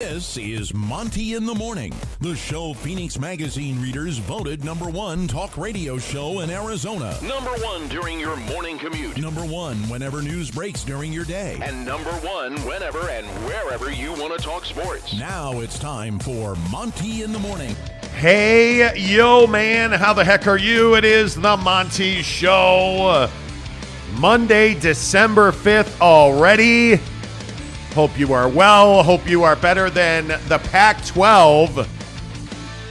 This is Monty in the Morning, the show Phoenix Magazine readers voted #1 talk radio show in Arizona. #1 during your morning commute. #1 whenever news breaks during your day. And #1 whenever and wherever you want to talk sports. Now it's time for Monty in the Morning. Hey, yo, man, how the heck are you? It is the Monty Show. Monday, December 5th already. Hope you are well. Hope you are better than the Pac-12.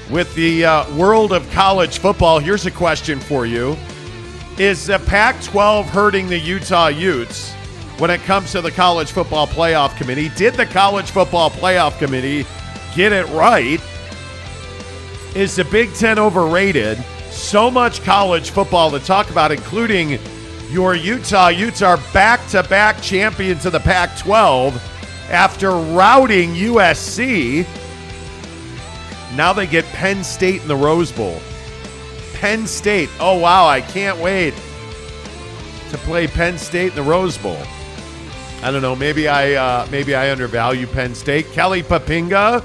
With the world of college football, here's a question for you. Is the Pac-12 hurting the Utah Utes when it comes to the College Football Playoff Committee? Did the College Football Playoff Committee get it right? Is the Big Ten overrated? So much college football to talk about, including your Utah Utes are back-to-back champions of the Pac-12 after routing USC. Now they get Penn State in the Rose Bowl. Penn State. Oh, wow, I can't wait to play Penn State in the Rose Bowl. I don't know, maybe I undervalue Penn State. Kelly Papinga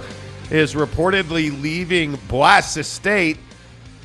is reportedly leaving Boise State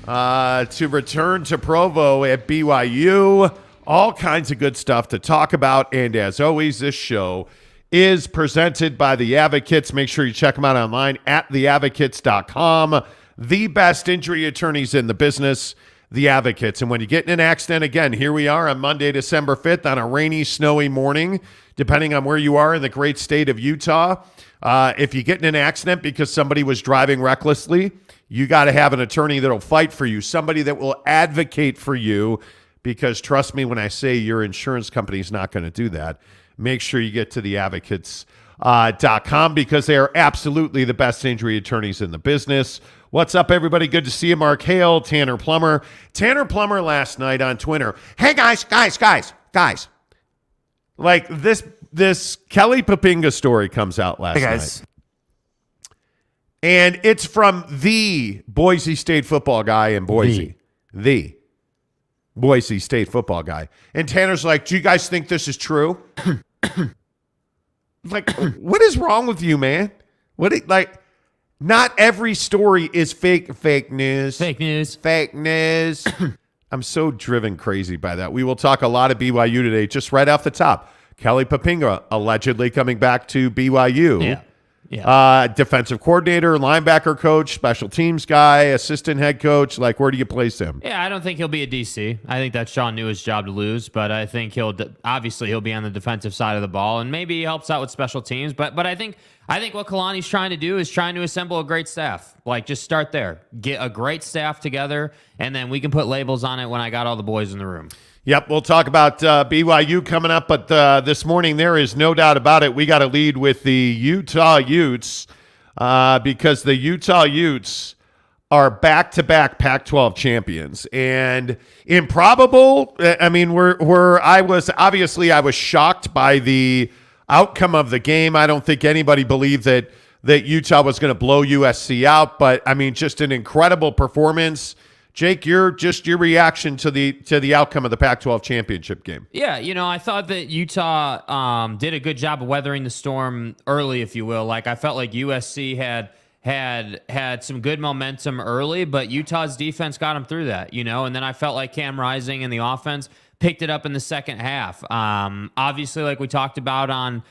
to return to Provo at BYU. All kinds of good stuff to talk about. And as always, this show is presented by The Advocates. Make sure you check them out online at theadvocates.com. The best injury attorneys in the business, The Advocates. And when you get in an accident, again, here we are on Monday, December 5th on a rainy, snowy morning, depending on where you are in the great state of Utah. If you get in an accident because somebody was driving recklessly, you got to have an attorney that will fight for you, somebody that will advocate for you. Because trust me when I say your insurance company is not going to do that. Make sure you get to theadvocates.com because they are absolutely the best injury attorneys in the business. What's up, everybody? Good to see you. Mark Hale, Tanner Plummer. Tanner Plummer last night on Twitter. Hey, guys. Like this Kelly Papinga story comes out last night. And it's from the Boise State football guy in Boise. The Boise State football guy. And Tanner's like, do you guys think this is true? Like, what is wrong with you, man? Not every story is fake news. Fake news. I'm so driven crazy by that. We will talk a lot of BYU today, just right off the top. Kelly Papinga allegedly coming back to BYU. Yeah. Defensive coordinator, linebacker coach, special teams guy, assistant head coach. Like, where do you place him? Yeah, I don't think he'll be a DC. I think that's Sean Newis's job to lose, but I think he'll be on the defensive side of the ball, and maybe he helps out with special teams. But I think what Kalani's trying to do is trying to assemble a great staff. Like, just start there, get a great staff together, and then we can put labels on it when I got all the boys in the room. Yep, we'll talk about BYU coming up, but this morning there is no doubt about it. We got to lead with the Utah Utes because the Utah Utes are back-to-back Pac-12 champions, and improbable. I mean, I was shocked by the outcome of the game. I don't think anybody believed that Utah was going to blow USC out, but I mean, just an incredible performance. Jake, your reaction to the outcome of the Pac-12 championship game. Yeah, I thought that Utah did a good job of weathering the storm early, if you will. Like, I felt like USC had some good momentum early, but Utah's defense got them through that, and then I felt like Cam Rising and the offense picked it up in the second half. Obviously, like we talked about on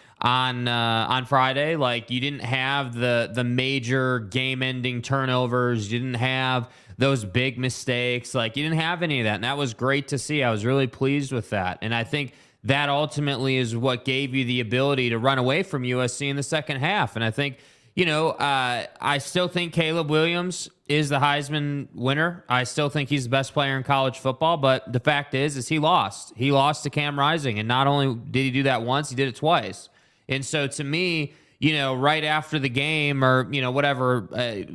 Friday, like, you didn't have the major game-ending turnovers. You didn't have those big mistakes. Like, you didn't have any of that, and that was great to see. I was really pleased with that, and I think that ultimately is what gave you the ability to run away from USC in the second half. And I think, I still think Caleb Williams is the Heisman winner. I still think he's the best player in college football, but the fact is he lost. He lost to Cam Rising, and not only did he do that once, he did it twice. And so to me, right after the game or,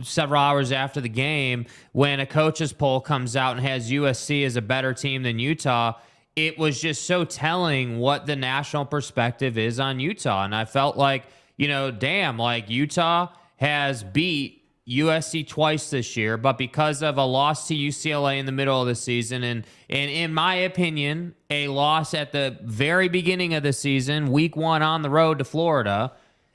several hours after the game, when a coach's poll comes out and has USC as a better team than Utah, it was just so telling what the national perspective is on Utah. And I felt like, Utah has beat USC twice this year, but because of a loss to UCLA in the middle of the season, and in my opinion, a loss at the very beginning of the season, week 1 on the road to Florida,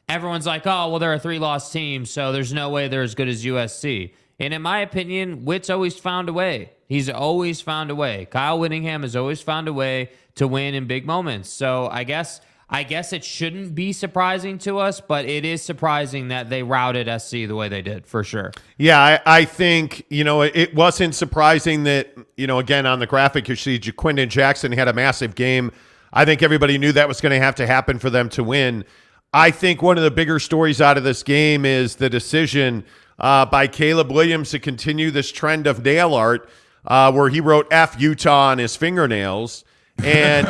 everyone's like, oh, well, they're a 3-loss team, so there's no way they're as good as USC. And in my opinion, Witt's always found a way. He's always found a way. Kyle Whittingham has always found a way to win in big moments. So I guess it shouldn't be surprising to us, but it is surprising that they routed SC the way they did, for sure. Yeah, I think, it wasn't surprising that, again, on the graphic, you see Jaquindon Jackson had a massive game. I think everybody knew that was going to have to happen for them to win. I think one of the bigger stories out of this game is the decision by Caleb Williams to continue this trend of nail art where he wrote F Utah on his fingernails. And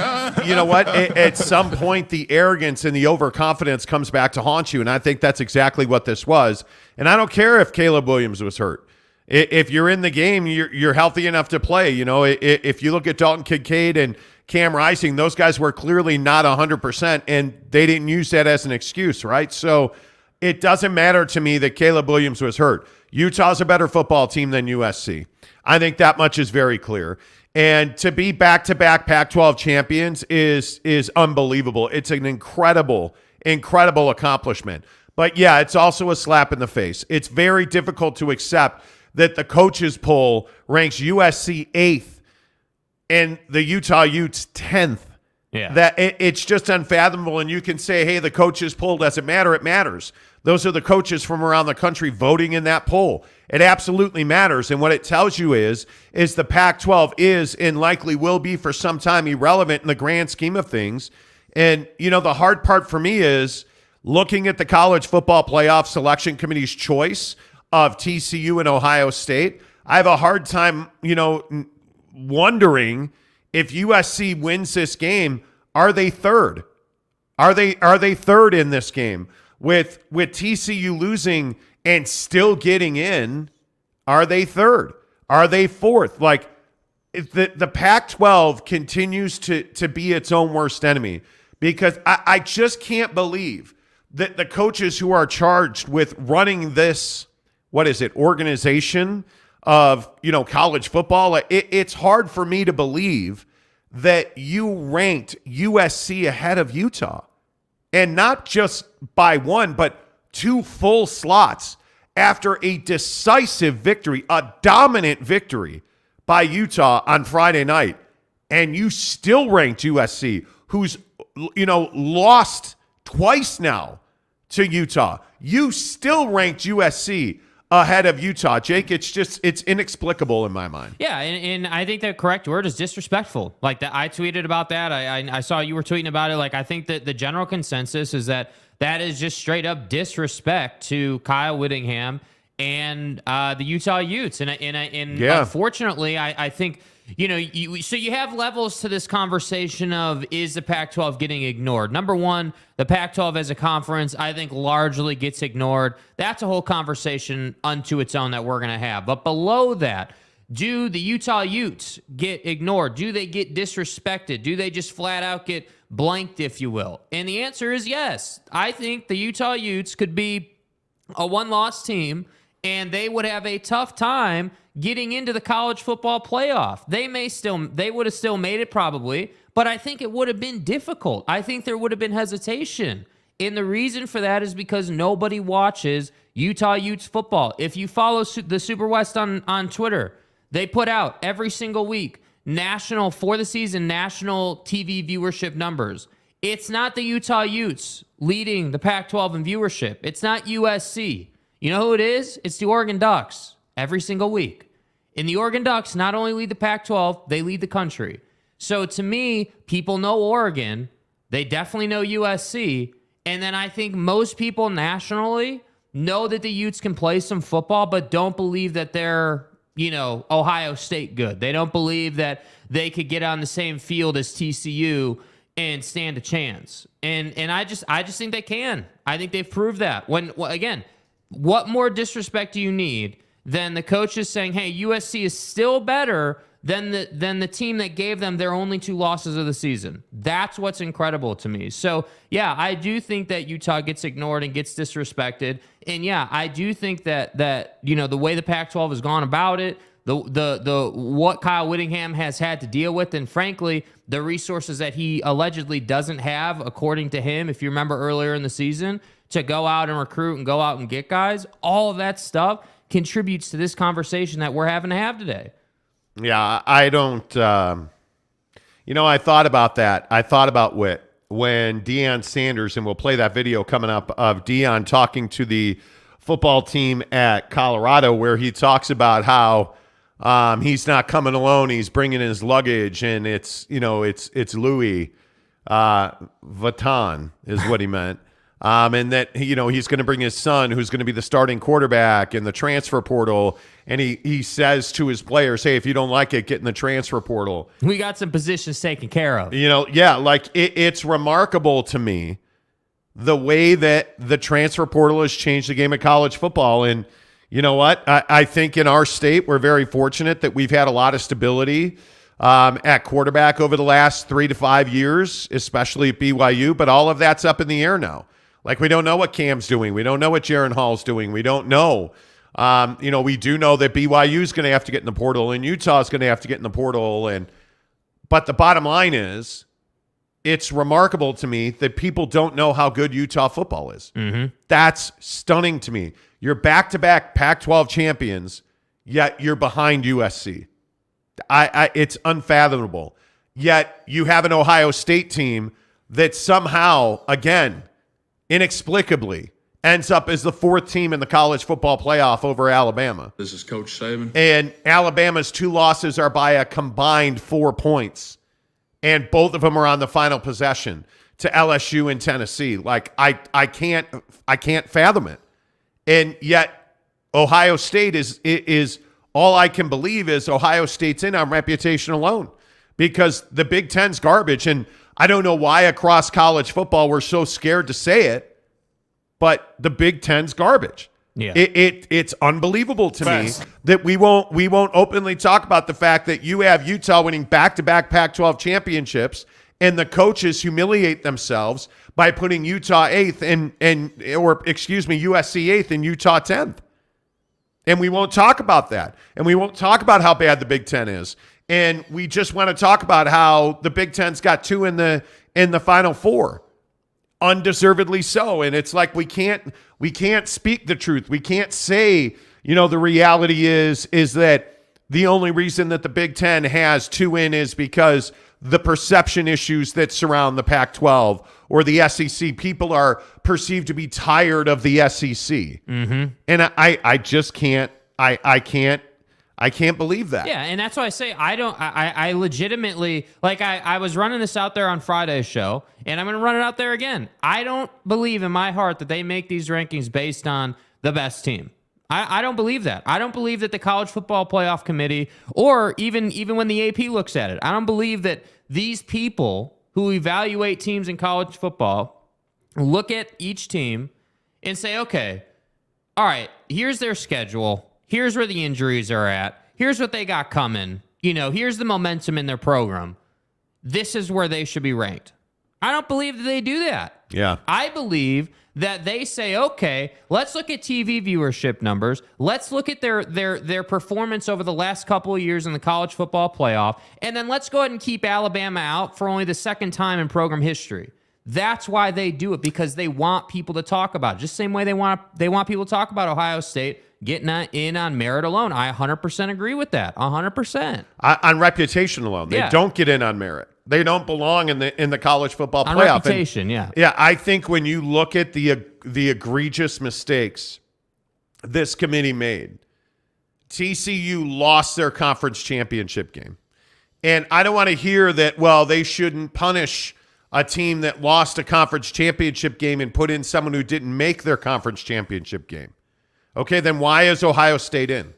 you know what? At some point, the arrogance and the overconfidence comes back to haunt you. And I think that's exactly what this was. And I don't care if Caleb Williams was hurt. If you're in the game, you're healthy enough to play. If you look at Dalton Kincaid and Cam Rising, those guys were clearly not 100%, and they didn't use that as an excuse, right? So it doesn't matter to me that Caleb Williams was hurt. Utah's a better football team than USC. I think that much is very clear. And to be back-to-back Pac-12 champions is unbelievable. It's an incredible accomplishment. But yeah, it's also a slap in the face. It's very difficult to accept that the coaches poll ranks USC 8th and the Utah Utes 10th. Yeah. That it's just unfathomable. And you can say, hey, the coaches poll doesn't matter. It matters. Those are the coaches from around the country voting in that poll. It absolutely matters. And what it tells you is the Pac-12 is and likely will be for some time irrelevant in the grand scheme of things. And, the hard part for me is looking at the college football playoff selection committee's choice of TCU and Ohio State. I have a hard time, wondering if USC wins this game, are they third? Are they third in this game? With TCU losing and still getting in, are they third? Are they fourth? Like, the Pac-12 continues to be its own worst enemy, because I just can't believe that the coaches who are charged with running this, organization of, college football, it's hard for me to believe that you ranked USC ahead of Utah. And not just by one, but 2 full slots after a decisive victory, a dominant victory by Utah on Friday night. And you still ranked USC, who's, lost twice now to Utah. You still ranked USC ahead of Utah. Jake, it's inexplicable in my mind. Yeah, and I think the correct word is disrespectful. Like, that, I tweeted about that. I saw you were tweeting about it. Like, I think that the general consensus is that is just straight up disrespect to Kyle Whittingham and the Utah Utes. And unfortunately, I think, so you have levels to this conversation of, is the Pac-12 getting ignored? Number one, the Pac-12 as a conference, I think, largely gets ignored. That's a whole conversation unto its own that we're going to have. But below that, do the Utah Utes get ignored? Do they get disrespected? Do they just flat out get blanked, if you will? And the answer is yes. I think the Utah Utes could be a 1-loss team, and they would have a tough time getting into the college football playoff. They would have still made it probably, but I think it would have been difficult. I think there would have been hesitation. And the reason for that is because nobody watches Utah Utes football. If you follow the Super West on Twitter, they put out every single week for the season national TV viewership numbers. It's not the Utah Utes leading the Pac-12 in viewership. It's not USC. You know who it is? It's the Oregon Ducks every single week. And the Oregon Ducks not only lead the Pac-12, they lead the country. So to me, people know Oregon. They definitely know USC. And then I think most people nationally know that the Utes can play some football, but don't believe that they're, Ohio State good. They don't believe that they could get on the same field as TCU and stand a chance. And I just think they can. I think they've proved that. Again, what more disrespect do you need than the coaches saying, hey, USC is still better than the team that gave them their only 2 losses of the season? That's what's incredible to me. So, yeah, I do think that Utah gets ignored and gets disrespected. And, yeah, I do think that the way the Pac-12 has gone about it, the what Kyle Whittingham has had to deal with, and frankly, the resources that he allegedly doesn't have, according to him, if you remember earlier in the season, to go out and recruit and go out and get guys. All of that stuff contributes to this conversation that we're having to have today. Yeah, I don't. I thought about that. I thought about Whit when Deion Sanders, and we'll play that video coming up of Deion talking to the football team at Colorado, where he talks about how he's not coming alone. He's bringing his luggage, and it's Louis Vuitton is what he meant. And that, he's going to bring his son, who's going to be the starting quarterback in the transfer portal. And he says to his players, hey, if you don't like it, get in the transfer portal. We got some positions taken care of. It's remarkable to me the way that the transfer portal has changed the game of college football. And you know what? I think in our state, we're very fortunate that we've had a lot of stability at quarterback over the last 3 to 5 years, especially at BYU. But all of that's up in the air now. Like, we don't know what Cam's doing. We don't know what Jaron Hall's doing. We don't know. We do know that BYU is going to have to get in the portal and Utah is going to have to get in the portal. But the bottom line is, it's remarkable to me that people don't know how good Utah football is. Mm-hmm. That's stunning to me. You're back-to-back Pac-12 champions, yet you're behind USC. It's unfathomable. Yet you have an Ohio State team that somehow, again, inexplicably, ends up as the 4th team in the college football playoff over Alabama. This is Coach Saban. And Alabama's 2 losses are by a combined 4 points. And both of them are on the final possession to LSU and Tennessee. Like, I can't fathom it. And yet Ohio State is all I can believe is Ohio State's in on reputation alone, because the Big Ten's garbage. And I don't know why across college football we're so scared to say it, but the Big Ten's garbage. Yeah, it's unbelievable to me that we won't openly talk about the fact that you have Utah winning back-to-back Pac-12 championships, and the coaches humiliate themselves by putting Utah 8th USC 8th and Utah 10th. And we won't talk about that. And we won't talk about how bad the Big Ten is. And we just want to talk about how the Big Ten's got 2 in the Final Four. Undeservedly so. And it's like we can't speak the truth. We can't say, the reality is that the only reason that the Big Ten has 2 in is because the perception issues that surround the Pac-12 or the SEC. People are perceived to be tired of the SEC. Mm-hmm. And I just can't. I can't believe that. Yeah, and that's why I say I legitimately, like, I was running this out there on Friday's show, and I'm going to run it out there again. I don't believe in my heart that they make these rankings based on the best team. I don't believe that. I don't believe that the College Football Playoff Committee, or even when the AP looks at it, I don't believe that these people who evaluate teams in college football look at each team and say, okay, all right, here's their schedule. Here's where the injuries are at. Here's what they got coming. Here's the momentum in their program. This is where they should be ranked. I don't believe that they do that. Yeah. I believe that they say, okay, let's look at TV viewership numbers. Let's look at their performance over the last couple of years in the college football playoff. And then let's go ahead and keep Alabama out for only the 2nd time in program history. That's why they do it, because they want people to talk about it. Just the same way they want people to talk about Ohio State getting in on merit alone. I 100% agree with that. 100%. On reputation alone. They don't get in on merit. They don't belong in the college football playoff. On reputation, yeah. Yeah, I think when you look at the egregious mistakes this committee made, TCU lost their conference championship game. And I don't want to hear that, they shouldn't punish a team that lost a conference championship game and put in someone who didn't make their conference championship game. Okay, then why is Ohio State in?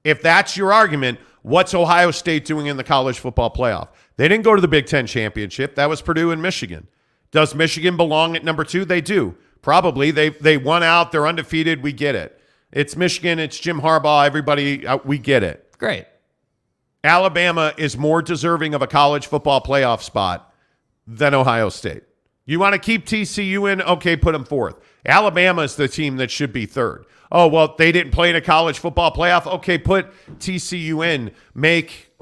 If that's your argument, what's Ohio State doing in the college football playoff? They didn't go to the Big Ten championship. That was Purdue and Michigan. Does Michigan belong at number 2? They do. Probably. They won out. They're undefeated. We get it. It's Michigan. It's Jim Harbaugh. Everybody, we get it. Great. Alabama is more deserving of a college football playoff spot than Ohio State. You want to keep TCU in? Okay, put them 4th. Alabama is the team that should be 3rd. Oh, well, they didn't play in a college football playoff. Okay, put TCU in. Make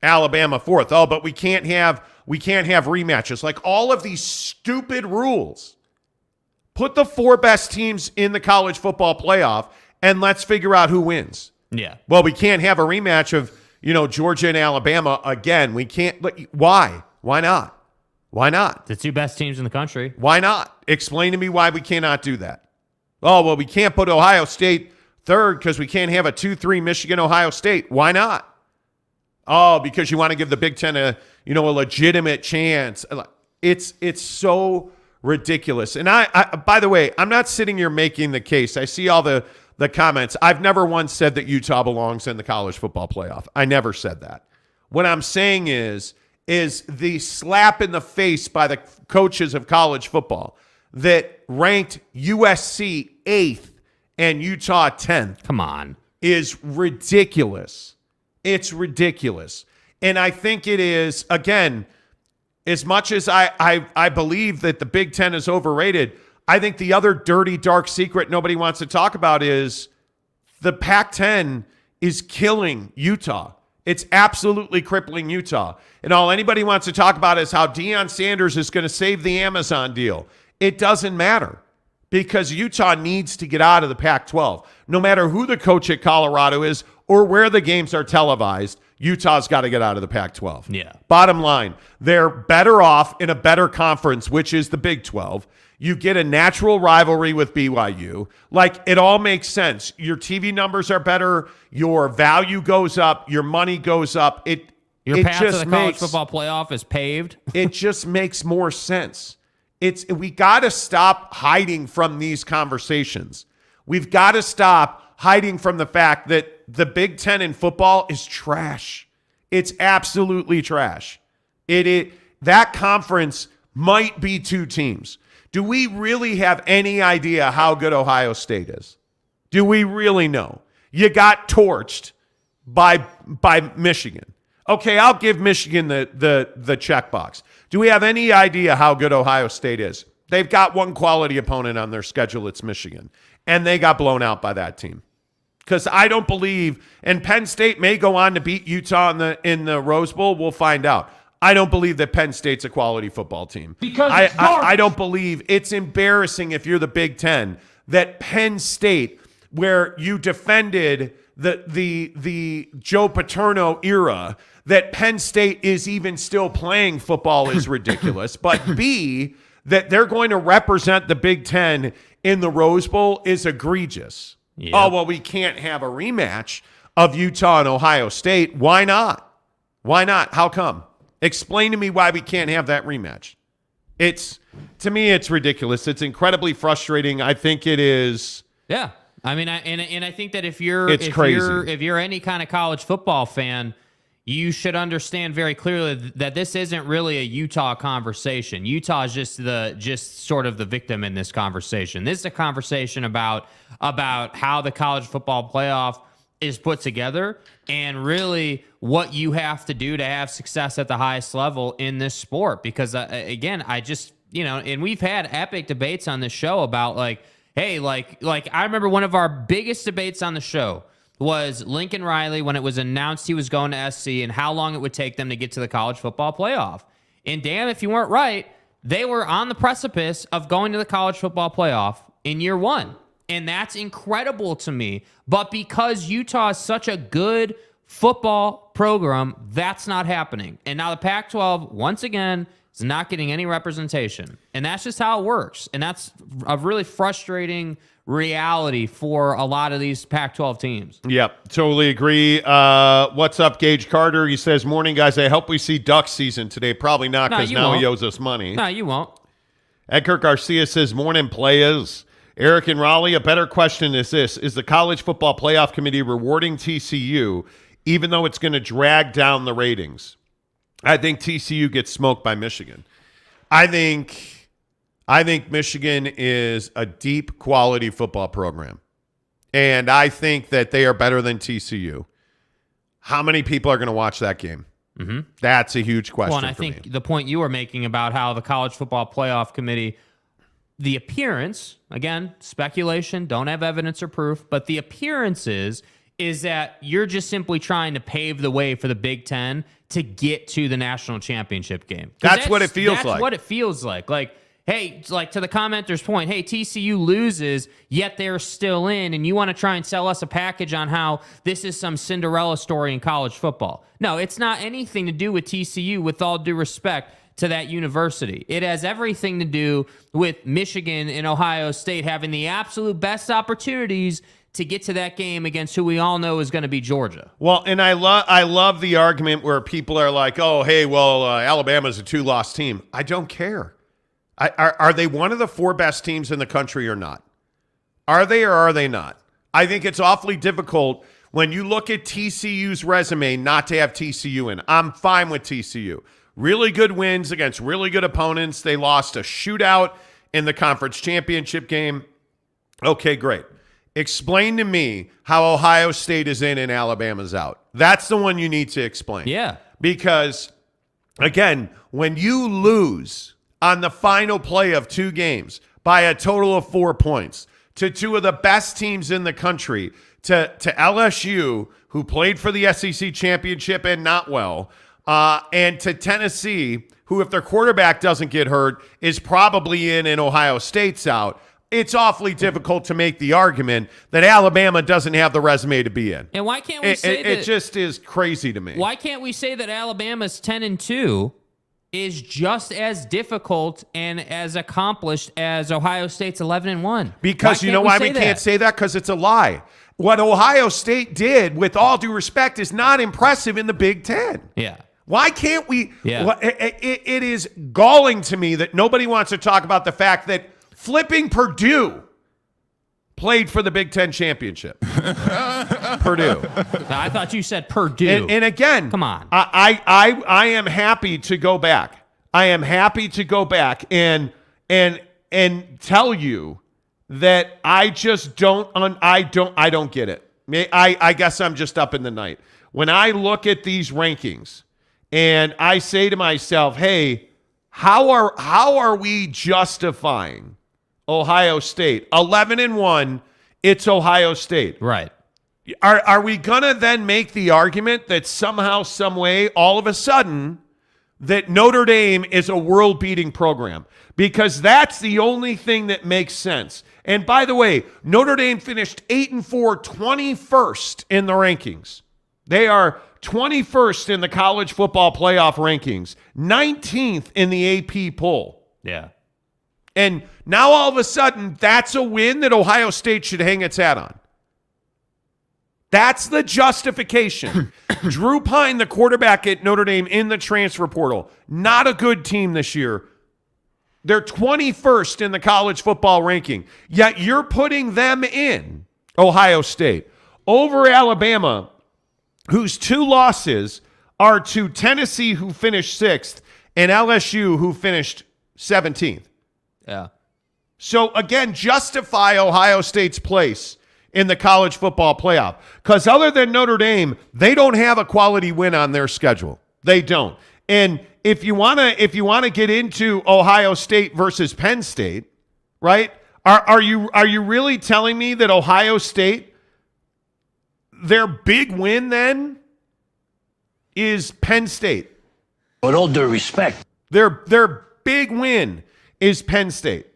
Alabama 4th. Oh, but we can't have rematches. Like, all of these stupid rules Put the 4 best teams in the college football playoff, and let's figure out who wins. Yeah. Well, we can't have a rematch of, Georgia and Alabama again. We can't. Why? Why not? Why not? The 2 best teams in the country. Why not? Explain to me why we cannot do that. Oh, well, we can't put Ohio State third because we can't have a 2-3 Michigan-Ohio State. Why not? Oh, because you want to give the Big Ten a legitimate chance. It's so ridiculous. And I by the way, I'm not sitting here making the case. I see all the comments. I've never once said that Utah belongs in the college football playoff. I never said that. What I'm saying is the slap in the face by the coaches of college football that ranked USC 8th and Utah 10th. Come on. Is ridiculous. It's ridiculous. And I think it is, again, as much as I believe that the Big Ten is overrated, I think the other dirty, dark secret nobody wants to talk about is the Pac-10 is killing Utah. It's absolutely crippling Utah. And all anybody wants to talk about is how Deion Sanders is going to save the Amazon deal. It doesn't matter because Utah needs to get out of the Pac-12. No matter who the coach at Colorado is or where the games are televised, Utah's got to get out of the Pac-12. Yeah. Bottom line, they're better off in a better conference, which is the Big 12. You get a natural rivalry with BYU. Like, it all makes sense. Your TV numbers are better. Your value goes up. Your money goes up. Your path to the college football playoff is paved. It just makes more sense. We got to stop hiding from these conversations. We've got to stop hiding from the fact that the Big Ten in football is trash. It's absolutely trash. That conference might be 2 teams. Do we really have any idea how good Ohio State is? Do we really know? You got torched by Michigan. Okay, I'll give Michigan the checkbox. Do we have any idea how good Ohio State is? They've got one quality opponent on their schedule. It's Michigan. And they got blown out by that team. Because I don't believe, and Penn State may go on to beat Utah in the Rose Bowl. We'll find out. I don't believe that Penn State's a quality football team. Because I don't believe it's embarrassing if you're the Big Ten that Penn State, where you defended the Joe Paterno era, that Penn State is even still playing football is ridiculous. But B, that they're going to represent the Big Ten in the Rose Bowl is egregious. Yep. Oh, well, we can't have a rematch of Utah and Ohio State. Why not? Why not? How come? Explain to me why we can't have that rematch. To me, it's ridiculous. It's incredibly frustrating. I think it is. Yeah. I mean, I think that if you're any kind of college football fan, you should understand very clearly that this isn't really a Utah conversation. Utah is just sort of the victim in this conversation. This is a conversation about how the college football playoff is put together and really what you have to do to have success at the highest level in this sport. Because again, I just, and we've had epic debates on this show about hey, I remember one of our biggest debates on the show was Lincoln Riley when it was announced he was going to SC and how long it would take them to get to the college football playoff. And damn, if you weren't right, they were on the precipice of going to the college football playoff in year 1. And that's incredible to me. But because Utah is such a good football program, that's not happening. And now the Pac-12, once again, is not getting any representation. And that's just how it works. And that's a really frustrating reality for a lot of these Pac-12 teams. Yep, totally agree. What's up, Gage Carter? He says, morning, guys. I hope we see duck season today. Probably not, because now he owes us money. No, you won't. Edgar Garcia says, morning, players. Eric and Raleigh, a better question is this. Is the College Football Playoff Committee rewarding TCU even though it's going to drag down the ratings? I think TCU gets smoked by Michigan. I think Michigan is a deep quality football program. And I think that they are better than TCU. How many people are going to watch that game? Mm-hmm. That's a huge question. Well, and I think the point you were making about how the College Football Playoff Committee, the appearance, again, speculation, don't have evidence or proof, but the appearance is that you're just simply trying to pave the way for the Big Ten to get to the national championship game. That's what it feels like. That's what it feels like. Like, hey, like to the commenter's point, hey, TCU loses, yet they're still in, and you want to try and sell us a package on how this is some Cinderella story in college football. No, it's not anything to do with TCU, with all due respect to that university. It has everything to do with Michigan and Ohio State having the absolute best opportunities to get to that game against who we all know is going to be Georgia. Well, and I love the argument where people are like, oh, hey, well, Alabama's a 2-loss team. I don't care. Are they one of the 4 best teams in the country or not? Are they or are they not? I think it's awfully difficult when you look at TCU's resume not to have TCU in. I'm fine with TCU. Really good wins against really good opponents. They lost a shootout in the conference championship game. Okay, great. Explain to me how Ohio State is in and Alabama's out. That's the one you need to explain. Yeah. Because, again, when you lose on the final play of 2 games by a total of 4 points to 2 of the best teams in the country, to LSU, who played for the SEC championship and not well, and to Tennessee, who, if their quarterback doesn't get hurt, is probably in and Ohio State's out, it's awfully difficult to make the argument that Alabama doesn't have the resume to be in. And why can't we say that? It just is crazy to me. Why can't we say that Alabama's 10-2 is just as difficult and as accomplished as Ohio State's 11-1? Because you know why we can't say that? Because it's a lie. What Ohio State did, with all due respect, is not impressive in the Big Ten. Yeah. Why can't we? Yeah. It is galling to me that nobody wants to talk about the fact that flipping Purdue played for the Big Ten championship. Purdue. I thought you said Purdue. And again, come on. I am happy to go back. I am happy to go back and tell you that I just don't get it. I guess I'm just up in the night. When I look at these rankings and I say to myself, hey, how are we justifying Ohio State? 11-1, it's Ohio State. Right. Are we going to then make the argument that somehow, some way, all of a sudden, that Notre Dame is a world-beating program? Because that's the only thing that makes sense. And by the way, Notre Dame finished 8-4, 21st in the rankings. They are 21st in the college football playoff rankings, 19th in the AP poll. Yeah. And now all of a sudden, that's a win that Ohio State should hang its hat on. That's the justification. Drew Pine, the quarterback at Notre Dame, in the transfer portal. Not a good team this year. They're 21st in the college football ranking. Yet you're putting them in, Ohio State, over Alabama, whose 2 losses are to Tennessee, who finished 6th, and LSU, who finished 17th. Yeah. So, again, justify Ohio State's place in the college football playoff. Because other than Notre Dame, they don't have a quality win on their schedule. They don't. And if you want to get into Ohio State versus Penn State, right? Are you really telling me that Ohio State, their big win then is Penn State? With all due respect. Their big win is Penn State.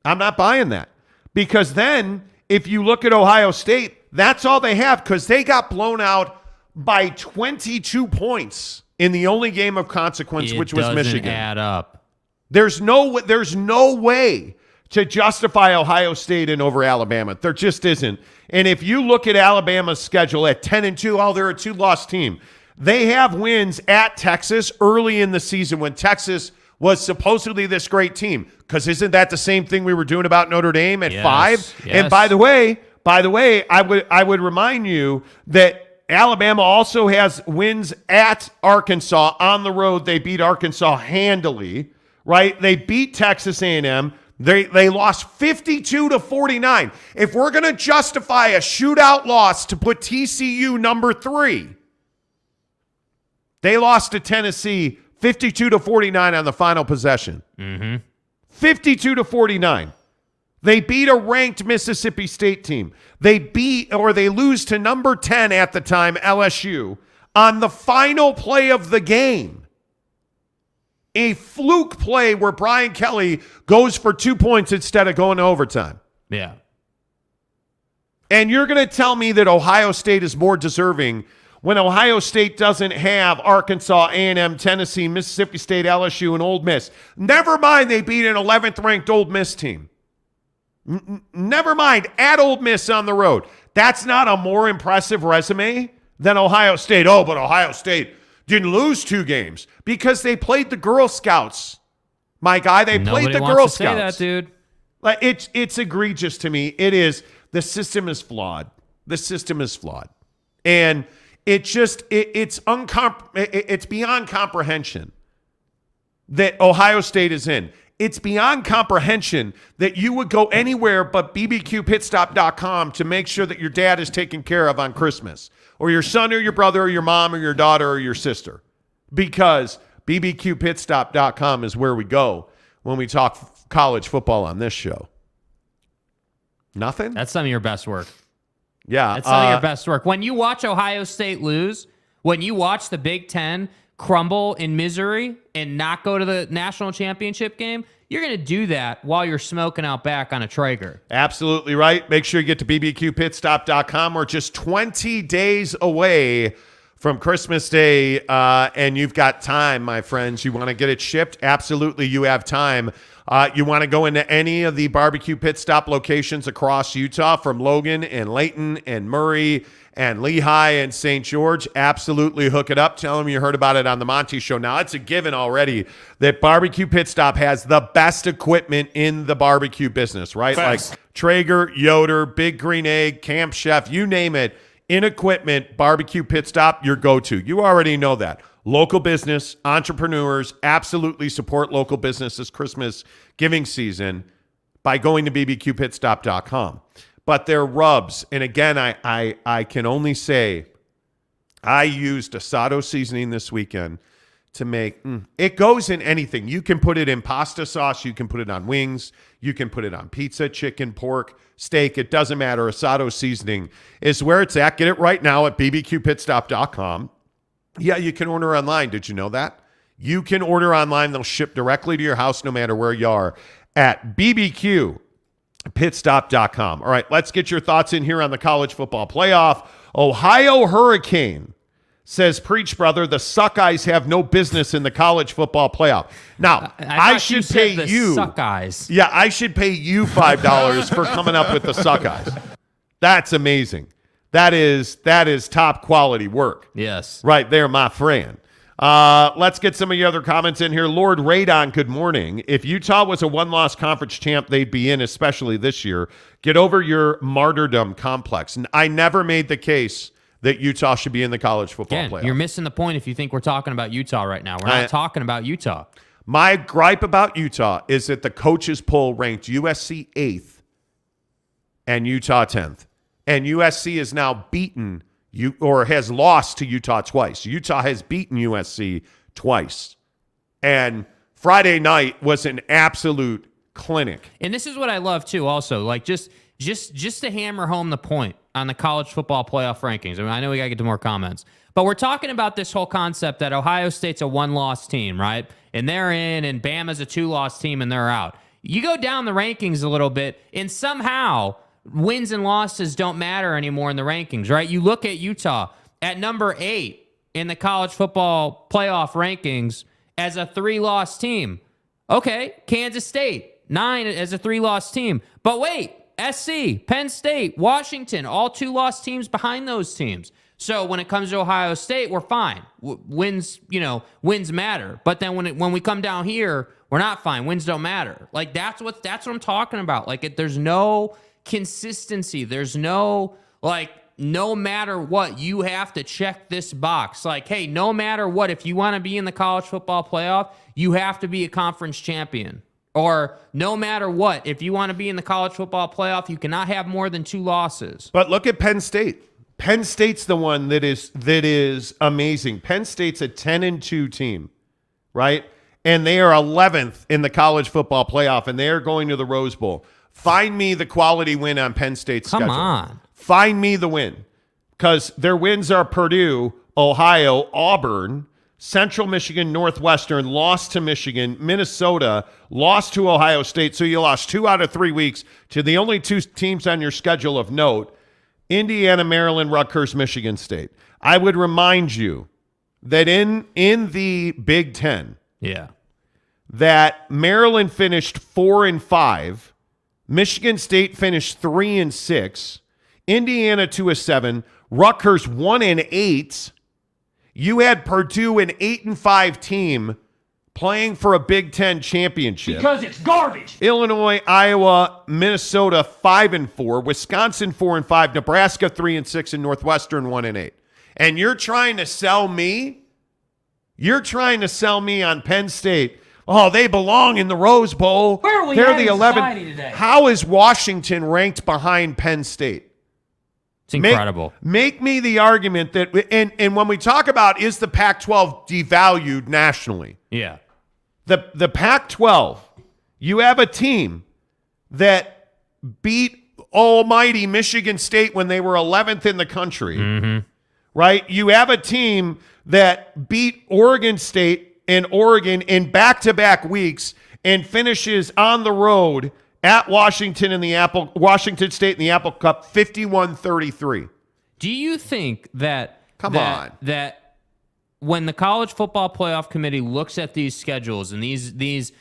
I'm not buying that. Because then, if you look at Ohio State, that's all they have, because they got blown out by 22 points in the only game of consequence, which was Michigan. It doesn't add up. There's no way to justify Ohio State in over Alabama. There just isn't. And if you look at Alabama's schedule at 10-2, oh, they're a 2-loss team. They have wins at Texas early in the season when Texas was supposedly this great team. Because isn't that the same thing we were doing about Notre Dame at 5? Yes. And by the way, I would remind you that Alabama also has wins at Arkansas on the road. They beat Arkansas handily, right? They beat Texas A&M. They lost 52-49. If we're going to justify a shootout loss to put TCU number 3, they lost to Tennessee 52-49 on the final possession. 52-49. They beat a ranked Mississippi State team. They lose to number 10 at the time, LSU, on the final play of the game. A fluke play where Brian Kelly goes for 2 points instead of going to overtime. Yeah. And you're going to tell me that Ohio State is more deserving when Ohio State doesn't have Arkansas, A&M, Tennessee, Mississippi State, LSU, and Ole Miss. Never mind they beat an 11th-ranked Ole Miss team. Never mind at Ole Miss on the road. That's not a more impressive resume than Ohio State. Oh, but Ohio State didn't lose 2 games because they played the Girl Scouts. My guy, they played the Girl Scouts. Say that, dude. Like it's egregious to me. It is. The system is flawed. The system is flawed, and it's beyond comprehension that Ohio State is in. It's beyond comprehension that you would go anywhere but bbqpitstop.com to make sure that your dad is taken care of on Christmas, or your son or your brother or your mom or your daughter or your sister, because bbqpitstop.com is where we go when we talk college football on this show. Nothing? That's some of your best work. Yeah. That's some of your best work. When you watch Ohio State lose, when you watch the Big Ten crumble in misery and not go to the national championship game, you're going to do that while you're smoking out back on a Traeger. Absolutely right. Make sure you get to bbqpitstop.com. We're just 20 days away from Christmas Day, and you've got time, my friends. You want to get it shipped? Absolutely, you have time. You want to go into any of the barbecue pit stop locations across Utah, from Logan and Layton and Murray and Lehigh and St. George? Absolutely, hook it up. Tell them you heard about it on the Monty Show. Now, it's a given already that Barbecue Pit Stop has the best equipment in the barbecue business, right? Facts. Like Traeger, Yoder, Big Green Egg, Camp Chef, you name it. In equipment, Barbecue Pit Stop, your go-to. You already know that. Local business, entrepreneurs, absolutely support local business this Christmas giving season by going to bbqpitstop.com. But their rubs, and again, I can only say I used Asado seasoning this weekend to make, it goes in anything. You can put it in pasta sauce. You can put it on wings. You can put it on pizza, chicken, pork, steak. It doesn't matter. Asado seasoning is where it's at. Get it right now at bbqpitstop.com. Yeah, you can order online. Did you know that? You can order online. They'll ship directly to your house no matter where you are at bbqpitstop.com. All right, let's get your thoughts in here on the college football playoff. Ohio Hurricane says, preach, brother, the Suckeyes have no business in the college football playoff. Now, I should pay you. Suckeyes. Yeah, I should pay you $5 for coming up with the Suckeyes. That's amazing. That is top quality work. Yes. Right there, my friend. Let's get some of your other comments in here. Lord Radon, good morning. If Utah was a one-loss conference champ, they'd be in, especially this year. Get over your martyrdom complex. And I never made the case that Utah should be in the college football playoff. You're missing the point if you think we're talking about Utah right now. We're not talking about Utah. My gripe about Utah is that the coaches poll ranked USC 8th and Utah 10th. And USC is now beaten or has lost to Utah twice. Utah has beaten USC twice. And Friday night was an absolute clinic. And this is what I love too also. Like just to hammer home the point on the college football playoff rankings. I mean, I know we got to get to more comments. But we're talking about this whole concept that Ohio State's a one-loss team, right? And they're in, and Bama's a two-loss team, and they're out. You go down the rankings a little bit, and somehow wins and losses don't matter anymore in the rankings, right? You look at Utah at number 8 in the college football playoff rankings as a 3-loss team. Okay, Kansas State, 9 as a 3-loss team. But wait, SC, Penn State, Washington, all 2-loss teams behind those teams. So when it comes to Ohio State, we're fine. Wins matter. But then when we come down here, we're not fine. Wins don't matter. Like that's what I'm talking about. Like there's no consistency. There's no no matter what, you have to check this box. Like, hey, no matter what, if you want to be in the college football playoff, you have to be a conference champion. Or no matter what, if you want to be in the college football playoff, you cannot have more than 2 losses. But look at Penn State. Penn State's the one that is amazing. Penn State's a 10-2 team, right? And they are 11th in the college football playoff, and they are going to the Rose Bowl. Find me the quality win on Penn State's schedule. Come on. Find me the win. Because their wins are Purdue, Ohio, Auburn, Central Michigan, Northwestern lost to Michigan. Minnesota lost to Ohio State. So you lost 2 out of 3 weeks to the only 2 teams on your schedule of note, Indiana, Maryland, Rutgers, Michigan State. I would remind you that in the Big Ten, that Maryland finished 4-5, Michigan State finished 3-6, Indiana 2-7, Rutgers 1-8. You had Purdue, an 8-5 team, playing for a Big Ten championship. Because it's garbage. Illinois, Iowa, Minnesota 5-4, Wisconsin 4-5, Nebraska 3-6, and Northwestern 1-8. And you're trying to sell me? You're trying to sell me on Penn State. Oh, they belong in the Rose Bowl. Where are we They're at the in 11th. society today? How is Washington ranked behind Penn State? It's incredible. Make me the argument that, and when we talk about is the Pac-12 devalued nationally? Yeah. The Pac-12, you have a team that beat almighty Michigan State when they were 11th in the country, right? You have a team that beat Oregon State and Oregon in back-to-back weeks and finishes on the road at Washington State in the Apple Cup 51-33. Do you think that that when the College Football Playoff Committee looks at these schedules and this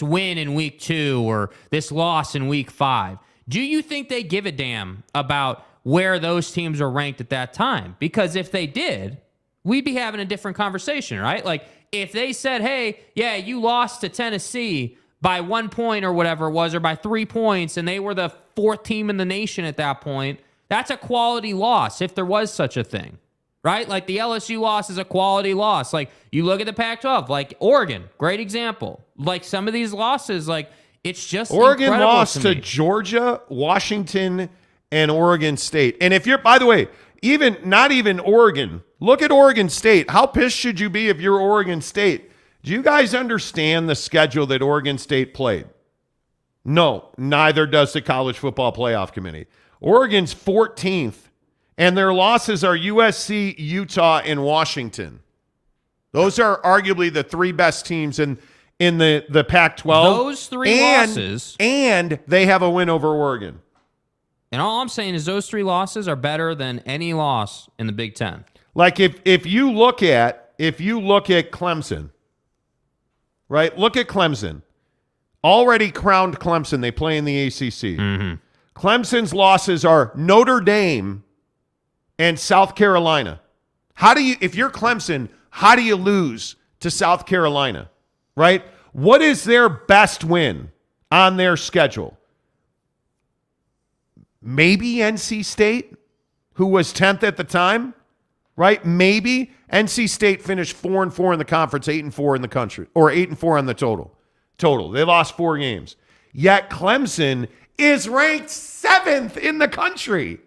win in week 2 or this loss in week 5, do you think they give a damn about where those teams are ranked at that time? Because if they did, we'd be having a different conversation, right? Like if they said, hey, yeah, you lost to Tennessee by 1 point or whatever it was, or by 3 points, and they were the 4th team in the nation at that point, that's a quality loss if there was such a thing, right? Like the LSU loss is a quality loss. Like you look at the Pac-12, like Oregon, great example. Like some of these losses, like it's just Oregon incredible lost to me. Georgia, Washington, and Oregon State. And if you're, by the way, not even Oregon, look at Oregon State. How pissed should you be if you're Oregon State? Do you guys understand the schedule that Oregon State played? No, neither does the College Football Playoff Committee. Oregon's 14th, and their losses are USC, Utah, and Washington. Those are arguably the 3 best teams in the Pac-12. Those 3 losses. And they have a win over Oregon. And all I'm saying is those 3 losses are better than any loss in the Big Ten. Like if you look at Clemson, right? Look at Clemson. Already crowned Clemson. They play in the ACC. Clemson's losses are Notre Dame and South Carolina. If you're Clemson, how do you lose to South Carolina, right? What is their best win on their schedule? Maybe NC State, who was 10th at the time, right? Maybe NC State finished 4-4 in the conference, 8-4 in the country, or 8-4 on the total. They lost 4 games. Yet Clemson is ranked 7th in the country.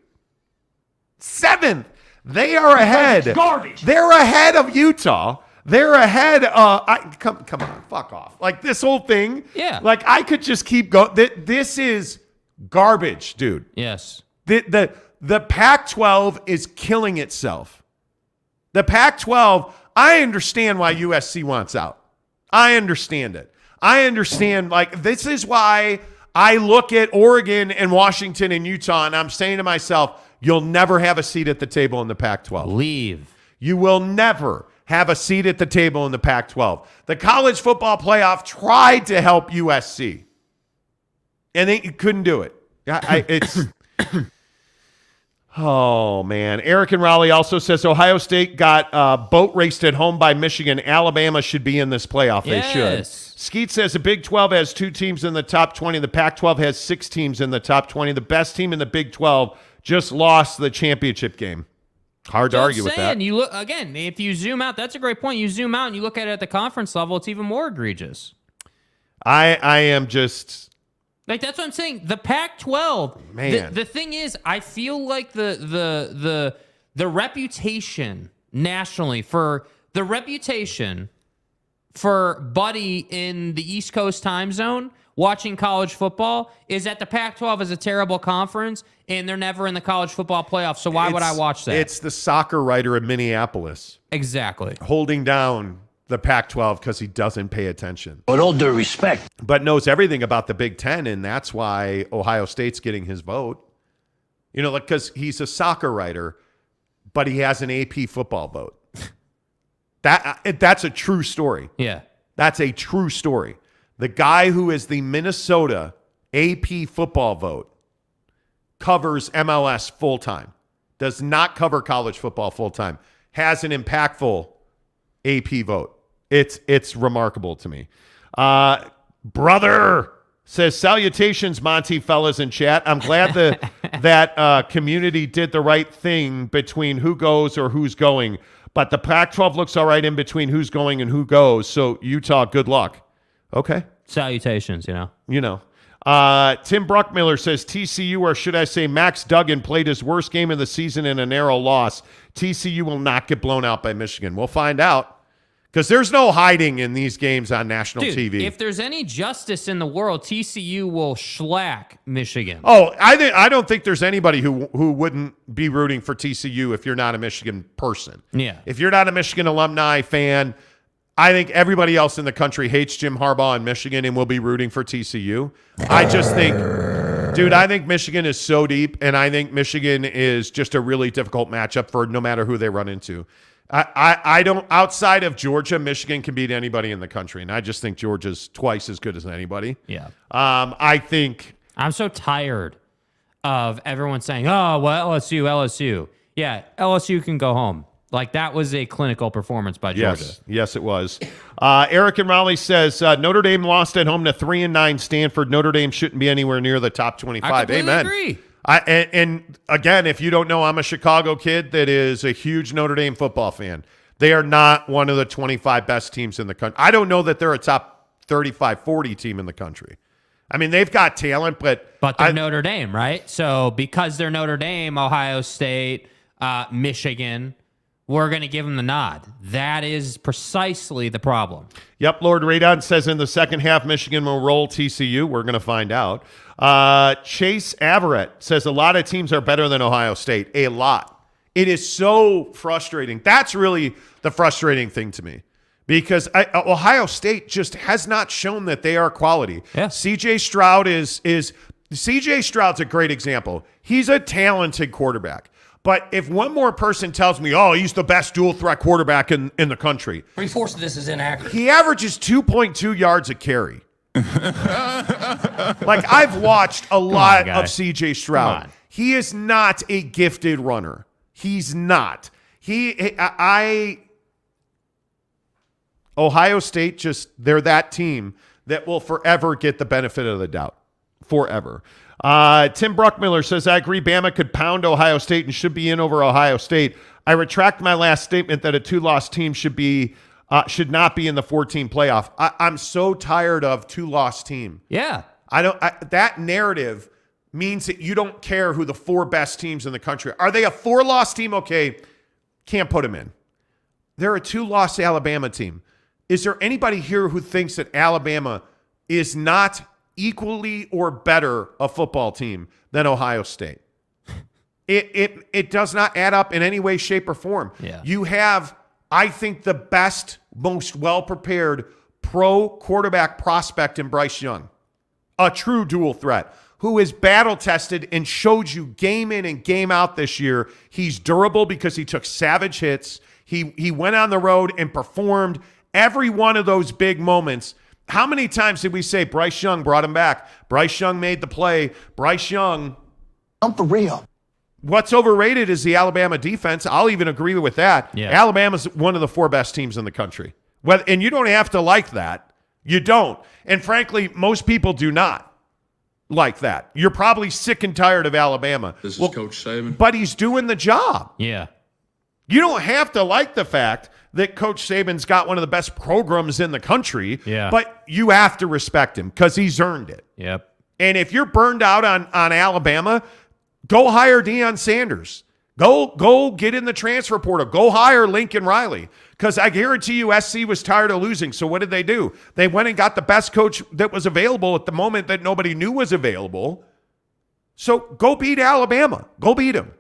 7th. They are ahead. Garbage. They're ahead of Utah. They're ahead. Come on, fuck off. Like this whole thing. Yeah. Like I could just keep going. This is garbage, dude. Yes. The Pac-12 is killing itself. The Pac-12, I understand why USC wants out. I understand it. I understand, like, this is why I look at Oregon and Washington and Utah, and I'm saying to myself, you'll never have a seat at the table in the Pac-12. Leave. You will never have a seat at the table in the Pac-12. The College Football Playoff tried to help USC, and they couldn't do it. It's... Oh, man. Eric in Raleigh also says Ohio State got boat raced at home by Michigan. Alabama should be in this playoff. They should. Skeet says the Big 12 has 2 teams in the top 20. The Pac-12 has 6 teams in the top 20. The best team in the Big 12 just lost the championship game. Hard to argue with that. You look, again, if you zoom out, that's a great point. You zoom out and you look at it at the conference level, it's even more egregious. I am just... Like, that's what I'm saying. The Pac-12, man. The thing is, I feel like the reputation nationally for Buddy in the East Coast time zone watching college football is that the Pac-12 is a terrible conference and they're never in the college football playoff. So why would I watch that? It's the soccer writer in Minneapolis Exactly. holding down the Pac-12 because he doesn't pay attention. With all due respect. But knows everything about the Big Ten, and that's why Ohio State's getting his vote. You know, because he's a soccer writer, but he has an AP football vote. That's a true story. Yeah. That's a true story. The guy who is the Minnesota AP football vote covers MLS full-time, does not cover college football full-time, has an impactful AP vote. It's remarkable to me. Brother says, salutations, Monty fellas in chat. I'm glad that community did the right thing between who goes or who's going. But the Pac-12 looks all right in between who's going and who goes. So Utah, good luck. Okay. Salutations, You know. Tim Bruckmiller says TCU, or should I say Max Duggan, played his worst game of the season in a narrow loss. TCU will not get blown out by Michigan. We'll find out. Because there's no hiding in these games on national TV. If there's any justice in the world, TCU will shellac Michigan. Oh, I don't think there's anybody who wouldn't be rooting for TCU if you're not a Michigan person. Yeah. If you're not a Michigan alumni fan, I think everybody else in the country hates Jim Harbaugh in Michigan and will be rooting for TCU. I just think, dude, I think Michigan is so deep, and I think Michigan is just a really difficult matchup for no matter who they run into. I don't, outside of Georgia, Michigan can beat anybody in the country, and I just think Georgia's twice as good as anybody. Yeah. I think I'm so tired of everyone saying, oh, well, LSU. Yeah, LSU can go home. Like, that was a clinical performance by Georgia. Yes, it was. Eric and Raleigh says, Notre Dame lost at home to 3-9 Stanford. Notre Dame shouldn't be anywhere near the top 25. I completely Amen. agree. And again, if you don't know, I'm a Chicago kid that is a huge Notre Dame football fan. They are not one of the 25 best teams in the country. I don't know that they're a top 35, 40 team in the country. I mean, they've got talent, but they're Notre Dame, right? So because they're Notre Dame, Ohio State, Michigan, we're going to give them the nod. That is precisely the problem. Yep, Lord Radon says in the second half, Michigan will roll TCU. We're going to find out. Chase Averett says a lot of teams are better than Ohio State. A lot. It is so frustrating. That's really the frustrating thing to me, because Ohio State just has not shown that they are quality. Yeah. C.J. Stroud C.J. Stroud's a great example. He's a talented quarterback. But if one more person tells me, oh, he's the best dual threat quarterback in the country. 3/4 of this is inaccurate. He averages 2.2 yards a carry. Like, I've watched a lot of C.J. Stroud. He is not a gifted runner. He's not. Ohio State, they're that team that will forever get the benefit of the doubt. Forever. Tim Bruckmiller says, I agree Bama could pound Ohio State and should be in over Ohio State. I retract my last statement that a 2-loss team should not be in the 14 playoff. I'm so tired of 2-loss team. Yeah. That narrative means that you don't care who the 4 best teams in the country are. Are they a 4-loss team? Okay, can't put them in. They're a 2-loss Alabama team. Is there anybody here who thinks that Alabama is not equally or better a football team than Ohio State? It does not add up in any way, shape, or form. Yeah. You have, I think, the best, most well-prepared pro quarterback prospect in Bryce Young, a true dual threat, who is battle-tested and showed you game in and game out this year. He's durable because he took savage hits. He went on the road and performed every one of those big moments. How many times did we say Bryce Young brought him back? Bryce Young made the play. Bryce Young. I'm for real. What's overrated is the Alabama defense. I'll even agree with that. Yeah. Alabama's one of the 4 best teams in the country. And you don't have to like that. You don't. And frankly, most people do not like that. You're probably sick and tired of Alabama. This is Coach Saban. But he's doing the job. Yeah. You don't have to like the fact that Coach Saban's got one of the best programs in the country, but you have to respect him because he's earned it. Yep. And if you're burned out on Alabama, go hire Deion Sanders. Go get in the transfer portal. Go hire Lincoln Riley. Because I guarantee you SC was tired of losing. So what did they do? They went and got the best coach that was available at the moment that nobody knew was available. So go beat Alabama. Go beat them.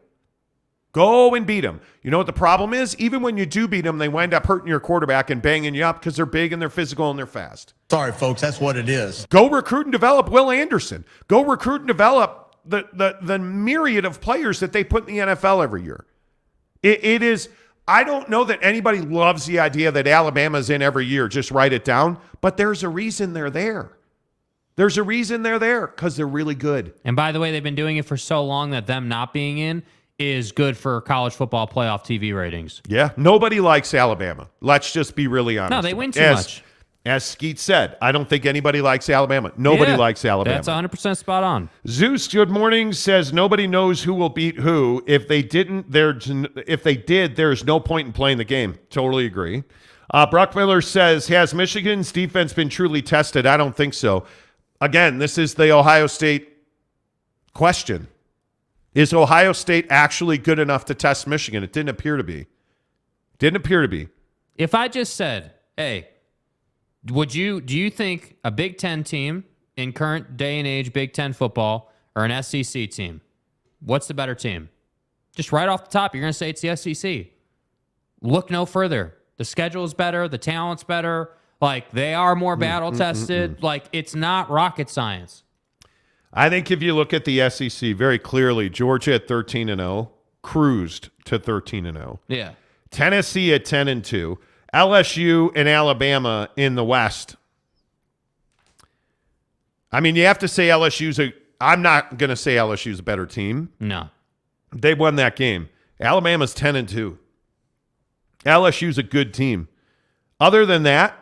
Go and beat them. You know what the problem is? Even when you do beat them, they wind up hurting your quarterback and banging you up because they're big and they're physical and they're fast. Sorry, folks, that's what it is. Go recruit and develop Will Anderson. Go recruit and develop the myriad of players that they put in the NFL every year. It is, I don't know that anybody loves the idea that Alabama's in every year. Just write it down. But there's a reason they're there. There's a reason they're there because they're really good. And by the way, they've been doing it for so long that them not being in is good for college football playoff TV ratings. Yeah, nobody likes Alabama. Let's just be really honest. No, they win too much. As Skeet said, I don't think anybody likes Alabama. Nobody likes Alabama. That's 100% spot on. Zeus, good morning, says nobody knows who will beat who. If they did, there's no point in playing the game. Totally agree. Brock Miller says, has Michigan's defense been truly tested? I don't think so. Again, this is the Ohio State question. Is Ohio State actually good enough to test Michigan? It didn't appear to be. If I just said, hey, do you think a Big Ten team in current day and age Big Ten football or an SEC team, what's the better team? Just right off the top, you're going to say it's the SEC. Look no further. The schedule is better. The talent's better. Like, they are more battle-tested. Like, it's not rocket science. I think if you look at the SEC very clearly, Georgia at 13-0, cruised to 13-0. Yeah. Tennessee at 10-2. LSU and Alabama in the West. I mean, you have to say I'm not going to say LSU's a better team. No. They won that game. Alabama's 10-2. LSU's a good team. Other than that,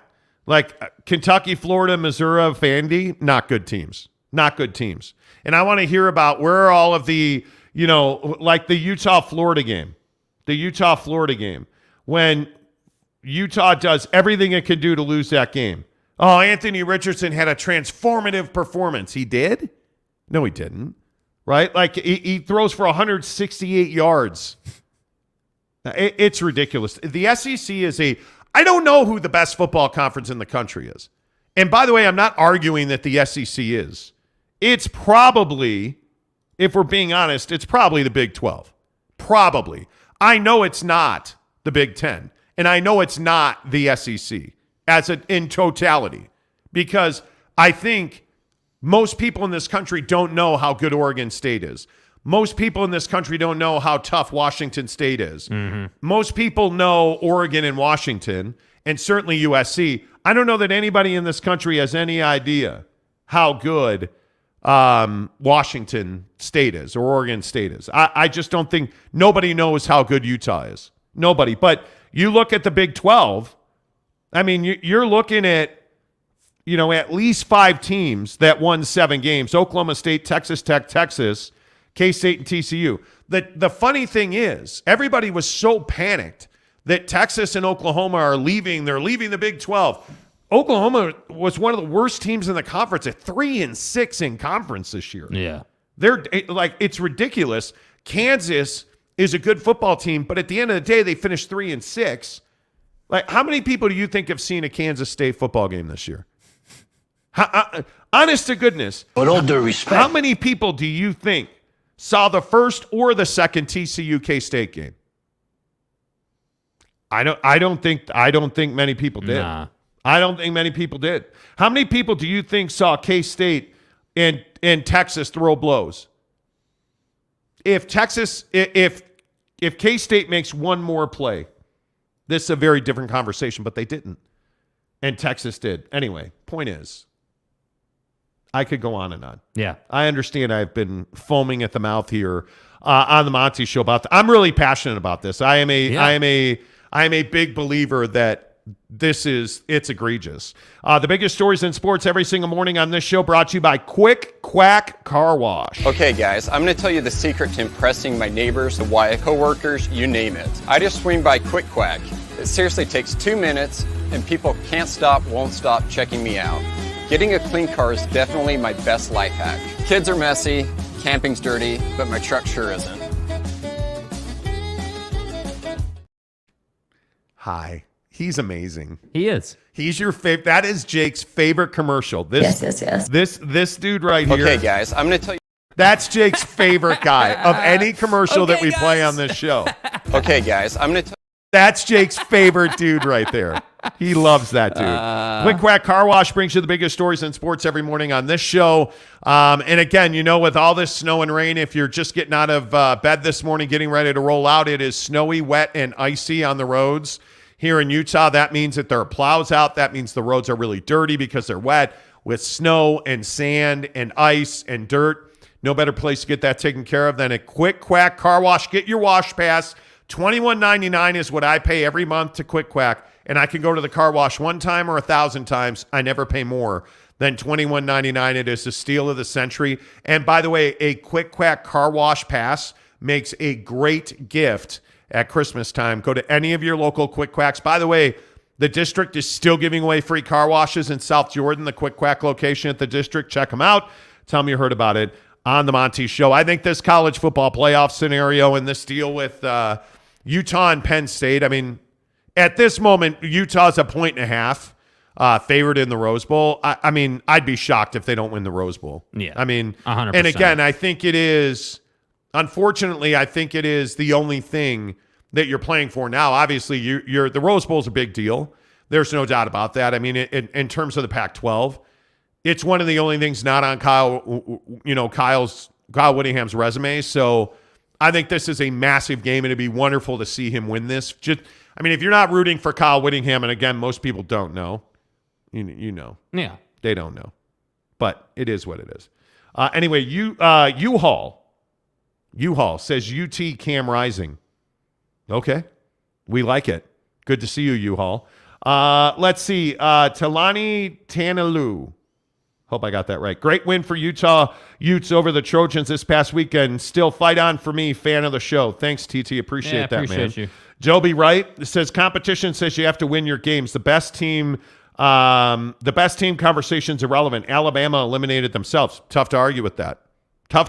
like Kentucky, Florida, Missouri, Vandy, not good teams. Not good teams. And I want to hear about where are all of the, like the Utah-Florida game. The Utah-Florida game. When Utah does everything it can do to lose that game. Oh, Anthony Richardson had a transformative performance. He did? No, he didn't. Right? Like, he throws for 168 yards. It's ridiculous. The SEC is I don't know who the best football conference in the country is. And by the way, I'm not arguing that the SEC is. It's probably, if we're being honest, it's probably the Big 12. Probably. I know it's not the Big 10. And I know it's not the SEC in totality, because I think most people in this country don't know how good Oregon State is. Most people in this country don't know how tough Washington State is. Mm-hmm. Most people know Oregon and Washington, and certainly USC. I don't know that anybody in this country has any idea how good Washington State is or Oregon State is. I just don't think nobody knows how good Utah is. Nobody. But you look at the Big 12, I mean, you're looking at, at least 5 teams that won 7 games. Oklahoma State, Texas Tech, Texas, K-State, and TCU. The funny thing is, everybody was so panicked that Texas and Oklahoma are leaving. They're leaving the Big 12. Oklahoma was one of the worst teams in the conference at 3-6 in conference this year. Yeah. It's ridiculous. Kansas is a good football team, but at the end of the day, they finished 3-6. Like, how many people do you think have seen a Kansas State football game this year? Honest to goodness. With all due respect. How many people do you think saw the first or the second TCU K-State game? I don't think many people did. Nah. I don't think many people did. How many people do you think saw K-State and Texas throw blows? If K-State makes one more play, this is a very different conversation, but they didn't. And Texas did. Anyway, point is, I could go on and on. Yeah. I understand I've been foaming at the mouth here on the Monty Show about that. I'm really passionate about this. I am a big believer that it's egregious. The biggest stories in sports every single morning on this show, brought to you by Quick Quack Car Wash. Okay, guys, I'm going to tell you the secret to impressing my neighbors, the wife, coworkers, you name it. I just swing by Quick Quack. It seriously takes 2 minutes, and people can't stop, won't stop checking me out. Getting a clean car is definitely my best life hack. Kids are messy, camping's dirty, but my truck sure isn't. Hi. He's amazing. He is. He's your favorite. That is Jake's favorite commercial. Yes. This dude right here. Okay, guys, I'm going to tell you. That's Jake's favorite guy of any commercial that we play on this show. Okay, guys, I'm going to tell That's Jake's favorite dude right there. He loves that dude. Quick Quack Car Wash brings you the biggest stories in sports every morning on this show. And again, with all this snow and rain, if you're just getting out of bed this morning, getting ready to roll out, it is snowy, wet, and icy on the roads here in Utah. That means that there are plows out. That means the roads are really dirty because they're wet with snow and sand and ice and dirt. No better place to get that taken care of than a Quick Quack Car Wash. Get your wash pass. $21.99 is what I pay every month to Quick Quack, and I can go to the car wash one time or 1,000 times. I never pay more than $21.99. It is the steal of the century. And by the way, a Quick Quack Car Wash pass makes a great gift at Christmas time. Go to any of your local Quick Quacks. By the way, the district is still giving away free car washes in South Jordan, the Quick Quack location at the district. Check them out. Tell them you heard about it on the Monty Show. I think this college football playoff scenario and this deal with Utah and Penn State, I mean, at this moment, Utah's 1.5 favored in the Rose Bowl. I mean, I'd be shocked if they don't win the Rose Bowl. Yeah. I mean, 100%. And again, I think it is, unfortunately, I think it is the only thing that you're playing for now. Obviously, the Rose Bowl is a big deal. There's no doubt about that. I mean, in terms of the Pac-12, it's one of the only things not on Kyle Whittingham's resume. So I think this is a massive game, and it'd be wonderful to see him win this. If you're not rooting for Kyle Whittingham, and again, most people don't know, you know. Yeah. They don't know. But it is what it is. Anyway, U-Haul says UT Cam Rising. Okay. We like it. Good to see you, U-Haul. Let's see. Talani Tanalu. Hope I got that right. Great win for Utah Utes over the Trojans this past weekend. Still fight on for me. Fan of the show. Thanks, TT. Appreciate that, man. You. Joby Wright says competition says you have to win your games. The best team conversation's irrelevant. Alabama eliminated themselves. Tough to argue with that. I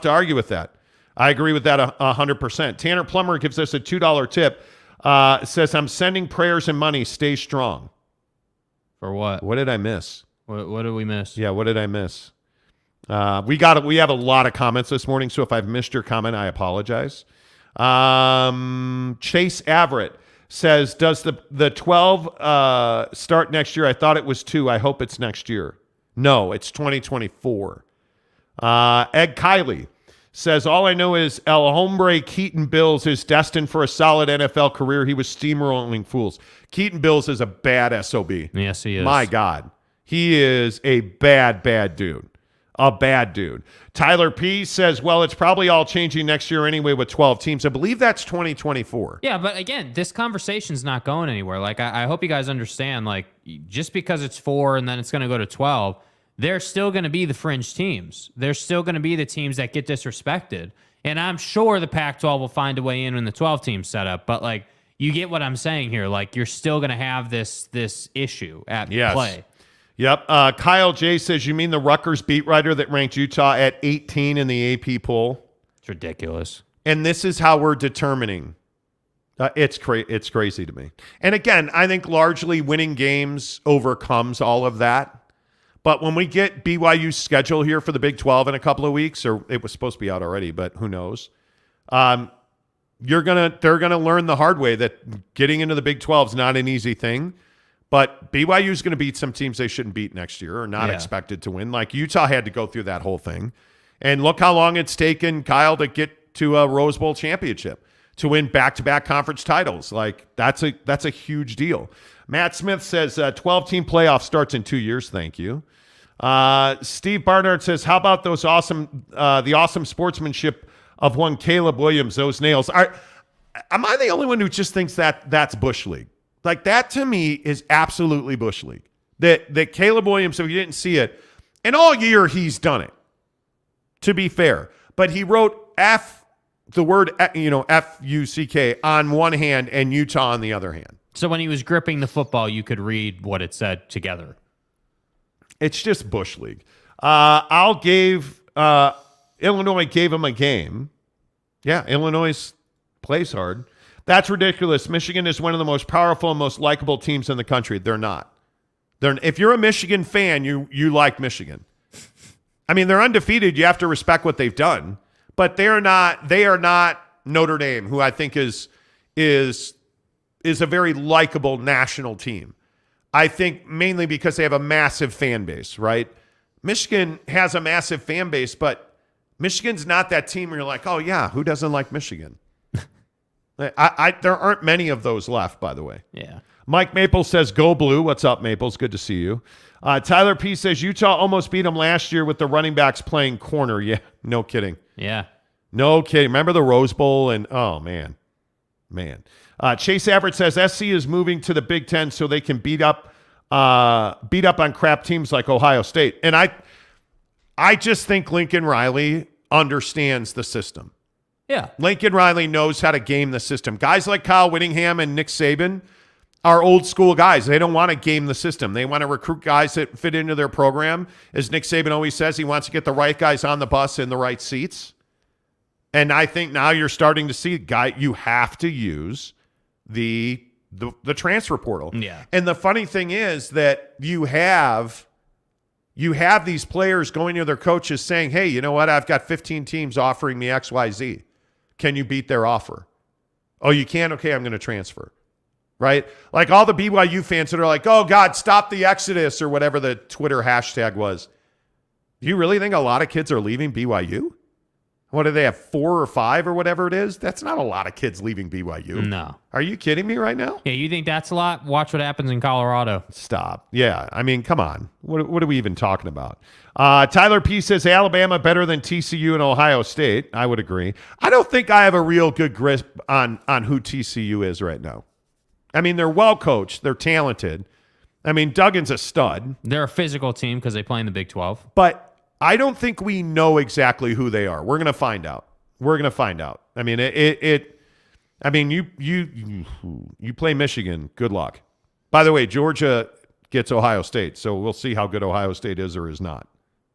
agree with that 100%. Tanner Plummer gives us a $2 tip. Says, I'm sending prayers and money. Stay strong. For what? What did I miss? What did we miss? Yeah, what did I miss? We have a lot of comments this morning, so if I've missed your comment, I apologize. Chase Everett says, does the 12 start next year? I thought it was 2. I hope it's next year. No, it's 2024. Ed Kiley says, all I know is El Hombre Keaton Bills is destined for a solid NFL career. He was steamrolling fools. Keaton Bills is a bad SOB. Yes, he is. My God. He is a bad dude. A bad dude. Tyler P. says, well, it's probably all changing next year anyway with 12 teams. I believe that's 2024. Yeah, but again, this conversation's not going anywhere. Like, I hope you guys understand, like, just because it's 4 and then it's going to go to 12, there's still going to be the fringe teams. There's still going to be the teams that get disrespected. And I'm sure the Pac-12 will find a way in when the 12 teams set up. But, like, you get what I'm saying here. Like, you're still going to have this issue at play. Yep. Kyle J says, you mean the Rutgers beat writer that ranked Utah at 18 in the AP poll? It's ridiculous. And this is how we're determining. It's crazy to me. And again, I think largely winning games overcomes all of that. But when we get BYU's schedule here for the Big 12 in a couple of weeks, or it was supposed to be out already, but who knows? They're gonna learn the hard way that getting into the Big 12 is not an easy thing. But BYU is going to beat some teams they shouldn't beat next year or not expected to win. Like Utah had to go through that whole thing. And look how long it's taken Kyle to get to a Rose Bowl championship, to win back-to-back conference titles. Like that's a huge deal. Matt Smith says 12-team playoff starts in 2 years. Thank you. Steve Barnard says, how about the awesome sportsmanship of one Caleb Williams, those nails? Am I the only one who just thinks that's Bush League? Like, that to me is absolutely Bush League. That Caleb Williams, if you didn't see it, and all year he's done it, to be fair. But he wrote the word, F-U-C-K on one hand and Utah on the other hand. So when he was gripping the football, you could read what it said together. It's just Bush League. Illinois gave him a game. Yeah, Illinois plays hard. That's ridiculous. Michigan is one of the most powerful and most likable teams in the country. They're not. If you're a Michigan fan, you like Michigan. I mean, they're undefeated. You have to respect what they've done. But they are not Notre Dame, who I think is a very likable national team. I think mainly because they have a massive fan base, right? Michigan has a massive fan base, but Michigan's not that team where you're like, oh, yeah, who doesn't like Michigan? There aren't many of those left, by the way. Yeah. Mike Maples says, go blue. What's up, Maples? Good to see you. Tyler P. says, Utah almost beat them last year with the running backs playing corner. Yeah, no kidding. Yeah. No kidding. Remember the Rose Bowl? And, oh, man. Chase Everett says, SC is moving to the Big Ten so they can beat up on crap teams like Ohio State. And I just think Lincoln Riley understands the system. Yeah. Lincoln Riley knows how to game the system. Guys like Kyle Whittingham and Nick Saban are old school guys. They don't want to game the system. They want to recruit guys that fit into their program. As Nick Saban always says, he wants to get the right guys on the bus in the right seats. And I think now you're starting to see, you have to use the transfer portal. Yeah. And the funny thing is that you have these players going to their coaches saying, hey, you know what? I've got 15 teams offering me XYZ. Can you beat their offer? Oh, you can? Okay, I'm going to transfer. Right? Like all the BYU fans that are like, oh, God, stop the exodus or whatever the Twitter hashtag was. Do you really think a lot of kids are leaving BYU? What do they have, 4 or 5 or whatever it is? That's not a lot of kids leaving BYU. No. Are you kidding me right now? Yeah, you think that's a lot? Watch what happens in Colorado. Stop. Yeah, I mean, come on. What are we even talking about? Tyler P. says, Alabama better than TCU and Ohio State. I would agree. I don't think I have a real good grip on who TCU is right now. I mean, they're well coached. They're talented. I mean, Duggan's a stud. They're a physical team because they play in the Big 12. But I don't think we know exactly who they are. We're going to find out. I mean, you play Michigan. Good luck. By the way, Georgia gets Ohio State, so we'll see how good Ohio State is or is not.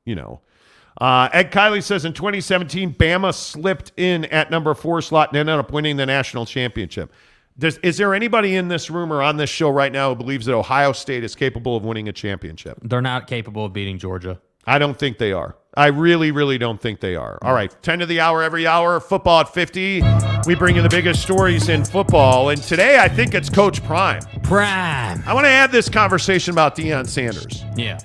You know. Ed Kiley says in 2017, Bama slipped in at number 4 slot and ended up winning the national championship. Is there anybody in this room or on this show right now who believes that Ohio State is capable of winning a championship? They're not capable of beating Georgia. I don't think they are. I really, really don't think they are. All right, 10 to the hour every hour, football at 50. We bring you the biggest stories in football. And today I think it's Coach Prime. I want to add this conversation about Deion Sanders. Yeah.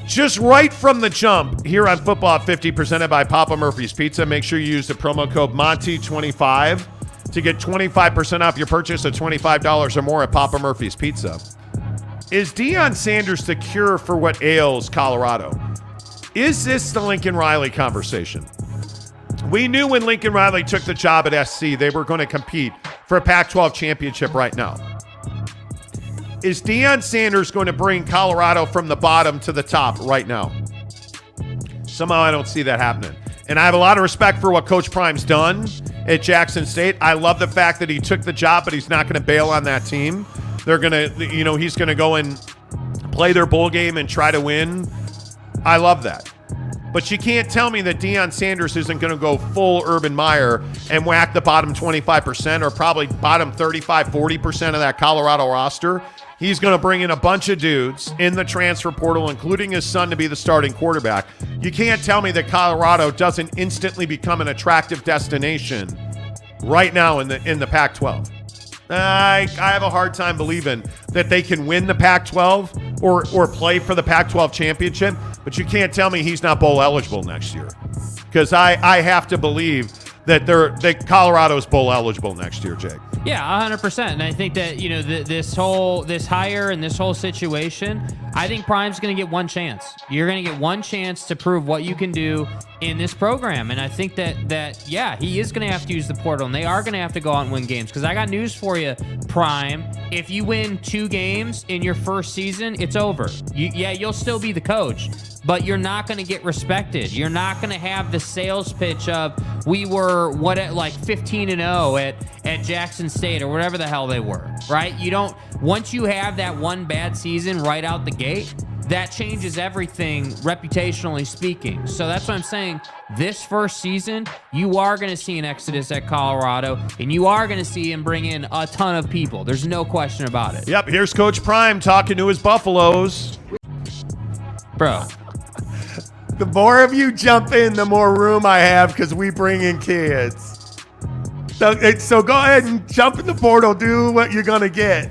Just right from the jump here on Football at 50, presented by Papa Murphy's Pizza. Make sure you use the promo code Monty25 to get 25% off your purchase of $25 or more at Papa Murphy's Pizza. Is Deion Sanders the cure for what ails Colorado? Is this the Lincoln Riley conversation? We knew when Lincoln Riley took the job at SC, they were going to compete for a Pac-12 championship right now. Is Deion Sanders going to bring Colorado from the bottom to the top right now? Somehow I don't see that happening. And I have a lot of respect for what Coach Prime's done at Jackson State. I love the fact that he took the job, but he's not going to bail on that team. They're going to, he's going to go and play their bowl game and try to win. I love that. But you can't tell me that Deion Sanders isn't going to go full Urban Meyer and whack the bottom 25% or probably bottom 35, 40% of that Colorado roster. He's going to bring in a bunch of dudes in the transfer portal, including his son, to be the starting quarterback. You can't tell me that Colorado doesn't instantly become an attractive destination right now in the Pac-12. I have a hard time believing that they can win the Pac-12 or play for the Pac-12 championship, but you can't tell me he's not bowl eligible next year, because I have to believe that Colorado's bowl eligible next year, Jake. Yeah, 100%. And I think that, this hire and this whole situation, I think Prime's going to get one chance. You're going to get one chance to prove what you can do in this program. And I think that he is going to have to use the portal, and they are going to have to go out and win games. Because I got news for you, Prime. If you win 2 games in your first season, it's over. You'll still be the coach, but you're not going to get respected. You're not going to have the sales pitch of we were 15-0 at Jackson State or whatever the hell they were, right? You don't. Once you have that one bad season right out the gate, that changes everything reputationally speaking. So that's what I'm saying. This first season, you are going to see an exodus at Colorado, and you are going to see him bring in a ton of people. There's no question about it. Yep, here's Coach Prime talking to his Buffaloes. Bro. The more of you jump in, the more room I have because we bring in kids. So go ahead and jump in the portal. Do what you're going to get.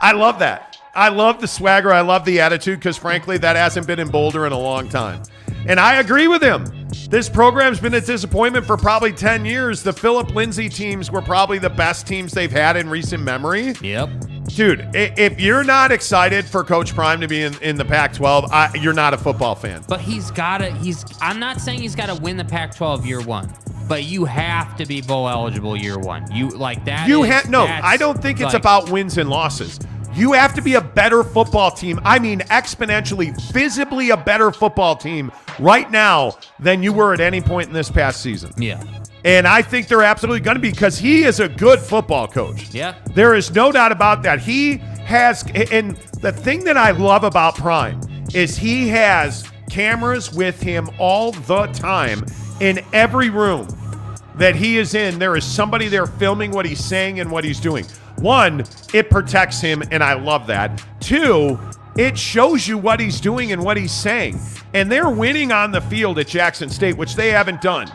I love that. I love the swagger. I love the attitude because, frankly, that hasn't been in Boulder in a long time. And I agree with him. This program's been a disappointment for probably 10 years. The Philip Lindsay teams were probably the best teams they've had in recent memory. Yep. Dude, if you're not excited for Coach Prime to be in the Pac-12, you're not a football fan. But I'm not saying he's got to win the Pac-12 year one, but you have to be bowl eligible year one. I don't think it's about wins and losses. You have to be a better football team. I mean, exponentially, visibly a better football team right now than you were at any point in this past season. Yeah. And I think they're absolutely going to be because he is a good football coach. Yeah. There is no doubt about that. He has, and the thing that I love about Prime is he has cameras with him all the time in every room that he is in. There is somebody there filming what he's saying and what he's doing. One, it protects him, and I love that. Two, it shows you what he's doing and what he's saying. And they're winning on the field at Jackson State, which they haven't done.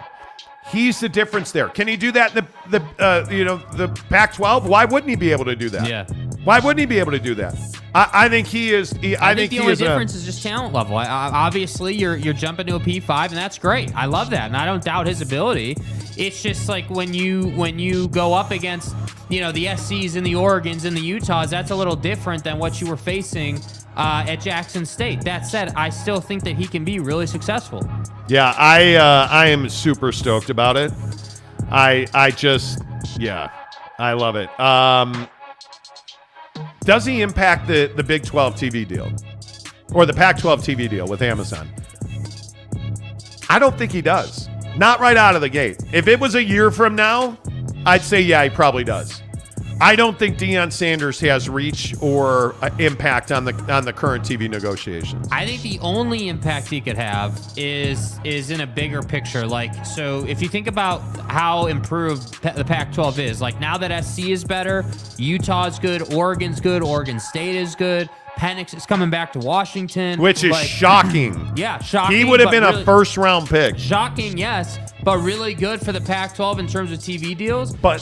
He's the difference there. Can he do that in the Pac-12? Why wouldn't he be able to do that? Yeah. Why wouldn't he be able to do that? I think he is. I think the only difference is just talent level. Obviously, you're jumping to a P5, and that's great. I love that, and I don't doubt his ability. It's just like when you go up against the SCs and the Oregons and the Utahs, that's a little different than what you were facing at Jackson State. That said, I still think that he can be really successful. Yeah, I am super stoked about it. I love it. Does he impact the Big 12 TV deal or the Pac-12 TV deal with Amazon? I don't think he does. Not right out of the gate. If it was a year from now, I'd say, yeah, he probably does. I don't think Deion Sanders has reach or impact on the current TV negotiations. I think the only impact he could have is in a bigger picture. Like, so if you think about how improved the Pac-12 is, like now that SC is better, Utah's good, Oregon's good, Oregon State is good, Penix is coming back to Washington. Which is shocking. Yeah, shocking. He would have been a first-round pick. Shocking, yes, but really good for the Pac-12 in terms of TV deals. But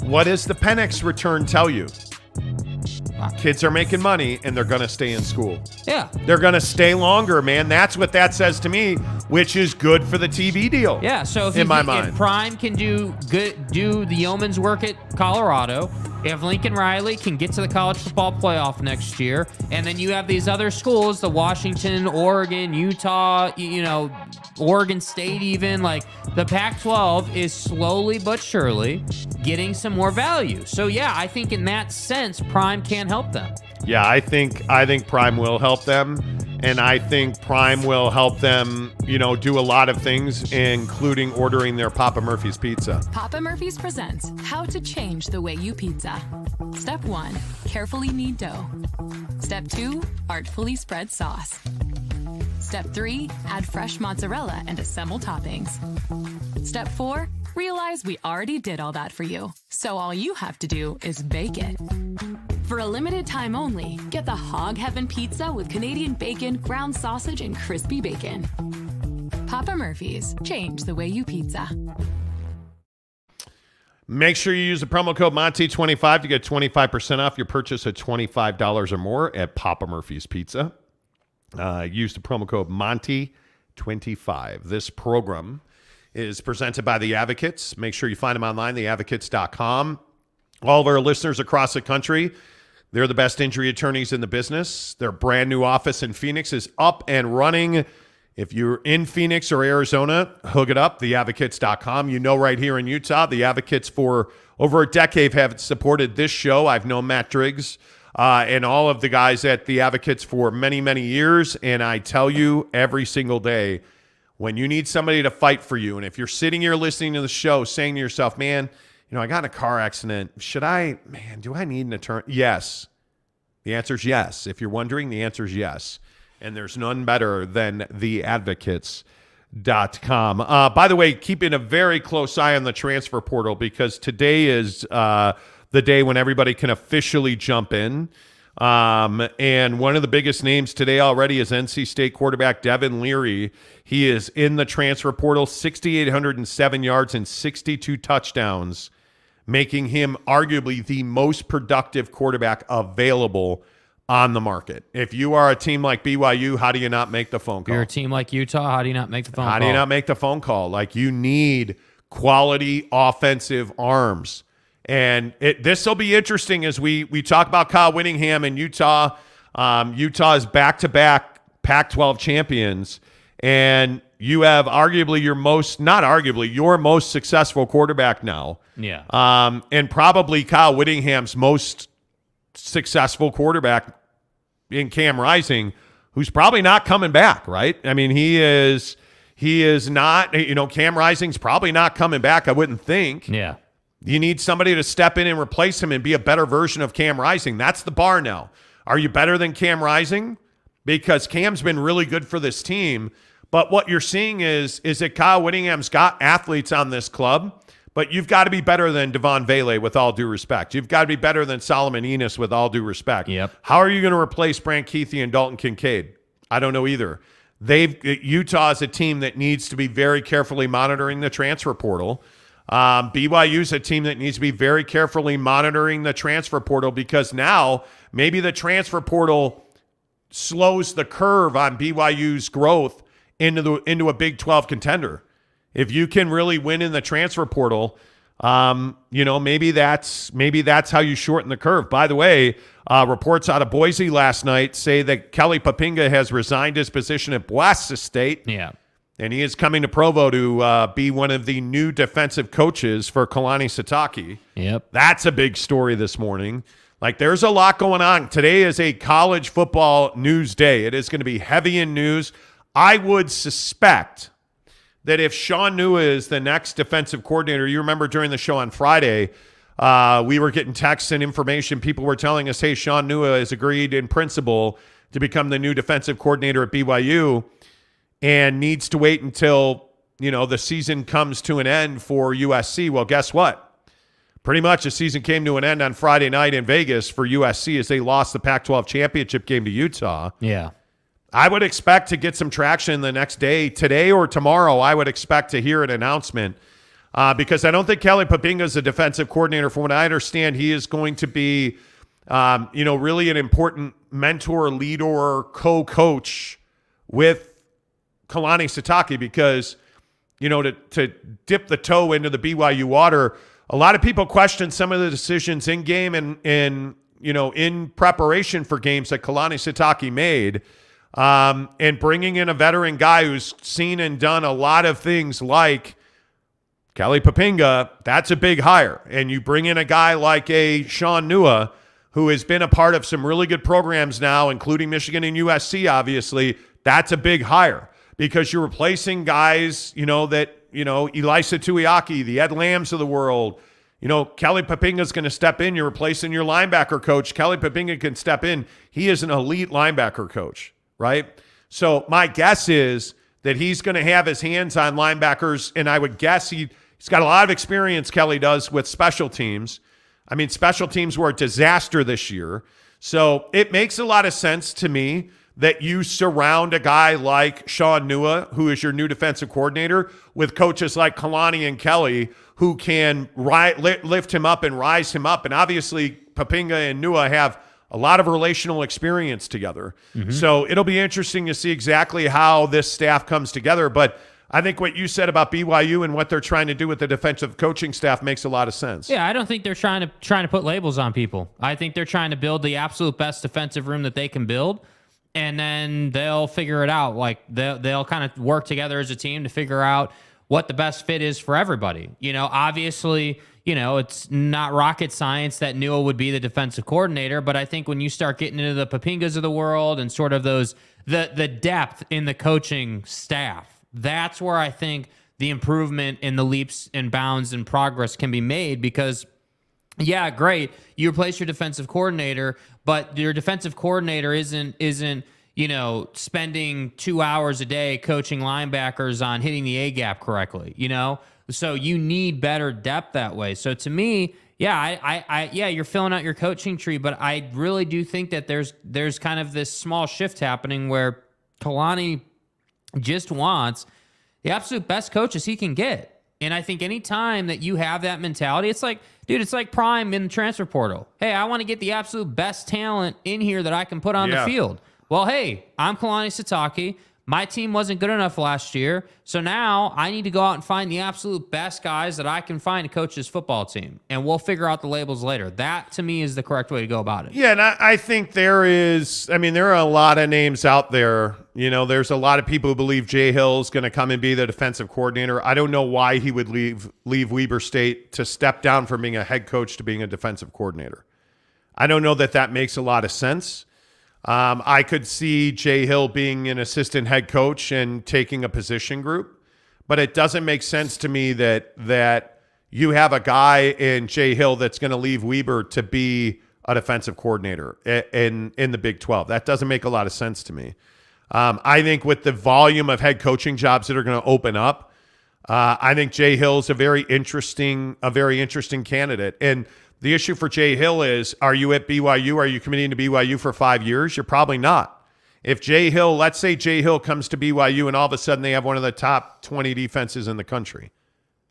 what does the Penix return tell you? Kids are making money, and they're going to stay in school. Yeah. They're going to stay longer, man. That's what that says to me, which is good for the TV deal. Yeah, so if Prime can do the yeoman's work at Colorado, if Lincoln Riley can get to the college football playoff next year, and then you have these other schools, the Washington, Oregon, Utah, Oregon State even, like the Pac-12 is slowly but surely getting some more value. So yeah, I think in that sense, Prime can help them. Yeah, I think Prime will help them, and I think Prime will help them, do a lot of things, including ordering their Papa Murphy's pizza. Papa Murphy's presents How to Change the Way You Pizza. Step 1, carefully knead dough. Step 2, artfully spread sauce. Step 3, add fresh mozzarella and assemble toppings. Step 4, realize we already did all that for you, so all you have to do is bake it. For a limited time only, get the Hog Heaven Pizza with Canadian bacon, ground sausage, and crispy bacon. Papa Murphy's, change the way you pizza. Make sure you use the promo code Monty25 to get 25% off your purchase of $25 or more at Papa Murphy's Pizza. Use the promo code Monty25. This program is presented by The Advocates. Make sure you find them online, theadvocates.com. All of our listeners across the country, they're the best injury attorneys in the business. Their brand new office in Phoenix is up and running. If you're in Phoenix or Arizona, hook it up, theadvocates.com. Right here in Utah, The Advocates for over a decade have supported this show. I've known Matt Driggs and all of the guys at The Advocates for many, many years. And I tell you every single day, when you need somebody to fight for you, and if you're sitting here listening to the show saying to yourself, man, I got in a car accident. Do I need an attorney? Yes. The answer is yes. If you're wondering, the answer is yes. and there's none better than theadvocates.com. By the way, keeping a very close eye on the transfer portal because today is the day when everybody can officially jump in. And one of the biggest names today already is NC State quarterback Devin Leary. He is in the transfer portal, 6,807 yards and 62 touchdowns, making him arguably the most productive quarterback available on the market. If you are a team like BYU, how do you not make the phone call? If you're a team like Utah, how do you not make the phone call? How do you not make the phone call? Like, you need quality offensive arms. And this will be interesting as we talk about Kyle Whittingham and Utah. Utah's back-to-back Pac-12 champions. And you have arguably your most successful quarterback now. Yeah. And probably Kyle Whittingham's most successful quarterback in Cam Rising, who's probably not coming back, right? I mean, he is not, Cam Rising's probably not coming back, I wouldn't think. Yeah. You need somebody to step in and replace him and be a better version of Cam Rising. That's the bar now. Are you better than Cam Rising? Because Cam's been really good for this team. But what you're seeing is that Kyle Whittingham's got athletes on this club, but you've got to be better than Devon Vele with all due respect. You've got to be better than Solomon Enos with all due respect. Yep. How are you going to replace Brant Keithy and Dalton Kincaid? I don't know either. Utah is a team that needs to be very carefully monitoring the transfer portal. BYU is a team that needs to be very carefully monitoring the transfer portal because now maybe the transfer portal slows the curve on BYU's growth into a Big 12 contender. If you can really win in the transfer portal, maybe that's how you shorten the curve. By the way, reports out of Boise last night say that Kelly Papinga has resigned his position at Boise State. Yeah. And he is coming to Provo to be one of the new defensive coaches for Kalani Sitake. Yep. That's a big story this morning. Like, there's a lot going on. Today is a college football news day. It is going to be heavy in news. I would suspect that if Sean Nua is the next defensive coordinator, you remember during the show on Friday, we were getting texts and information. People were telling us, hey, Sean Nua has agreed in principle to become the new defensive coordinator at BYU and needs to wait until, the season comes to an end for USC. Well, guess what? Pretty much the season came to an end on Friday night in Vegas for USC as they lost the Pac-12 championship game to Utah. Yeah. I would expect to get some traction the next day. Today or tomorrow, I would expect to hear an announcement because I don't think Kelly Papinga is a defensive coordinator. From what I understand, he is going to be, really an important mentor, leader, co-coach with Kalani Sitake because, to dip the toe into the BYU water, a lot of people question some of the decisions in game and in preparation for games that Kalani Sitake made. And bringing in a veteran guy who's seen and done a lot of things like Kelly Papinga, that's a big hire. And you bring in a guy like a Sean Nua, who has been a part of some really good programs now, including Michigan and USC, obviously, that's a big hire because you're replacing guys, Elisa Tuiaki, the Ed Lambs of the world. Kelly Papinga's going to step in. You're replacing your linebacker coach. Kelly Papinga can step in. He is an elite linebacker coach. Right? So my guess is that he's going to have his hands on linebackers, and I would guess he's got a lot of experience, Kelly does, with special teams. I mean, special teams were a disaster this year. So it makes a lot of sense to me that you surround a guy like Sean Nua, who is your new defensive coordinator, with coaches like Kalani and Kelly, who can lift him up and rise him up. And obviously, Papinga and Nua have a lot of relational experience together. Mm-hmm. So it'll be interesting to see exactly how this staff comes together. But I think what you said about BYU and what they're trying to do with the defensive coaching staff makes a lot of sense. Yeah, I don't think they're trying to put labels on people. I think they're trying to build the absolute best defensive room that they can build, and then they'll figure it out. Like they'll kind of work together as a team to figure out what the best fit is for everybody. Obviously, it's not rocket science that Newell would be the defensive coordinator, but I think when you start getting into the Papingas of the world and sort of the depth in the coaching staff, that's where I think the improvement in the leaps and bounds and progress can be made because, yeah, great, you replace your defensive coordinator, but your defensive coordinator isn't spending 2 hours a day coaching linebackers on hitting the A gap correctly, So you need better depth that way. So to me, yeah, you're filling out your coaching tree, but I really do think that there's kind of this small shift happening where Kalani just wants the absolute best coaches he can get. And I think any time that you have that mentality, it's like Prime in the transfer portal. Hey, I want to get the absolute best talent in here that I can put on the field. Well, hey, I'm Kalani Sitake. My team wasn't good enough last year, so now I need to go out and find the absolute best guys that I can find to coach this football team, and we'll figure out the labels later. That, to me, is the correct way to go about it. Yeah, and I think there are a lot of names out there. There's a lot of people who believe Jay Hill's going to come and be the defensive coordinator. I don't know why he would leave Weber State to step down from being a head coach to being a defensive coordinator. I don't know that makes a lot of sense. I could see Jay Hill being an assistant head coach and taking a position group, but it doesn't make sense to me that you have a guy in Jay Hill that's going to leave Weber to be a defensive coordinator in the Big 12. That doesn't make a lot of sense to me. I think with the volume of head coaching jobs that are going to open up, I think Jay Hill's a very interesting candidate. And the issue for Jay Hill is, are you at BYU? Are you committing to BYU for 5 years? You're probably not. If let's say Jay Hill comes to BYU and all of a sudden they have one of the top 20 defenses in the country.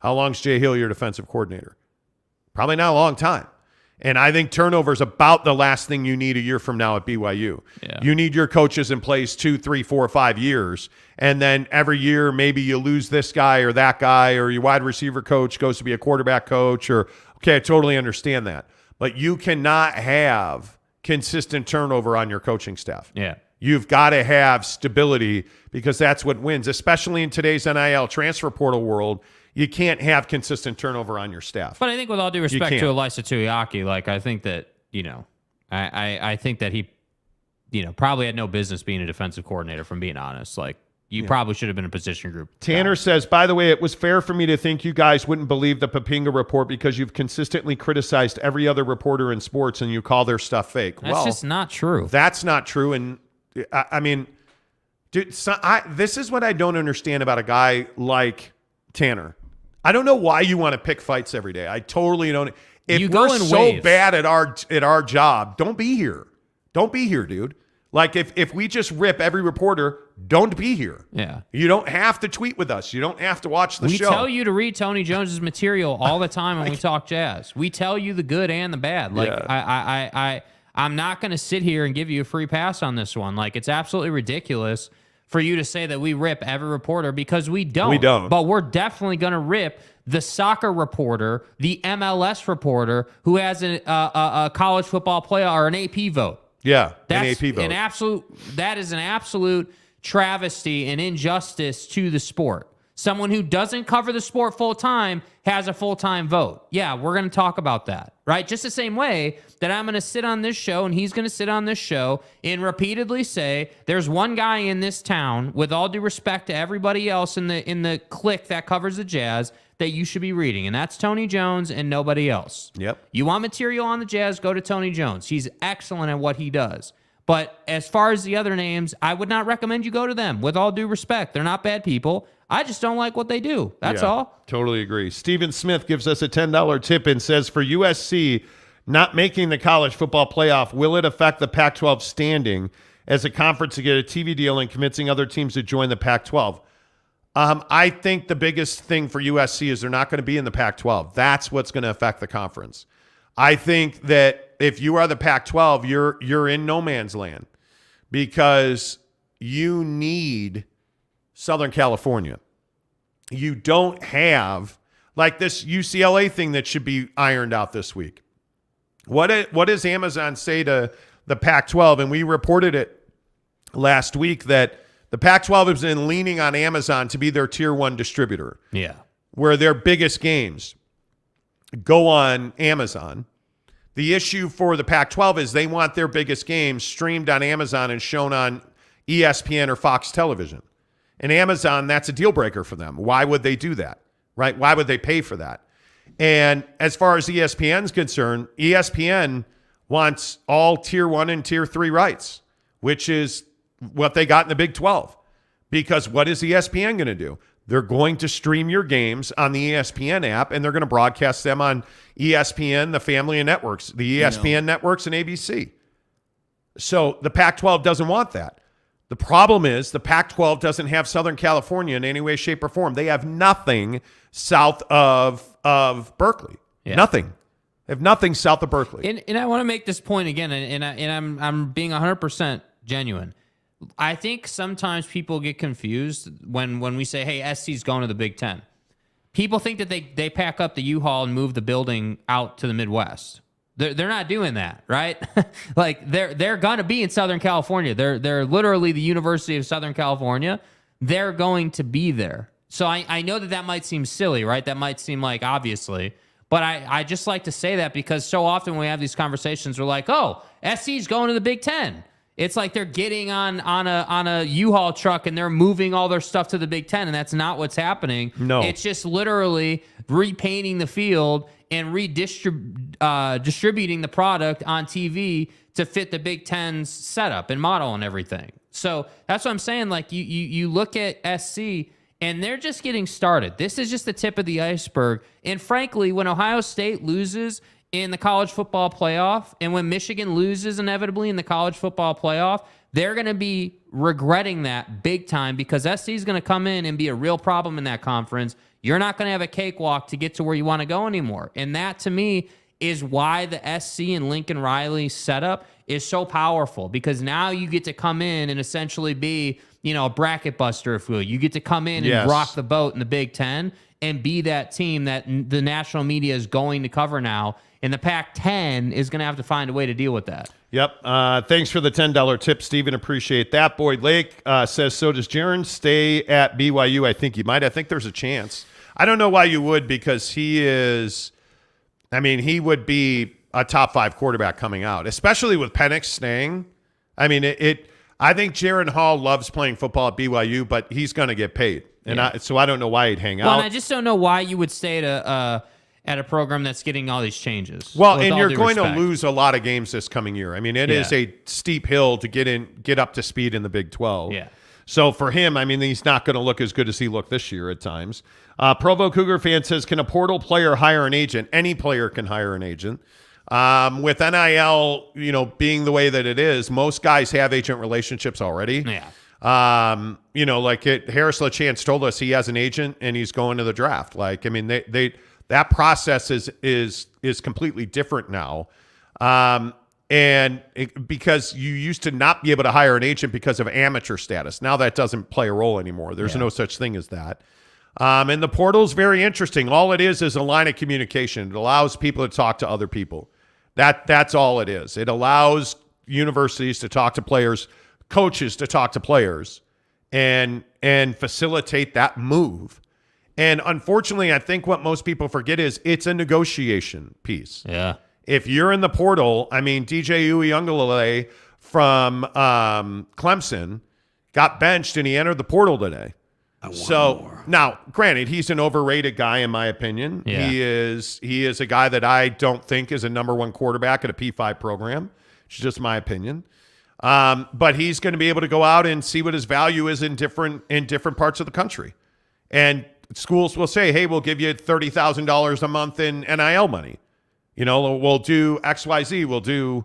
How long's Jay Hill your defensive coordinator? Probably not a long time. And I think turnover is about the last thing you need a year from now at BYU. Yeah. You need your coaches in place 2, 3, 4, 5 years. And then every year, maybe you lose this guy or that guy, or your wide receiver coach goes to be a quarterback coach. Okay, I totally understand that. But you cannot have consistent turnover on your coaching staff. Yeah. You've got to have stability because that's what wins, especially in today's NIL transfer portal world. You can't have consistent turnover on your staff. But I think with all due respect to Elisa Tuiaki, I think that, I think that he, probably had no business being a defensive coordinator, from being honest. You probably should have been a position group. Tanner says, by the way, it was fair for me to think you guys wouldn't believe the Papinga report because you've consistently criticized every other reporter in sports and you call their stuff fake. That's just not true. That's not true. And I mean, dude, this is what I don't understand about a guy like Tanner. I don't know why you want to pick fights every day. I totally don't. If we're so bad at our job, don't be here. Don't be here, dude. If we just rip every reporter, don't be here. Yeah. You don't have to tweet with us. You don't have to watch the show. We tell you to read Tony Jones's material all the time when we talk Jazz. We tell you the good and the bad. I'm not going to sit here and give you a free pass on this one. It's absolutely ridiculous for you to say that we rip every reporter, because we don't. We don't. But we're definitely going to rip the soccer reporter, the MLS reporter who has a college football playoff or an AP vote. Yeah, that's an AP vote. That is an absolute travesty and injustice to the sport. Someone who doesn't cover the sport full time has a full-time vote. Yeah, we're going to talk about that, right? Just the same way that I'm going to sit on this show and he's going to sit on this show and repeatedly say there's one guy in this town, with all due respect to everybody else in the clique that covers the Jazz, that you should be reading, and that's Tony Jones and nobody else. Yep. You want material on the Jazz, go to Tony Jones. He's excellent at what he does. But as far as the other names, I would not recommend you go to them, with all due respect. They're not bad people. I just don't like what they do. That's all. Totally agree. Steven Smith gives us a $10 tip and says, for USC not making the college football playoff, will it affect the Pac-12 standing as a conference to get a TV deal and convincing other teams to join the Pac-12? I think the biggest thing for USC is they're not going to be in the Pac-12. That's what's going to affect the conference. I think that if you are the Pac-12, you're in no man's land, because you need Southern California. You don't have this UCLA thing that should be ironed out this week. What does Amazon say to the Pac-12? And we reported it last week that the Pac-12 has been leaning on Amazon to be their tier 1 distributor. Yeah. Where their biggest games go on Amazon. The issue for the Pac-12 is they want their biggest games streamed on Amazon and shown on ESPN or Fox Television. And Amazon, that's a deal breaker for them. Why would they do that, right? Why would they pay for that? And as far as ESPN's concerned, ESPN wants all tier 1 and tier 3 rights, which is what they got in the Big 12. Because what is ESPN going to do? They're going to stream your games on the ESPN app, and they're going to broadcast them on ESPN, the family of networks, the ESPN networks, and ABC. So the Pac-12 doesn't want that. The problem is the Pac-12 doesn't have Southern California in any way, shape, or form. They have nothing south of Berkeley. Yeah. Nothing. They have nothing south of Berkeley. And I want to make this point again, and I'm being 100% genuine. I think sometimes people get confused when we say, hey, SC's going to the Big Ten. People think that they pack up the U-Haul and move the building out to the Midwest. They're not doing that, right? Like they're going to be in Southern California. They're literally the University of Southern California. They're going to be there. So I know that might seem silly, right? That might seem like obviously, but I just like to say that because so often when we have these conversations, we're like, oh, SC's going to the Big Ten. It's like they're getting on a U-Haul truck and they're moving all their stuff to the Big Ten, and that's not what's happening. No. It's just literally repainting the field and distributing the product on TV to fit the Big Ten's setup and model and everything. So that's what I'm saying. Like you look at SC and they're just getting started. This is just the tip of the iceberg. And frankly, when Ohio State loses in the college football playoff, and when Michigan loses inevitably in the college football playoff, they're going to be regretting that big time because SC is going to come in and be a real problem in that conference. You're not going to have a cakewalk to get to where you want to go anymore. And that, to me, is why the SC and Lincoln Riley setup is so powerful, because now you get to come in and essentially be, a bracket buster, if you will. You get to come in and rock the boat in the Big Ten and be that team that the national media is going to cover now. And the Pac-10 is going to have to find a way to deal with that. Yep. Thanks for the $10 tip, Stephen. Appreciate that. Boyd Lake says, so does Jaron stay at BYU? I think he might. I think there's a chance. I don't know why you would, because he would be a top 5 quarterback coming out, especially with Penix staying. I think Jaron Hall loves playing football at BYU, but he's going to get paid. And so I don't know why he'd hang out. And I just don't know why you would stay at a program that's getting all these changes. Well, and you're going to lose a lot of games this coming year. It is a steep hill to get up to speed in the Big 12. Yeah. So for him, he's not going to look as good as he looked this year at times. Provo Cougar fan says, can a portal player hire an agent? Any player can hire an agent. With NIL, being the way that it is, most guys have agent relationships already. Yeah. Harris LaChance told us he has an agent and he's going to the draft. That process is completely different now. Because you used to not be able to hire an agent because of amateur status. Now that doesn't play a role anymore. There's no such thing as that. And the portal is very interesting. All it is a line of communication. It allows people to talk to other people. That's all it is. It allows universities to talk to players, coaches to talk to players, and facilitate that move. And unfortunately, I think what most people forget is it's a negotiation piece. Yeah. If you're in the portal, DJ Uiagalelei from Clemson got benched and he entered the portal today. Now, granted, he's an overrated guy in my opinion. Yeah. He is a guy that I don't think is a number 1 quarterback at a P5 program. It's just my opinion. But he's going to be able to go out and see what his value is in different parts of the country. And schools will say, hey, we'll give you $30,000 a month in NIL money. We'll do XYZ.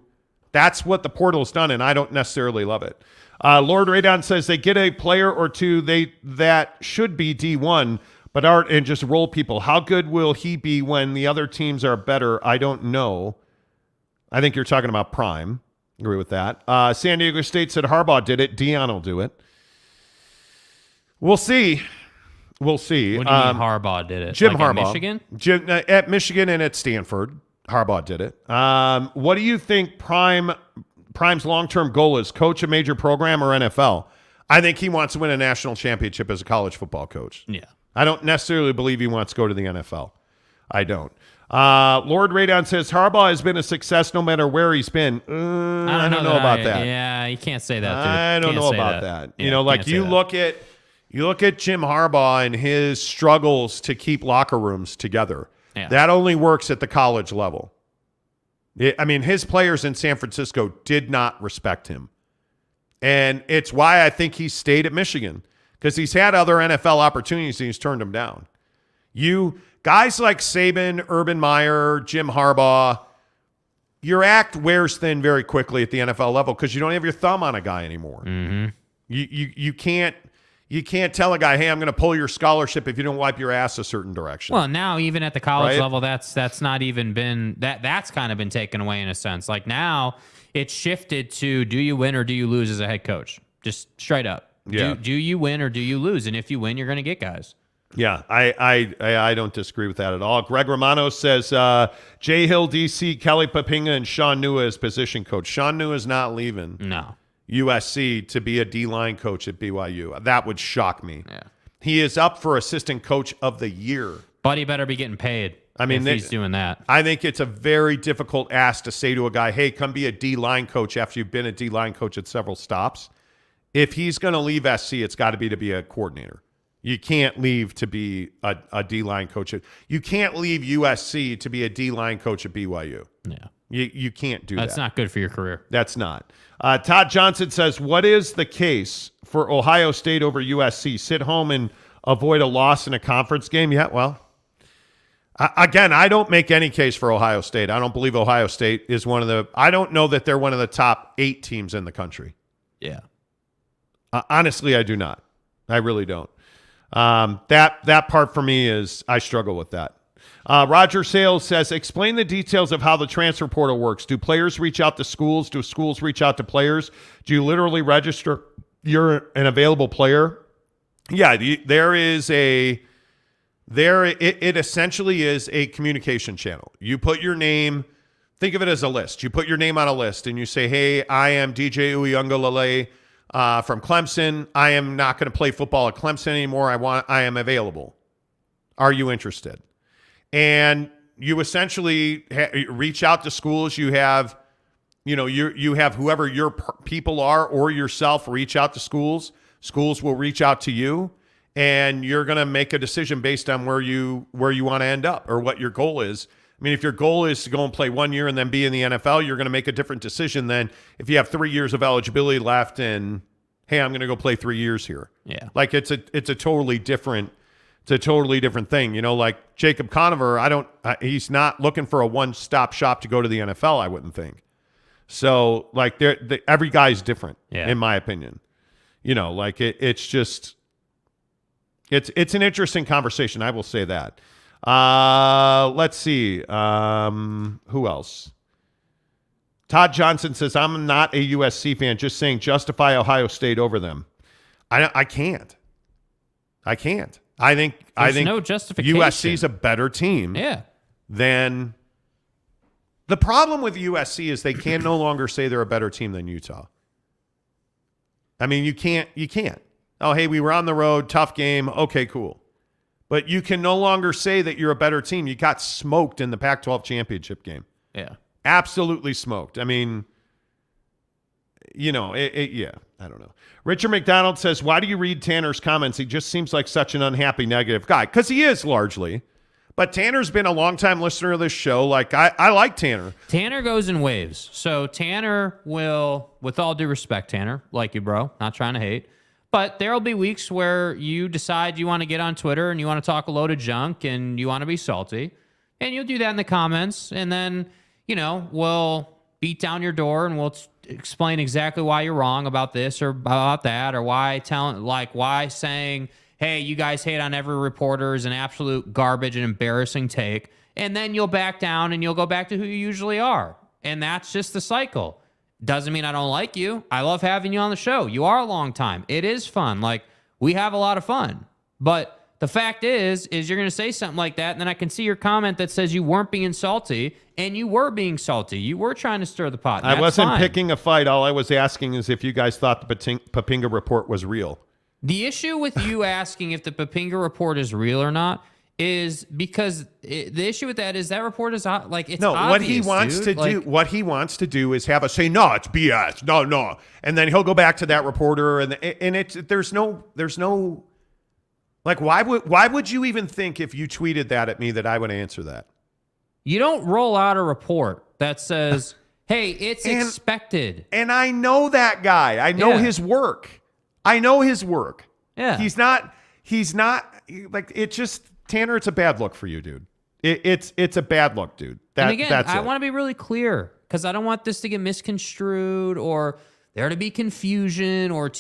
That's what the portal's done, and I don't necessarily love it. Lord Radon says they get a player or two that should be D1, but aren't, and just roll people. How good will he be when the other teams are better? I don't know. I think you're talking about Prime. Agree with that. San Diego State said Harbaugh did it. Deion will do it. We'll see. What do you mean Harbaugh did it? Jim Harbaugh. At Michigan? At Michigan and at Stanford. Harbaugh did it. What do you think Prime's long-term goal is? Coach a major program or NFL? I think he wants to win a national championship as a college football coach. Yeah. I don't necessarily believe he wants to go to the NFL. I don't. Lord Radon says Harbaugh has been a success no matter where he's been. I don't know about that. Yeah, you can't say that, dude. I don't know about that. You look at Jim Harbaugh and his struggles to keep locker rooms together. Yeah. That only works at the college level. His players in San Francisco did not respect him. And it's why I think he stayed at Michigan, because he's had other NFL opportunities and he's turned them down. Guys like Saban, Urban Meyer, Jim Harbaugh, your act wears thin very quickly at the NFL level because you don't have your thumb on a guy anymore. Mm-hmm. You can't tell a guy, hey, I'm going to pull your scholarship if you don't wipe your ass a certain direction. Well, now even at the college Right? level, that's not even been that's kind of been taken away in a sense. Like now it's shifted to do you win or do you lose as a head coach? Just straight up. Yeah. Do you win or do you lose? And if you win, you're going to get guys. Yeah, I don't disagree with that at all. Greg Romano says Jay Hill, DC, Kelly Papinga, and Sean Nua as position coach. Sean Nua is not leaving No. USC to be a D-line coach at BYU. That would shock me. Yeah. He is up for assistant coach of the year. But he better be getting paid. I mean, if he's doing that. I think it's a very difficult ask to say to a guy, hey, come be a D-line coach after you've been a D-line coach at several stops. If he's going to leave SC, it's got to be a coordinator. You can't leave to be a D-line coach. You can't leave USC to be a D-line coach at BYU. Yeah. You can't do that. That's not good for your career. That's not. Todd Johnson says, what is the case for Ohio State over USC? Sit home and avoid a loss in a conference game? Yeah, well, again, I don't make any case for Ohio State. I don't believe Ohio State is I don't know that they're one of the top 8 teams in the country. Yeah. Honestly, I do not. I really don't. That part for me is I struggle with that. Roger Sales says, explain the details of how the transfer portal works. Do players reach out to schools? Do schools reach out to players? Do you literally register you're an available player? Yeah, it essentially is a communication channel. You put your name, think of it as a list. You put your name on a list and you say, hey, I am DJ Uyunglele from Clemson. I am not going to play football at Clemson anymore. I am available. Are you interested? And you essentially reach out to schools. You have, you have whoever your people are or yourself reach out to schools. Schools will reach out to you, and you're going to make a decision based on where you want to end up or what your goal is. I mean, if your goal is to go and play 1 year and then be in the NFL, you're going to make a different decision than if you have 3 years of eligibility left and, hey, I'm going to go play 3 years here. Yeah. Like it's a totally different thing. Like Jacob Conover, he's not looking for a one-stop shop to go to the NFL, I wouldn't think. So like every guy's different, in my opinion. It's just it's an interesting conversation. I will say that. Let's see. Who else? Todd Johnson says, I'm not a USC fan, just saying justify Ohio State over them. I can't. I think no justification. USC's a better team than the problem with USC is they can no longer say they're a better team than Utah. I mean, you can't. Oh, hey, we were on the road, tough game. Okay, cool. But you can no longer say that you're a better team. You got smoked in the Pac-12 championship game. Yeah. Absolutely smoked. I mean, I don't know. Richard McDonald says, why do you read Tanner's comments? He just seems like such an unhappy, negative guy. Because he is largely. But Tanner's been a longtime listener of this show. Like, I like Tanner. Tanner goes in waves. So Tanner will, with all due respect, Tanner, like you, bro, not trying to hate, but there will be weeks where you decide you want to get on Twitter and you want to talk a load of junk and you want to be salty. And you'll do that in the comments. And then, we'll beat down your door and we'll explain exactly why you're wrong about this or about that, or why saying, hey, you guys hate on every reporter is an absolute garbage and embarrassing take. And then you'll back down and you'll go back to who you usually are. And that's just the cycle. Doesn't mean I don't like you. I love having you on the show. You are a long time. It is fun. Like, we have a lot of fun. But the fact is you're going to say something like that, and then I can see your comment that says you weren't being salty, and you were being salty. You were trying to stir the pot. I wasn't picking a fight. All I was asking is if you guys thought the Papinga report was real. The issue with you asking if the Papinga report is real or not is because the issue with that is that report is like, it's no. obvious, What he wants to do is have us say no, it's BS, no, and then he'll go back to that reporter and there's no. Like, why would you even think if you tweeted that at me that I would answer that? You don't roll out a report that says, Hey, it's expected. And I know that guy. I know his work. Yeah. He's not like, it just, Tanner, it's a bad look for you, dude. It's a bad look, dude. And again, I want to be really clear because I don't want this to get misconstrued or there to be confusion or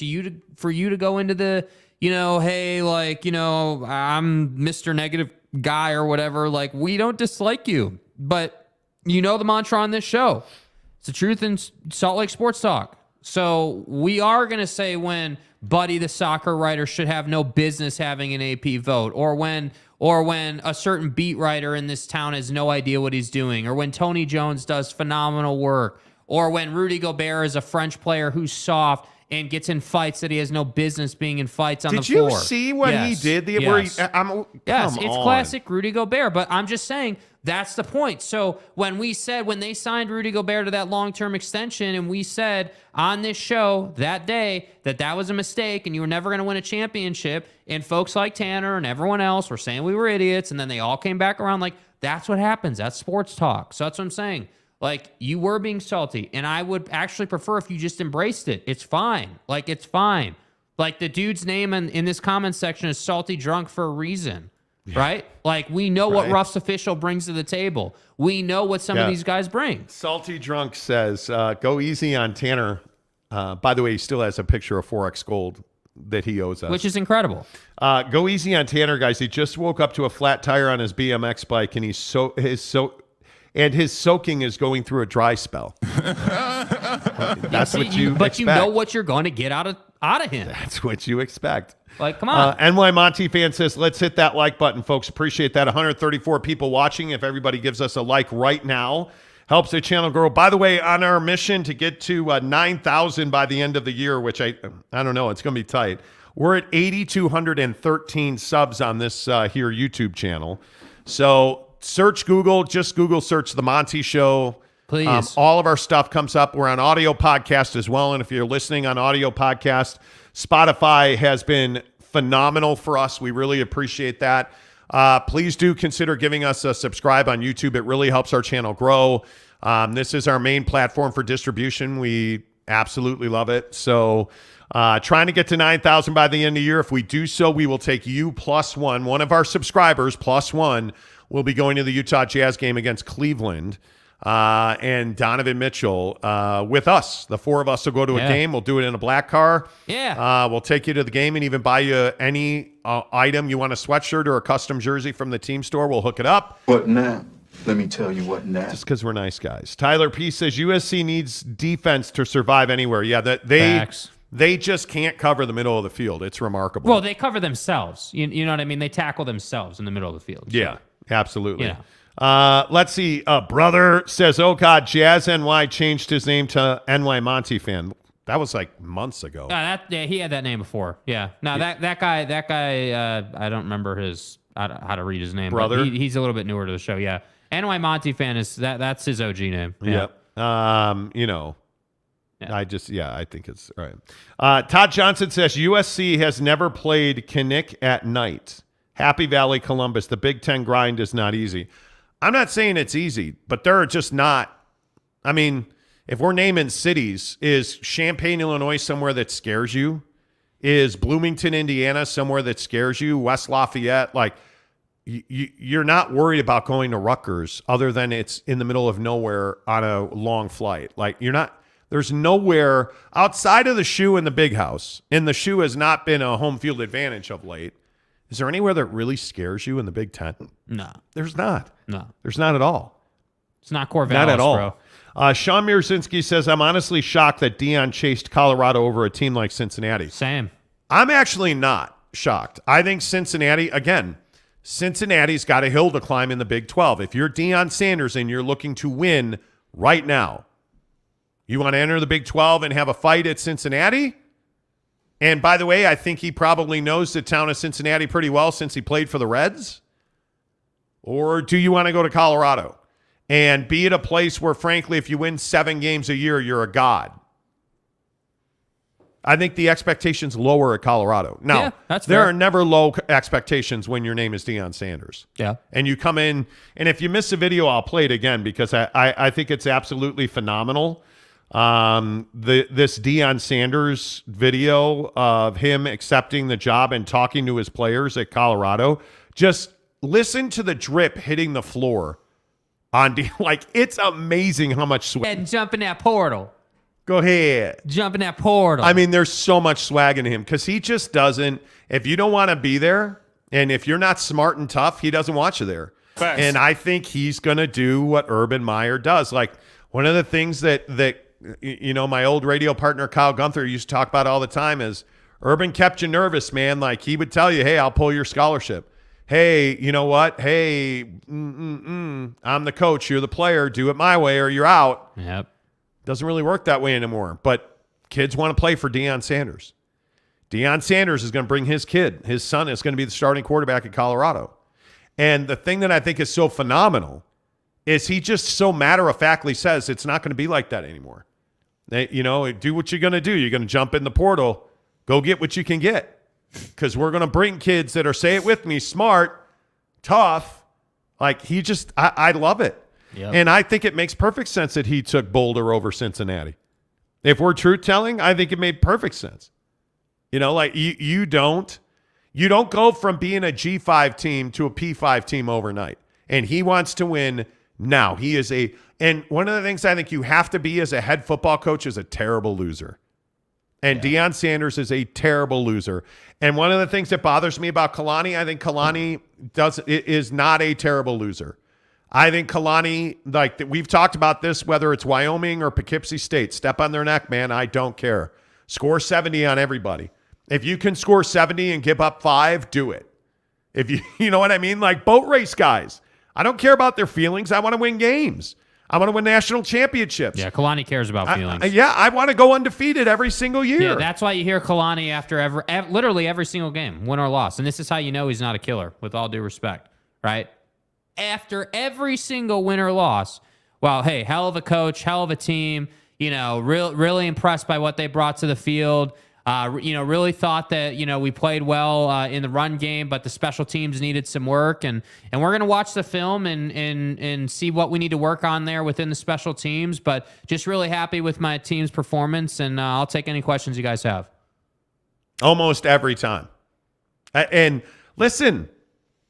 for you to go into the, hey, like, I'm Mr. Negative guy or whatever. Like, we don't dislike you, but the mantra on this show. It's the truth in Salt Lake Sports Talk. So we are going to say when Buddy the soccer writer should have no business having an AP vote, or when a certain beat writer in this town has no idea what he's doing, or when Tony Jones does phenomenal work, or when Rudy Gobert is a French player who's soft and gets in fights that he has no business being in fights on the floor. Did you see what he did? Yes, it's classic Rudy Gobert, but I'm just saying that's the point. So when they signed Rudy Gobert to that long-term extension, and we said on this show that day that was a mistake and you were never going to win a championship, and folks like Tanner and everyone else were saying we were idiots, and then they all came back around, like, that's what happens. That's sports talk. So that's what I'm saying. Like, you were being salty, and I would actually prefer if you just embraced it. It's fine. Like, it's fine. Like, the dude's name in this comment section is Salty Drunk for a reason, right? Like, we know what Ruff's official brings to the table. We know what some of these guys bring. Salty Drunk says, go easy on Tanner. By the way, he still has a picture of 4X Gold that he owes us. Which is incredible. Go easy on Tanner, guys. He just woke up to a flat tire on his BMX bike, and his soaking is going through a dry spell. That's what you expect. But you know what you're going to get out of him. That's what you expect. Like, come on. NY Monty fan says, let's hit that like button, folks. Appreciate that. 134 people watching. If everybody gives us a like right now, helps the channel grow. By the way, on our mission to get to 9,000 by the end of the year, which I don't know, it's going to be tight. We're at 8,213 subs on this here YouTube channel. So search Google, just Google search The Monty Show. Please. All of our stuff comes up. We're on audio podcast as well. And if you're listening on audio podcast, Spotify has been phenomenal for us. We really appreciate that. Please do consider giving us a subscribe on YouTube. It really helps our channel grow. This is our main platform for distribution. We absolutely love it. So trying to get to 9,000 by the end of the year. If we do so, we will take you plus one of our subscribers plus one. We'll be going to the Utah Jazz game against Cleveland, and Donovan Mitchell with us. The four of us will go to a game. We'll do it in a black car. Yeah. We'll take you to the game and even buy you any item. You want a sweatshirt or a custom jersey from the team store, we'll hook it up. What now? Let me tell you what now. Just because we're nice guys. Tyler P. says USC needs defense to survive anywhere. Yeah, they just can't cover the middle of the field. It's remarkable. Well, they cover themselves. You know what I mean? They tackle themselves in the middle of the field. So. Yeah. Absolutely. Yeah. Let's see. Brother says, oh, God, Jazz NY changed his name to NY Monty fan. That was like months ago. He had that name before. Yeah. No, that guy, I don't remember how to read his name. Brother? But he's a little bit newer to the show. Yeah. NY Monty fan that's his OG name. Yeah. Yep. I think it's all right. Todd Johnson says USC has never played Kinnick at night. Happy Valley, Columbus. The Big Ten grind is not easy. I'm not saying it's easy, but there are just not. I mean, if we're naming cities, is Champaign, Illinois somewhere that scares you? Is Bloomington, Indiana somewhere that scares you? West Lafayette? Like, you're not worried about going to Rutgers other than it's in the middle of nowhere on a long flight. Like, there's nowhere outside of the shoe and the big house, and the shoe has not been a home field advantage of late. Is there anywhere that really scares you in the Big Ten? No. There's not. No. There's not at all. It's not Corvallis, not at all. bro. Sean Mirzinski says, I'm honestly shocked that Deion chased Colorado over a team like Cincinnati. Same. I'm actually not shocked. I think Cincinnati's got a hill to climb in the Big 12. If you're Deion Sanders and you're looking to win right now, you want to enter the Big 12 and have a fight at Cincinnati? And by the way, I think he probably knows the town of Cincinnati pretty well since he played for the Reds. Or do you want to go to Colorado and be at a place where, frankly, if you win 7 games a year, you're a god? I think the expectations lower at Colorado. Now, Yeah, that's there fair. are never low expectations when your name is Deion Sanders. Yeah. And you come in, and if you miss the video, I'll play it again because I think it's absolutely phenomenal. This Deion Sanders video of him accepting the job and talking to his players at Colorado. Just listen to the drip hitting the floor on like it's amazing how much swag. And jump in that portal. Go ahead. Jump in that portal. I mean, there's so much swag in him because he just doesn't. If you don't want to be there, and if you're not smart and tough, he doesn't want you there. Facts. And I think he's going to do what Urban Meyer does. Like one of the things that my old radio partner Kyle Gunther used to talk about all the time is Urban kept you nervous, man. Like he would tell you, "Hey, I'll pull your scholarship. Hey, you know what? Hey, I'm the coach. You're the player. Do it my way or you're out." Yep. Doesn't really work that way anymore. But kids want to play for Deion Sanders. Deion Sanders is going to bring his kid. His son is going to be the starting quarterback at Colorado. And the thing that I think is so phenomenal is he just so matter-of-factly says it's not going to be like that anymore. Do what you're going to do. You're going to jump in the portal. Go get what you can get. Because we're going to bring kids that are, say it with me, smart, tough. Like I love it. Yep. And I think it makes perfect sense that he took Boulder over Cincinnati. If we're truth-telling, I think it made perfect sense. Like you don't go from being a G5 team to a P5 team overnight. And he wants to win now. And one of the things I think you have to be as a head football coach is a terrible loser. And Deion Sanders is a terrible loser. And one of the things that bothers me about Kalani, I think Kalani is not a terrible loser. I think Kalani, we've talked about this, whether it's Wyoming or Poughkeepsie State, step on their neck, man. I don't care. Score 70 on everybody. If you can score 70 and give up 5, do it. If you know what I mean? Like boat race guys. I don't care about their feelings. I want to win games. I want to win national championships. Yeah, Kalani cares about feelings. I want to go undefeated every single year. Yeah, that's why you hear Kalani after literally every single game, win or loss. And this is how you know he's not a killer, with all due respect, right? After every single win or loss, well, hey, hell of a coach, hell of a team, really impressed by what they brought to the field. Really thought that, we played well in the run game, but the special teams needed some work. And we're going to watch the film and see what we need to work on there within the special teams. But just really happy with my team's performance, and I'll take any questions you guys have. Almost every time. And listen,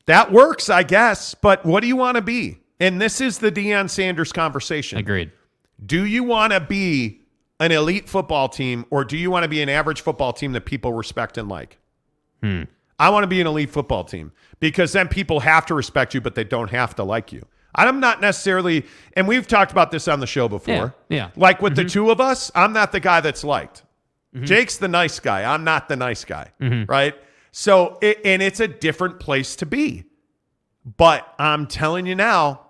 that works, I guess, but what do you want to be? And this is the Deion Sanders conversation. Agreed. Do you want to be an elite football team, or do you want to be an average football team that people respect and like? I want to be an elite football team because then people have to respect you, but they don't have to like you. I'm not necessarily, and we've talked about this on the show before. Yeah. Like with the two of us, I'm not the guy that's liked. Jake's the nice guy. I'm not the nice guy, right? So, and it's a different place to be. But I'm telling you now,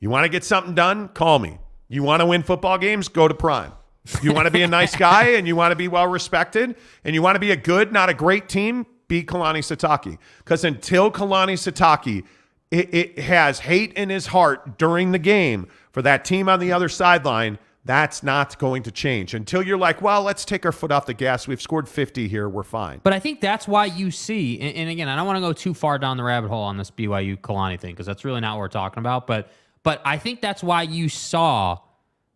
you want to get something done? Call me. You want to win football games? Go to Prime. You want to be a nice guy and you want to be well respected and you want to be a good, not a great team, beat Kalani Sitake. Because until Kalani Sitake it has hate in his heart during the game for that team on the other sideline, that's not going to change. Until you're like, well, let's take our foot off the gas. We've scored 50 here. We're fine. But I think that's why you see, and again, I don't want to go too far down the rabbit hole on this BYU Kalani thing because that's really not what we're talking about. But I think that's why you saw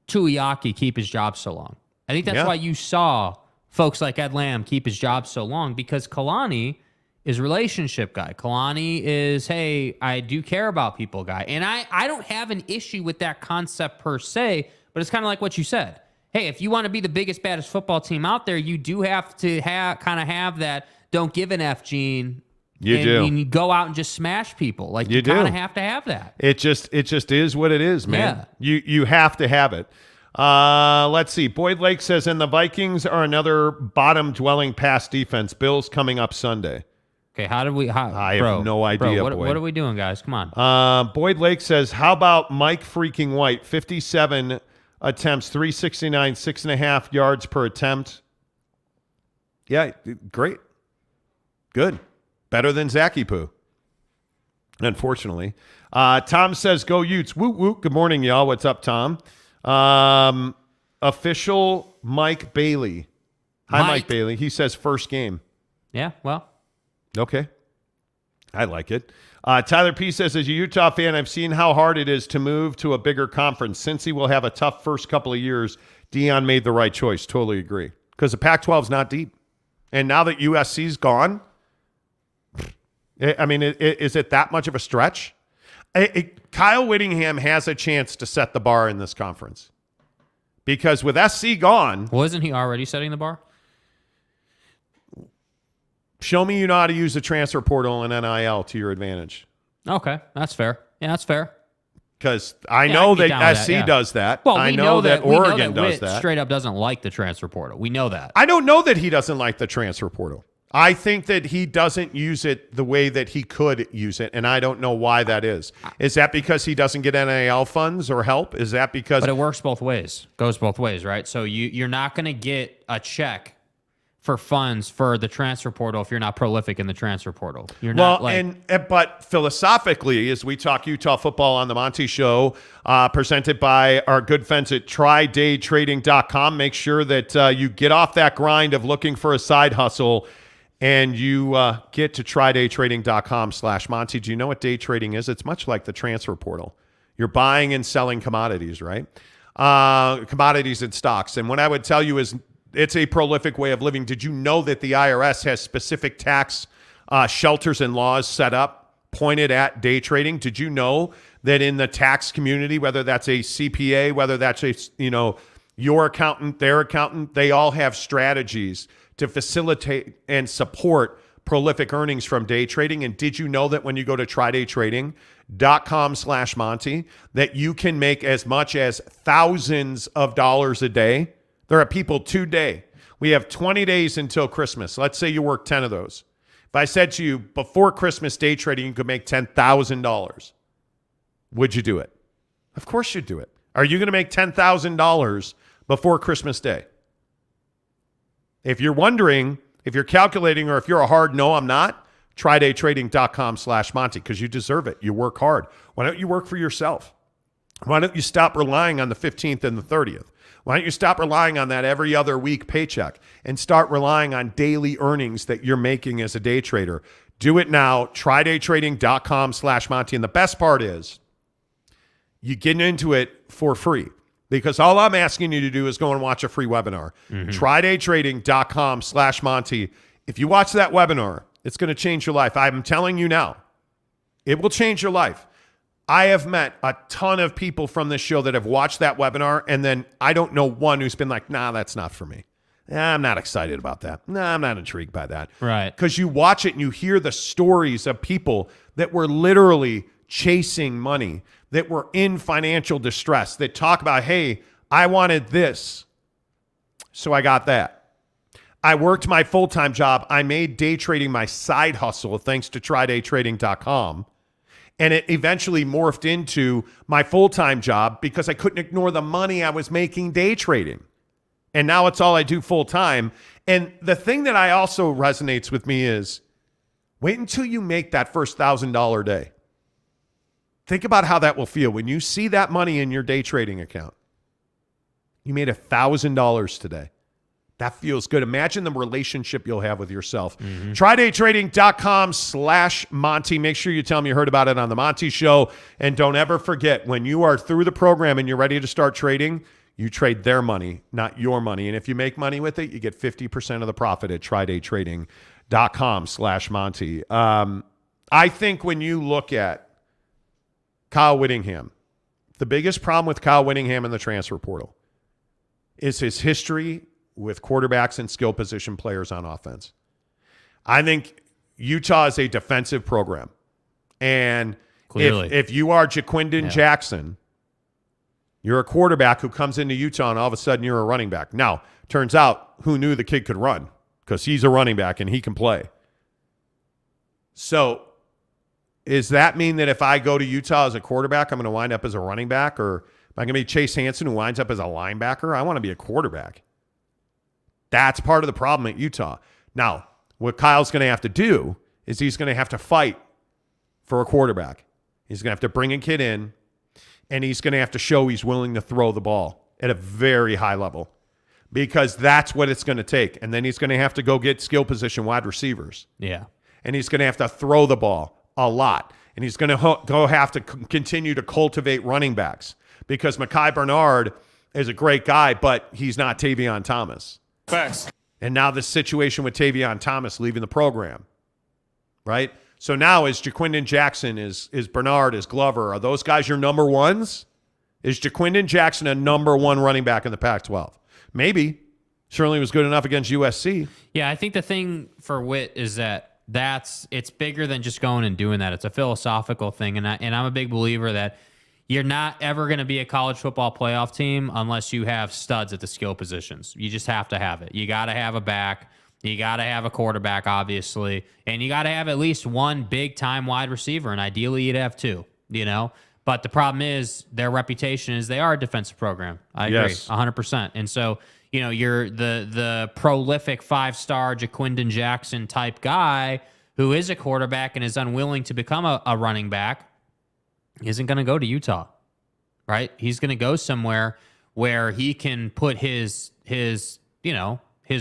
Tuiaki keep his job so long. I think that's why you saw folks like Ed Lamb keep his job so long, because Kalani is a relationship guy. Kalani is, hey, I do care about people guy. And I don't have an issue with that concept per se, but it's kind of like what you said. Hey, if you want to be the biggest, baddest football team out there, you do have to have that don't give an F gene. You go out and just smash people. Like you kind of have to have that. It just is what it is, man. Yeah. You have to have it. Let's see. Boyd Lake says, and the Vikings are another bottom-dwelling pass defense. Bills coming up Sunday. Okay, I have no idea, Boyd. What are we doing, guys? Come on. Boyd Lake says, how about Mike freaking White? 57 attempts, 369, 6.5 yards per attempt. Yeah, great. Good. Better than Zachy Poo, unfortunately. Tom says, go Utes. Woot, woot. Good morning, y'all. What's up, Tom? Official Mike Bailey Hi, Mike Bailey. He says first game. Yeah, well. Okay. I like it. Tyler P. says, as a Utah fan, I've seen how hard it is to move to a bigger conference. Since he will have a tough first couple of years, Deion made the right choice. Totally agree. Because the Pac-12 is not deep. And now that USC's gone, I mean, is it that much of a stretch? Kyle Whittingham has a chance to set the bar in this conference. Because with SC gone... Wasn't he already setting the bar? Show me you know how to use the transfer portal and NIL to your advantage. Okay, that's fair. Yeah, that's fair. Because I know that SC does that. Well, I know that Oregon does that. Straight up doesn't like the transfer portal. We know that. I don't know that he doesn't like the transfer portal. I think that he doesn't use it the way that he could use it, and I don't know why that is. Is that because he doesn't get NIL funds or help? Is that because... But it works both ways. Goes both ways, right? So you're not going to get a check for funds for the transfer portal if you're not prolific in the transfer portal. You're not but philosophically, as we talk Utah football on the Monty Show, presented by our good friends at TryDayTrading.com, make sure that you get off that grind of looking for a side hustle and you get to TryDayTrading.com/Monty. Do you know what day trading is? It's much like the transfer portal. You're buying and selling commodities, right? Commodities and stocks. And what I would tell you is it's a prolific way of living. Did you know that the IRS has specific tax shelters and laws set up pointed at day trading? Did you know that in the tax community, whether that's a CPA, whether that's your accountant, their accountant, they all have strategies to facilitate and support prolific earnings from day trading? And did you know that when you go to TryDayTrading.com/Monty, that you can make as much as thousands of dollars a day? There are people today. We have 20 days until Christmas. Let's say you work 10 of those. If I said to you, before Christmas day trading, you could make $10,000, would you do it? Of course you'd do it. Are you going to make $10,000 before Christmas Day? If you're wondering, if you're calculating, or if you're a hard no, I'm not, TryDayTrading.com/Monty, because you deserve it. You work hard. Why don't you work for yourself? Why don't you stop relying on the 15th and the 30th? Why don't you stop relying on that every other week paycheck and start relying on daily earnings that you're making as a day trader? Do it now. TryDayTrading.com/Monty. And the best part is you get into it for free, because all I'm asking you to do is go and watch a free webinar. TryDayTrading.com/Monty. If you watch that webinar, it's going to change your life. I'm telling you now, it will change your life. I have met a ton of people from this show that have watched that webinar, and then I don't know one who's been like, nah, that's not for me. Nah, I'm not excited about that. Nah, I'm not intrigued by that. Right. Because you watch it and you hear the stories of people that were literally chasing money, that were in financial distress, that talk about, hey, I wanted this, so I got that. I worked my full-time job. I made day trading my side hustle thanks to TryDayTrading.com. And it eventually morphed into my full-time job because I couldn't ignore the money I was making day trading. And now it's all I do full-time. And the thing that I also resonates with me is wait until you make that first $1,000 day. Think about how that will feel when you see that money in your day trading account. You made $1,000 today. That feels good. Imagine the relationship you'll have with yourself. TryDayTrading.com/Monty. Make sure you tell me you heard about it on the Monty Show. And don't ever forget, when you are through the program and you're ready to start trading, you trade their money, not your money. And if you make money with it, you get 50% of the profit at TryDayTrading.com/Monty. I think when you look at Kyle Whittingham, the biggest problem with Kyle Whittingham in the transfer portal is his history with quarterbacks and skill position players on offense. I think Utah is a defensive program. And if you are Jaquindon Jackson, you're a quarterback who comes into Utah and all of a sudden you're a running back. Now, turns out, who knew the kid could run? Because he's a running back and he can play. So does that mean that if I go to Utah as a quarterback, I'm going to wind up as a running back? Or am I going to be Chase Hansen who winds up as a linebacker? I want to be a quarterback. That's part of the problem at Utah. Now, what Kyle's going to have to do is he's going to have to fight for a quarterback. He's going to have to bring a kid in, and he's going to have to show he's willing to throw the ball at a very high level. because that's what it's going to take. And then he's going to have to go get skill position wide receivers. Yeah. And he's going to have to throw the ball a lot. And he's going to have to continue to cultivate running backs because Mekhi Bernard is a great guy, but he's not Tavion Thomas. Facts. And now this situation with Tavion Thomas leaving the program, right? So now is Jaquindon Jackson, is Bernard, is Glover, are those guys your number ones? Is Jaquindon Jackson a number one running back in the Pac-12? Maybe. Certainly was good enough against USC. Yeah, I think the thing for Witt is that it's bigger than just going and doing that. It's a philosophical thing, and I'm a big believer that you're not ever going to be a college football playoff team unless you have studs at the skill positions. You just have to have it. You got to have a back. You got to have a quarterback, obviously. And you got to have at least one big-time wide receiver, and ideally you'd have two, But the problem is their reputation is they are a defensive program. I agree, 100%. And so, you're the prolific five-star Jaquindon Jackson type guy who is a quarterback and is unwilling to become a running back. Isn't going to go to Utah, right? He's going to go somewhere where he can put his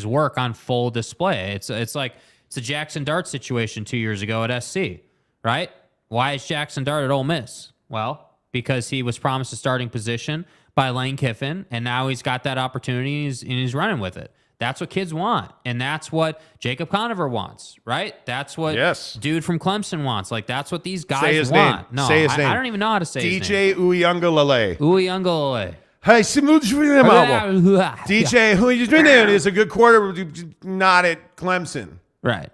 work on full display. It's a Jackson Dart situation 2 years ago at SC, right? Why is Jackson Dart at Ole Miss? Well, because he was promised a starting position by Lane Kiffin, and now he's got that opportunity and he's running with it. That's what kids want, and that's what Jacob Conover wants, right? That's what dude from Clemson wants. Like, that's what these guys say his want. Name. No, say his name. I don't even know how to say his DJ name. Uyunglele. Uyunglele. Hey, DJ, who you doing there? Is a good quarter, not at Clemson. Right.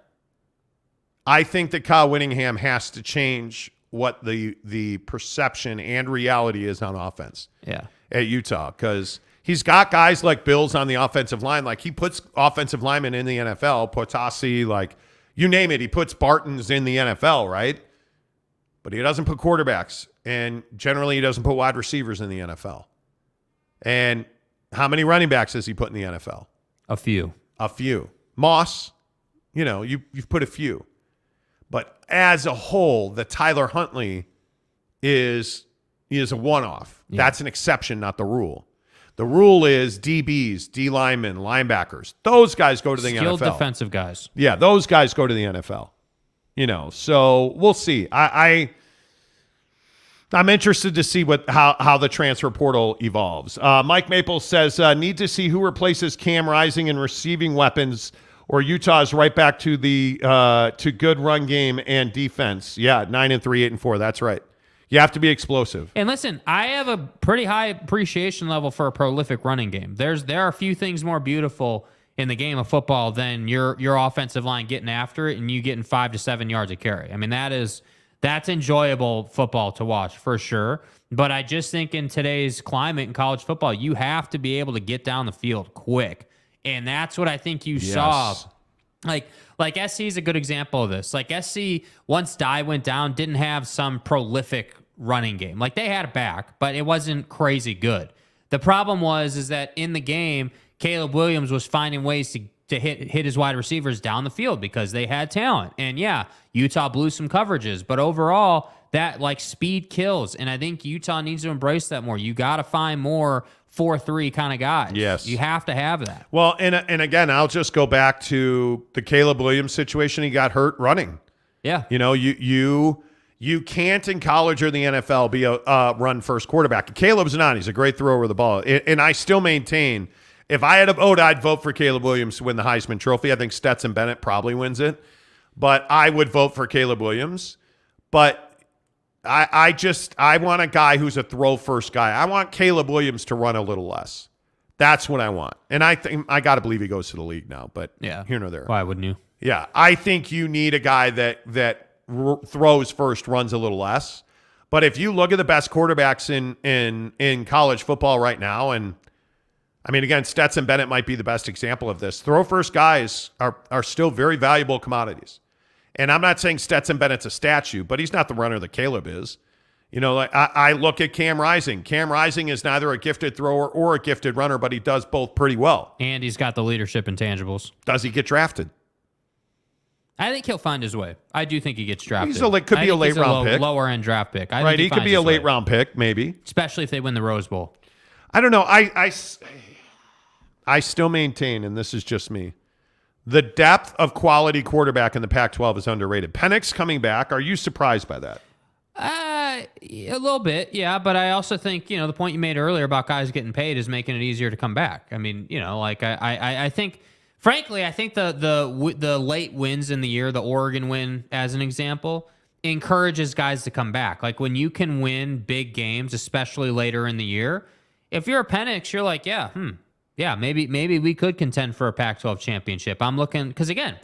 I think that Kyle Whittingham has to change what the perception and reality is on offense. Yeah. At Utah, because he's got guys like Bills on the offensive line. Like, he puts offensive linemen in the NFL, Potasi, like, you name it. He puts Bartons in the NFL, right? But he doesn't put quarterbacks. And generally, he doesn't put wide receivers in the NFL. And how many running backs has he put in the NFL? A few. Moss, you've put a few. But as a whole, the Tyler Huntley is a one-off. Yeah. That's an exception, not the rule. The rule is DBs, D linemen, linebackers. Those guys go to the NFL. Skilled defensive guys. Yeah, those guys go to the NFL. So we'll see. I'm interested to see how the transfer portal evolves. Mike Maples says, need to see who replaces Cam Rising in receiving weapons, or Utah is right back to to good run game and defense. Yeah, 9-3, 8-4. That's right. You have to be explosive. And listen, I have a pretty high appreciation level for a prolific running game. There are a few things more beautiful in the game of football than your offensive line getting after it and you getting 5 to 7 yards of carry. I mean, that's enjoyable football to watch for sure. But I just think in today's climate in college football, you have to be able to get down the field quick. And that's what I think you saw. Like SC is a good example of this. Like, SC, once Dye went down, didn't have some prolific running game. Like, they had a back, but it wasn't crazy good. The problem is that in the game, Caleb Williams was finding ways to hit his wide receivers down the field because they had talent. And yeah, Utah blew some coverages, but overall, that speed kills. And I think Utah needs to embrace that more. You got to find more 4-3 kind of guys. Yes. You have to have that. Well, and again, I'll just go back to the Caleb Williams situation. He got hurt running. Yeah. You can't in college or the NFL be a run-first quarterback. Caleb's not. He's a great thrower of the ball. And I still maintain, if I had a vote, I'd vote for Caleb Williams to win the Heisman Trophy. I think Stetson Bennett probably wins it. But I would vote for Caleb Williams. But I want a guy who's a throw-first guy. I want Caleb Williams to run a little less. That's what I want. And I think I got to believe he goes to the league now. But yeah, here nor there. Why wouldn't you? Yeah, I think you need a guy that throws first, runs a little less. But if you look at the best quarterbacks in college football right now, and I mean, again, Stetson Bennett might be the best example of this. Throw first guys are still very valuable commodities. And I'm not saying Stetson Bennett's a statue, but he's not the runner that Caleb is. I look at Cam Rising. Cam Rising is neither a gifted thrower or a gifted runner, but he does both pretty well. And he's got the leadership intangibles. Does he get drafted? I think he'll find his way. I do think he gets drafted. Could be a late round pick. Lower end draft pick. Right, he could be a late round pick, maybe. Especially if they win the Rose Bowl. I don't know. I still maintain, and this is just me, the depth of quality quarterback in the Pac-12 is underrated. Penix coming back, are you surprised by that? A little bit, yeah. But I also think, the point you made earlier about guys getting paid is making it easier to come back. I mean, I think, frankly, I think the late wins in the year, the Oregon win as an example, encourages guys to come back. Like when you can win big games, especially later in the year, if you're a Penix, you're like, yeah, maybe we could contend for a Pac-12 championship. I'm looking, because again,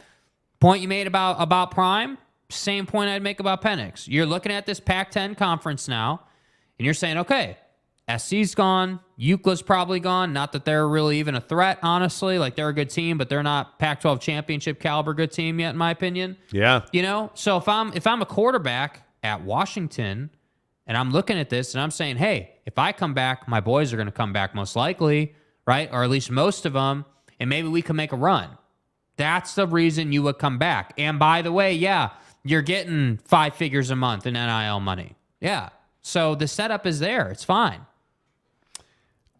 point you made about Prime, same point I'd make about Penix. You're looking at this Pac-10 conference now, and you're saying, okay, SC's gone, UCLA's probably gone. Not that they're really even a threat, honestly. Like they're a good team, but they're not Pac-12 championship caliber good team yet, in my opinion. Yeah. So if I'm a quarterback at Washington, and I'm looking at this, and I'm saying, hey, if I come back, my boys are going to come back most likely, right? Or at least most of them, and maybe we can make a run. That's the reason you would come back. And by the way, yeah, you're getting 5 figures a month in NIL money. Yeah. So the setup is there. It's fine.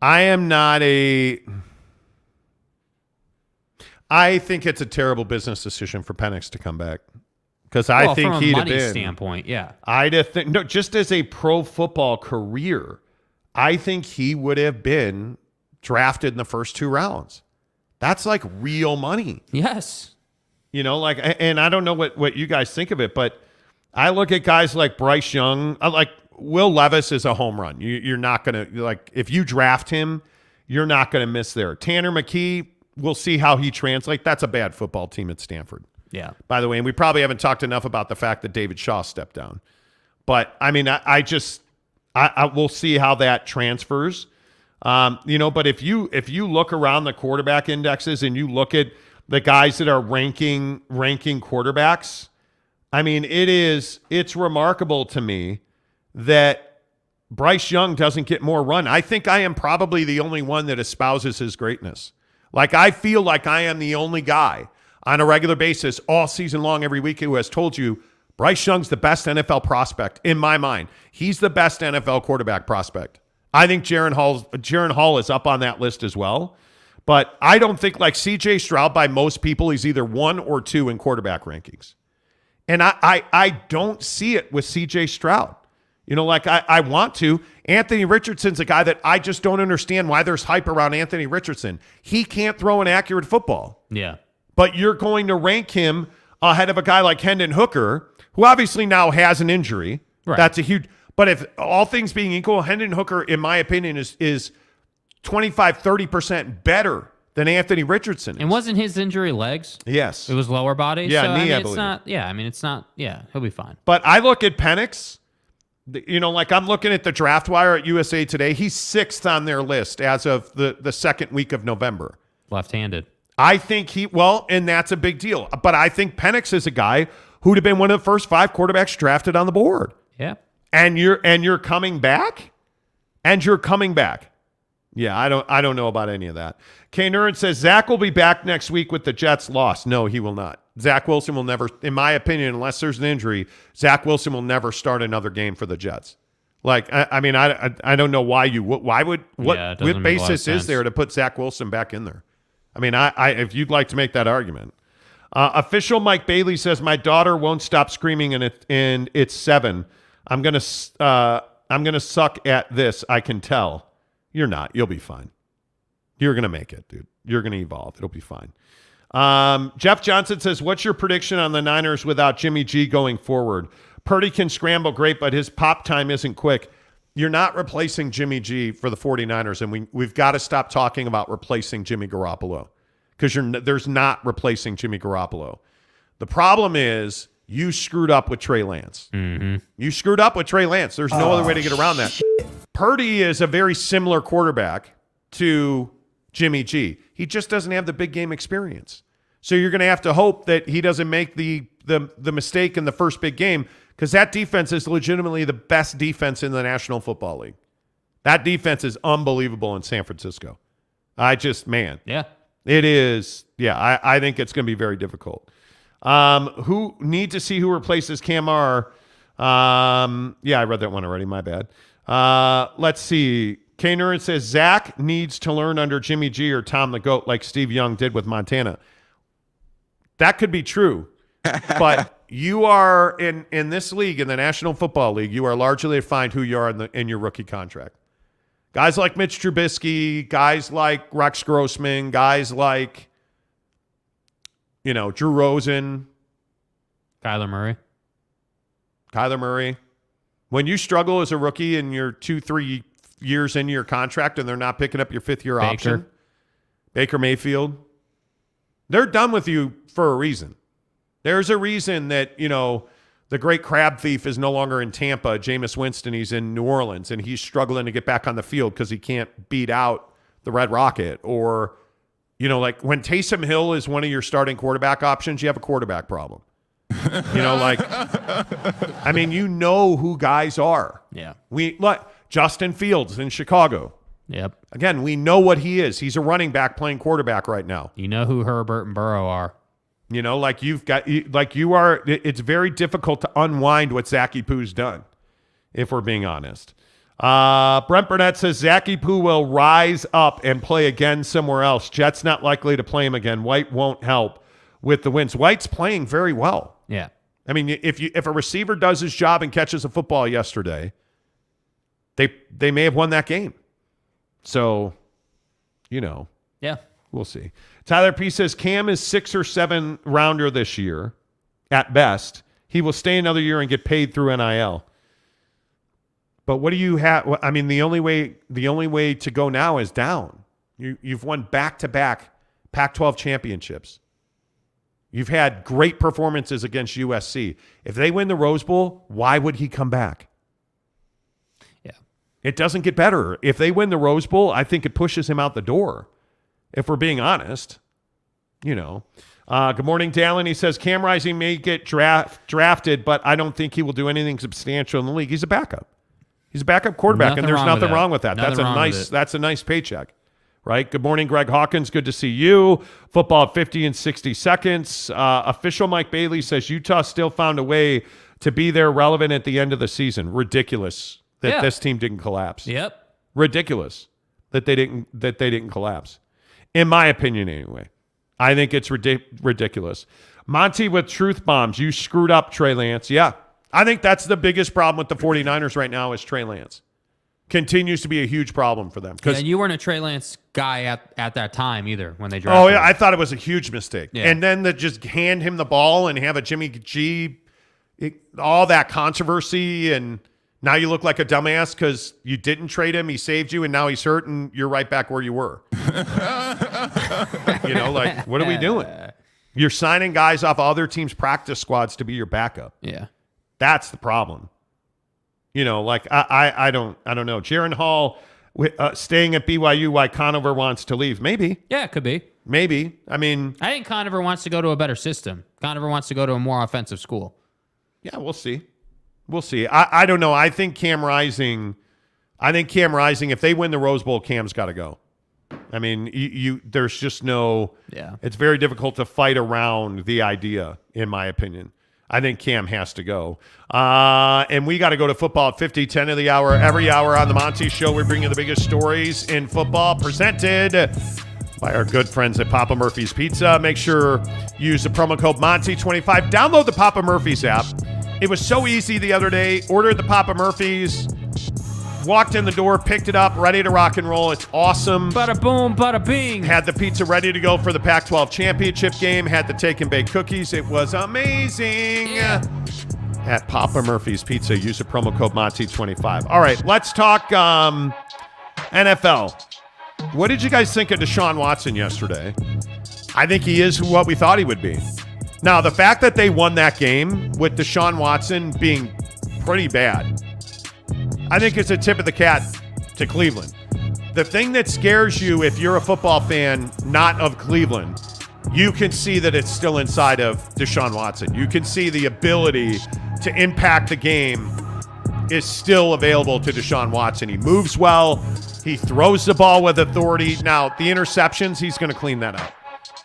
I think it's a terrible business decision for Penix to come back. Because I think from he'd a have money been. standpoint, yeah. Just as a pro football career, I think he would have been drafted in the first 2 rounds. That's like real money. Yes. And I don't know what you guys think of it, but I look at guys like Bryce Young, like Will Levis is a home run. You're not going to, if you draft him, you're not going to miss there. Tanner McKee, we'll see how he translates. That's a bad football team at Stanford. Yeah. By the way, and we probably haven't talked enough about the fact that David Shaw stepped down. But, I mean, I we'll see how that transfers. But if you look around the quarterback indexes and you look at the guys that are ranking quarterbacks, I mean, it's remarkable to me that Bryce Young doesn't get more run. I think I am probably the only one that espouses his greatness. Like, I feel like I am the only guy on a regular basis all season long every week who has told you Bryce Young's the best NFL prospect in my mind. He's the best NFL quarterback prospect. I think Jaron Hall is up on that list as well. But I don't think, like C.J. Stroud, by most people, he's either 1 or 2 in quarterback rankings. And I don't see it with C.J. Stroud. I want to. Anthony Richardson's a guy that I just don't understand why there's hype around Anthony Richardson. He can't throw an accurate football. Yeah. But you're going to rank him ahead of a guy like Hendon Hooker, who obviously now has an injury. Right. That's a huge. But if all things being equal, Hendon Hooker, in my opinion, is 25-30% better than Anthony Richardson is. And wasn't his injury legs? Yes. It was lower body? Yeah, knee, I it's believe. not, he'll be fine. But I look at Penix, I'm looking at the draft wire at USA Today. He's 6th on their list as of the second week of November. Left-handed. I think and that's a big deal. But I think Penix is a guy who'd have been one of the first 5 quarterbacks drafted on the board. Yeah. And you're coming back? And you're coming back. Yeah, I don't know about any of that. K. Nurin says Zach will be back next week with the Jets loss. No, he will not. Zach Wilson will never, in my opinion, unless there's an injury, Zach Wilson will never start another game for the Jets. I don't know why what basis is there to put Zach Wilson back in there? I mean, if you'd like to make that argument. Official Mike Bailey says my daughter won't stop screaming and it's 7. I'm gonna suck at this. I can tell. You're not. You'll be fine. You're gonna make it, dude. You're gonna evolve. It'll be fine. Jeff Johnson says, what's your prediction on the Niners without Jimmy G going forward? Purdy can scramble great, but his pop time isn't quick. You're not replacing Jimmy G for the 49ers, and we've got to stop talking about replacing Jimmy Garoppolo because there's not replacing Jimmy Garoppolo. The problem is you screwed up with Trey Lance. Mm-hmm. You screwed up with Trey Lance. There's no other way to get around that. Purdy is a very similar quarterback to Jimmy G. He just doesn't have the big game experience. So you're going to have to hope that he doesn't make the mistake in the first big game because that defense is legitimately the best defense in the National Football League. That defense is unbelievable in San Francisco. Yeah. It is. Yeah, I think it's going to be very difficult. Who need to see who replaces Camar? Yeah, I read that one already. My bad. Let's see. K. Nurin says, Zach needs to learn under Jimmy G or Tom the GOAT like Steve Young did with Montana. That could be true. But you are in this league, in the National Football League, you are largely defined who you are in your rookie contract. Guys like Mitch Trubisky, guys like Rex Grossman, guys like, Drew Rosen. Kyler Murray. When you struggle as a rookie and you're 2-3 years into your contract and they're not picking up your fifth-year option, Baker Mayfield, they're done with you for a reason. There's a reason that, the great crab thief is no longer in Tampa, Jameis Winston. He's in New Orleans, and he's struggling to get back on the field because he can't beat out the Red Rocket. Or, like when Taysom Hill is one of your starting quarterback options, you have a quarterback problem. Who guys are. Yeah. Justin Fields in Chicago. Yep. Again, we know what he is. He's a running back playing quarterback right now. You know who Herbert and Burrow are. It's very difficult to unwind what Zachy Poo's done, if we're being honest. Brent Burnett says Zachy Poo will rise up and play again somewhere else. Jets not likely to play him again. White won't help with the wins. White's playing very well. Yeah. I mean, if a receiver does his job and catches a football yesterday, they may have won that game. So, Yeah. We'll see. Tyler P. says Cam is 6 or 7 rounder this year, at best. He will stay another year and get paid through NIL. But what do you have? I mean, the only way to go now is down. You've won back-to-back Pac-12 championships. You've had great performances against USC. If they win the Rose Bowl, why would he come back? Yeah. It doesn't get better. If they win the Rose Bowl, I think it pushes him out the door. If we're being honest, Good morning, Dallin. He says Cam Rising may get drafted, but I don't think he will do anything substantial in the league. He's a backup. He's a backup quarterback, and there's nothing wrong with that. That's a nice paycheck, right? Good morning, Greg Hawkins. Good to see you. Football at 50 and 60 seconds. Official Mike Bailey says Utah still found a way to be there relevant at the end of the season. Ridiculous that this team didn't collapse. Yep. Ridiculous that they didn't collapse. In my opinion, anyway. I think it's ridiculous. Monty with truth bombs. You screwed up, Trey Lance. Yeah. I think that's the biggest problem with the 49ers right now is Trey Lance. Continues to be a huge problem for them. And you weren't a Trey Lance guy at that time either when they drafted him. him. I thought it was a huge mistake. Yeah. And then to just hand him the ball and have a Jimmy G, all that controversy, and now you look like a dumbass because you didn't trade him. He saved you, and now he's hurt, and you're right back where you were. What are we doing? You're signing guys off other teams' practice squads to be your backup. Yeah. That's the problem. I don't know. Jaron Hall staying at BYU while Conover wants to leave. Maybe. Yeah, it could be. Maybe. I mean, I think Conover wants to go to a better system. Conover wants to go to a more offensive school. Yeah, we'll see. We'll see. I don't know. I think Cam Rising, if they win the Rose Bowl, Cam's got to go. I mean, there's just no. Yeah. It's very difficult to fight around the idea, in my opinion. I think Cam has to go. And we got to go to football at 50, 10 of the hour. Every hour on the Monty Show, we bring you the biggest stories in football, presented by our good friends at Papa Murphy's Pizza. Make sure you use the promo code Monty25. Download the Papa Murphy's app. It was so easy the other day. Ordered the Papa Murphy's, walked in the door, picked it up, ready to rock and roll. It's awesome. Bada boom, bada bing. Had the pizza ready to go for the Pac-12 championship game. Had the take and bake cookies. It was amazing. Yeah. At Papa Murphy's Pizza, use the promo code Monty25. All right, let's talk NFL. What did you guys think of Deshaun Watson yesterday? I think he is what we thought he would be. Now, the fact that they won that game with Deshaun Watson being pretty bad, I think it's a tip of the cap to Cleveland. The thing that scares you if you're a football fan not of Cleveland, you can see that it's still inside of Deshaun Watson. You can see the ability to impact the game is still available to Deshaun Watson. He moves well. He throws the ball with authority. Now, the interceptions, he's going to clean that up.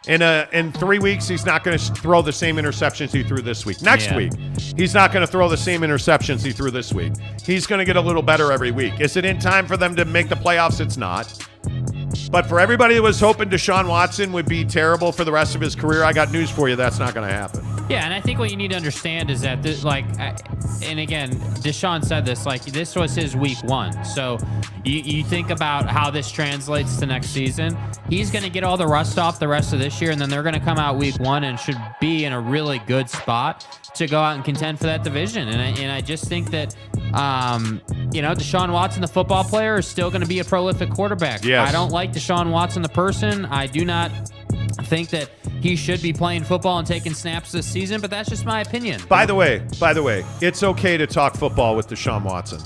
In 3 weeks, he's not going to throw the same interceptions he threw this week. Next week, he's not going to throw the same interceptions he threw this week. He's going to get a little better every week. Is it in time for them to make the playoffs? It's not. But for everybody that was hoping Deshaun Watson would be terrible for the rest of his career, I got news for you. That's not going to happen. Yeah, and I think what you need to understand is that, and again, Deshaun said this, this was his week 1. So you think about how this translates to next season. He's going to get all the rust off the rest of this year, and then they're going to come out week 1 and should be in a really good spot to go out and contend for that division. And I just think that, Deshaun Watson, the football player, is still going to be a prolific quarterback. Yes. I don't like Deshaun Watson, the person. I do not think that he should be playing football and taking snaps this season, but that's just my opinion. By the way, it's okay to talk football with Deshaun Watson.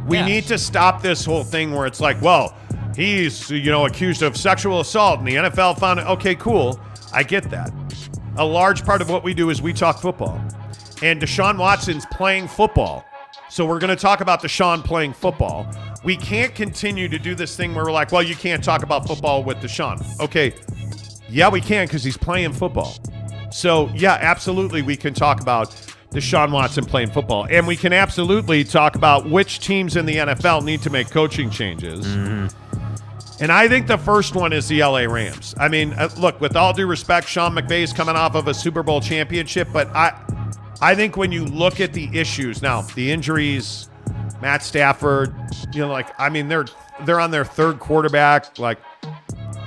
We need to stop this whole thing where it's like, well, he's, accused of sexual assault and the NFL found it. Okay, cool. I get that. A large part of what we do is we talk football. And Deshaun Watson's playing football. So we're going to talk about Deshaun playing football. We can't continue to do this thing where we're like, well, you can't talk about football with Deshaun. Okay, yeah, we can because he's playing football. So, yeah, absolutely we can talk about Deshaun Watson playing football. And we can absolutely talk about which teams in the NFL need to make coaching changes. Mm-hmm. And I think the first one is the LA Rams. I mean, look, with all due respect, Sean McVay's coming off of a Super Bowl championship, but I think when you look at the issues now, the injuries, Matt Stafford, they're on their third quarterback.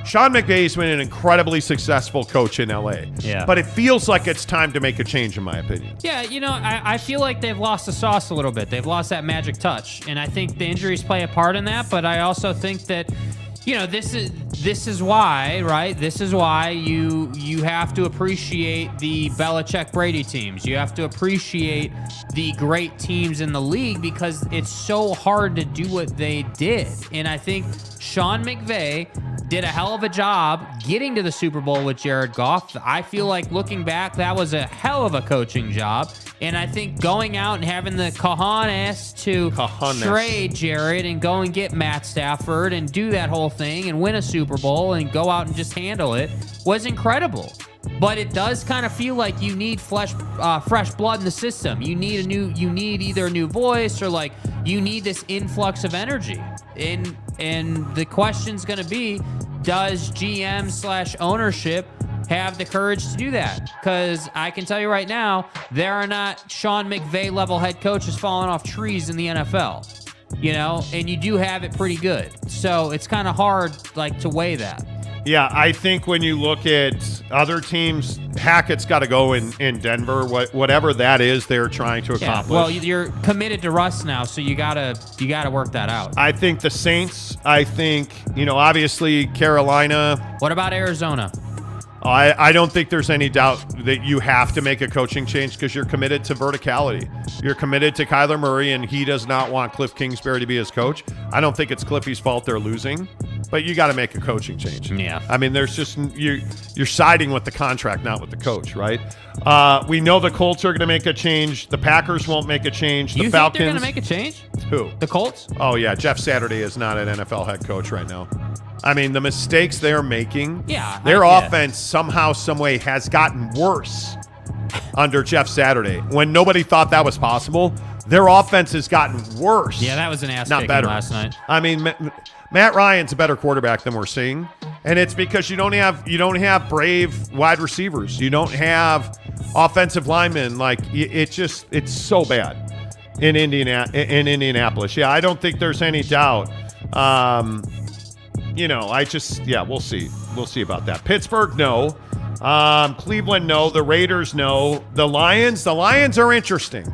Sean McVay's been an incredibly successful coach in LA. Yeah. But it feels like it's time to make a change, in my opinion. Yeah, I feel like they've lost the sauce a little bit. They've lost that magic touch. And I think the injuries play a part in that, but I also think that this is why, right? This is why you have to appreciate the Belichick Brady teams. You have to appreciate the great teams in the league because it's so hard to do what they did. And I think Sean McVay did a hell of a job getting to the Super Bowl with Jared Goff. I feel like looking back, that was a hell of a coaching job. And I think going out and having the cojones to trade Jared and go and get Matt Stafford and do that whole thing and win a Super Bowl and go out and just handle it was incredible. But it does kind of feel like you need fresh blood in the system. You need either a new voice or you need this influx of energy. And the question's going to be, does GM/ownership have the courage to do that? Because I can tell you right now, there are not Sean McVay level head coaches falling off trees in the NFL, and you do have it pretty good. So it's kind of hard to weigh that. Yeah, I think when you look at other teams, Hackett's got to go in Denver. Whatever that is, they're trying to accomplish. Well, you're committed to Russ now, so you gotta work that out. I think the Saints. I think obviously Carolina. What about Arizona? I don't think there's any doubt that you have to make a coaching change because you're committed to verticality. You're committed to Kyler Murray, and he does not want Cliff Kingsbury to be his coach. I don't think it's Cliffy's fault they're losing, but you got to make a coaching change. Yeah. I mean, there's just you're siding with the contract, not with the coach, right? We know the Colts are going to make a change. The Packers won't make a change. The Falcons. Think they're going to make a change? Who? The Colts? Oh, yeah. Jeff Saturday is not an NFL head coach right now. I mean, the mistakes they're making, their offense somehow, some way has gotten worse under Jeff Saturday. When nobody thought that was possible, their offense has gotten worse. Yeah, that was an ass not better last night. I mean, Matt Ryan's a better quarterback than we're seeing, and it's because you don't have brave wide receivers. You don't have offensive linemen. It's so bad in Indianapolis. Yeah, I don't think there's any doubt. We'll see. We'll see about that. Pittsburgh, no. Cleveland, no. The Raiders, no. The Lions are interesting.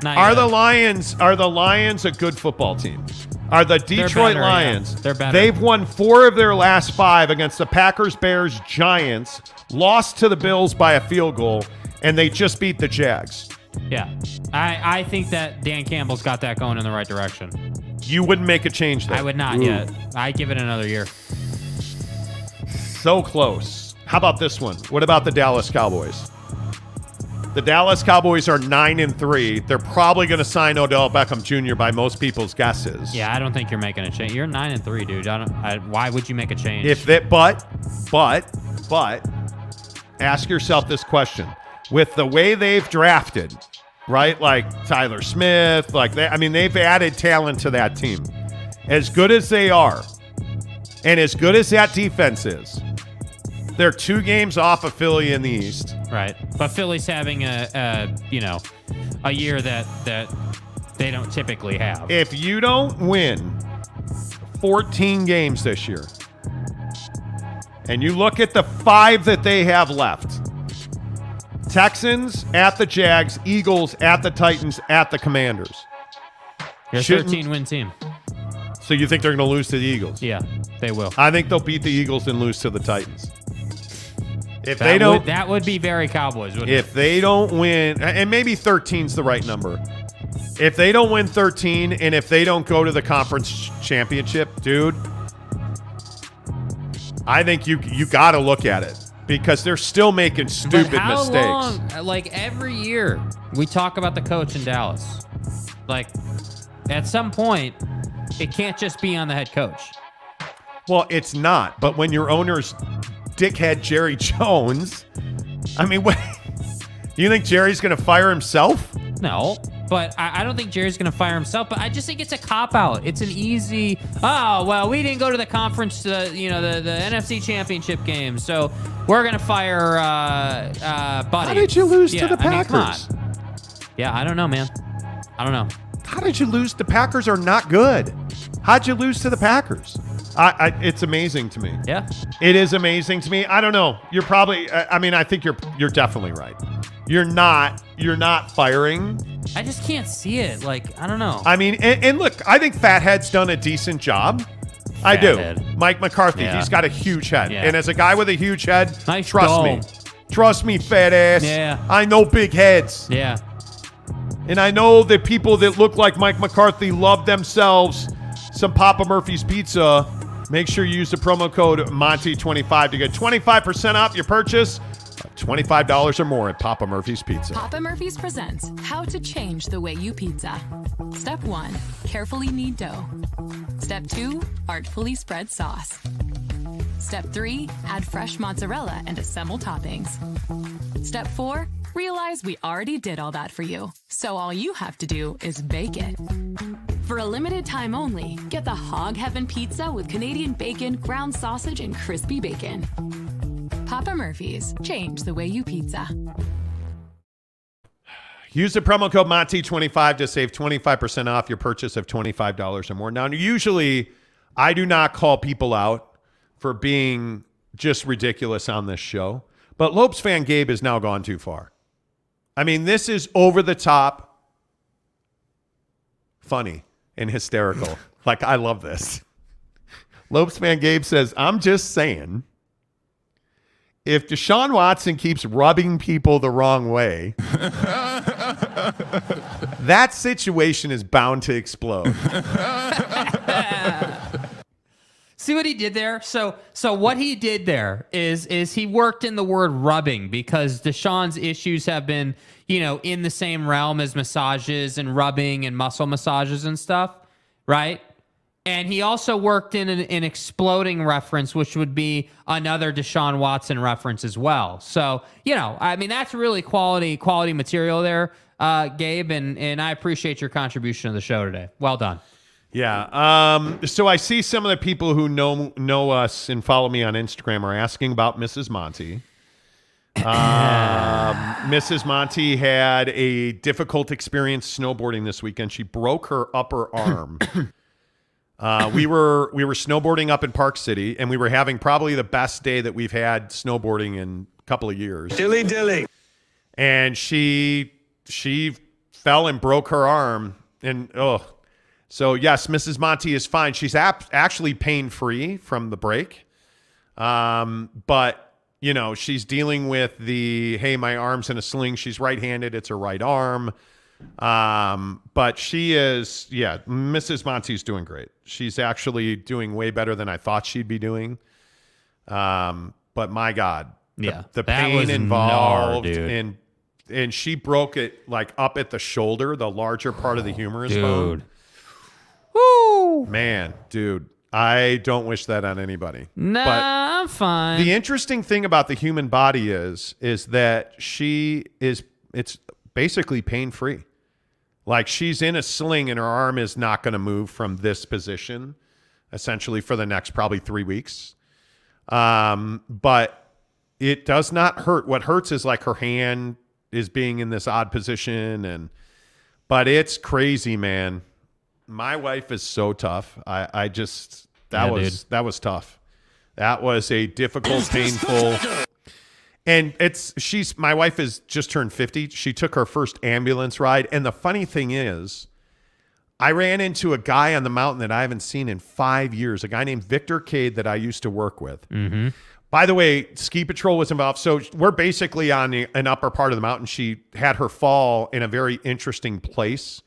Are the Lions a good football team? Are the Detroit Lions? Yeah. They're better. They've won 4 of their last 5 against the Packers, Bears, Giants, lost to the Bills by a field goal, and they just beat the Jags. Yeah. I think that Dan Campbell's got that going in the right direction. You wouldn't make a change there? I would not yet. I'd give it another year. So close. How about this one? What about the Dallas Cowboys? The Dallas Cowboys are 9-3. They're probably going to sign Odell Beckham Jr. by most people's guesses. Yeah, I don't think you're making a change. You're 9-3, dude. Why would you make a change? But But ask yourself this question. With the way they've drafted, right? Like Tyler Smith, they've added talent to that team. As good as they are, and as good as that defense is, they're 2 games off of Philly in the East. Right. But Philly's having a year that they don't typically have. If you don't win 14 games this year, and you look at the 5 that they have left, Texans at the Jags, Eagles at the Titans, at the Commanders. You're a 13-win team. So you think they're going to lose to the Eagles? Yeah, they will. I think they'll beat the Eagles and lose to the Titans. If that would be very Cowboys, wouldn't it? If they don't win, and maybe 13's the right number. If they don't win 13, and if they don't go to the conference championship, dude, I think you got to look at it because they're still making stupid mistakes. Long? Like every year, we talk about the coach in Dallas. Like at some point, it can't just be on the head coach. Well, it's not. But when your owner's dickhead Jerry Jones, I mean, what, you think Jerry's going to fire himself? No, but I don't think Jerry's going to fire himself. But I just think it's a cop-out. It's an easy, we didn't go to the conference, the NFC Championship game, so we're going to fire Buddy. How did you lose to the Packers? Come on. Yeah, I don't know, man. I don't know. How did you lose? The Packers are not good. How'd you lose to the Packers? It's amazing to me. Yeah. It is amazing to me. I don't know. You're probably, I think you're definitely right. You're not firing. I just can't see it. Like, I don't know. I mean, and look, I think Fathead's done a decent job. I do. Mike McCarthy, he's got a huge head. Yeah. And as a guy with a huge head, Nice trust dome. me. Trust me, fat ass. Yeah. I know big heads. Yeah. And I know that people that look like Mike McCarthy love themselves some Papa Murphy's Pizza. Make sure you use the promo code Monty25 to get 25% off your purchase of $25 or more at Papa Murphy's Pizza. Papa Murphy's presents How to Change the Way You Pizza. Step 1, carefully knead dough. Step 2, artfully spread sauce. Step 3, add fresh mozzarella and assemble toppings. Step 4, realize we already did all that for you, so all you have to do is bake it. For a limited time only, get the Hog Heaven Pizza with Canadian bacon, ground sausage, and crispy bacon. Papa Murphy's, change the way you pizza. Use the promo code Monty25 to save 25% off your purchase of $25 or more. Now, usually I do not call people out for being just ridiculous on this show, but Lopes fan Gabe has now gone too far. I mean, this is over the top, funny, and hysterical. Like, I love this. Lopes fan Gabe says, I'm just saying, if Deshaun Watson keeps rubbing people the wrong way, that situation is bound to explode. See what he did there? So what he did there is he worked in the word rubbing because Deshaun's issues have been, in the same realm as massages and rubbing and muscle massages and stuff, right? And he also worked in an exploding reference, which would be another Deshaun Watson reference as well. So, that's really quality material there, Gabe, and I appreciate your contribution to the show today. Well done. Yeah. So I see some of the people who know us and follow me on Instagram are asking about Mrs. Monty. Mrs. Monty had a difficult experience snowboarding this weekend. She broke her upper arm. We were snowboarding up in Park City, and we were having probably the best day that we've had snowboarding in a couple of years. Dilly. And she fell and broke her arm, and So yes, Mrs. Monty is fine. She's actually pain-free from the break, but she's dealing with my arm's in a sling. She's right-handed. It's her right arm. But she is, Mrs. Monty's doing great. She's actually doing way better than I thought she'd be doing. But my God, the pain involved, and she broke it like up at the shoulder, the larger part of the humerus bone. Woo! Man, dude, I don't wish that on anybody. Nah, but I'm fine. the interesting thing about the human body is that it's basically pain-free. Like she's in a sling and her arm is not going to move from this position essentially for the next probably 3 weeks. But it does not hurt. What hurts is like her hand is being in this odd position but it's crazy, man. My wife is so tough. That was tough. That was a difficult, painful. And my wife has just turned 50. She took her first ambulance ride. And the funny thing is, I ran into a guy on the mountain that I haven't seen in 5 years, a guy named Victor Cade that I used to work with. Mm-hmm. By the way, Ski Patrol was involved. So we're basically on an upper part of the mountain. She had her fall in a very interesting place,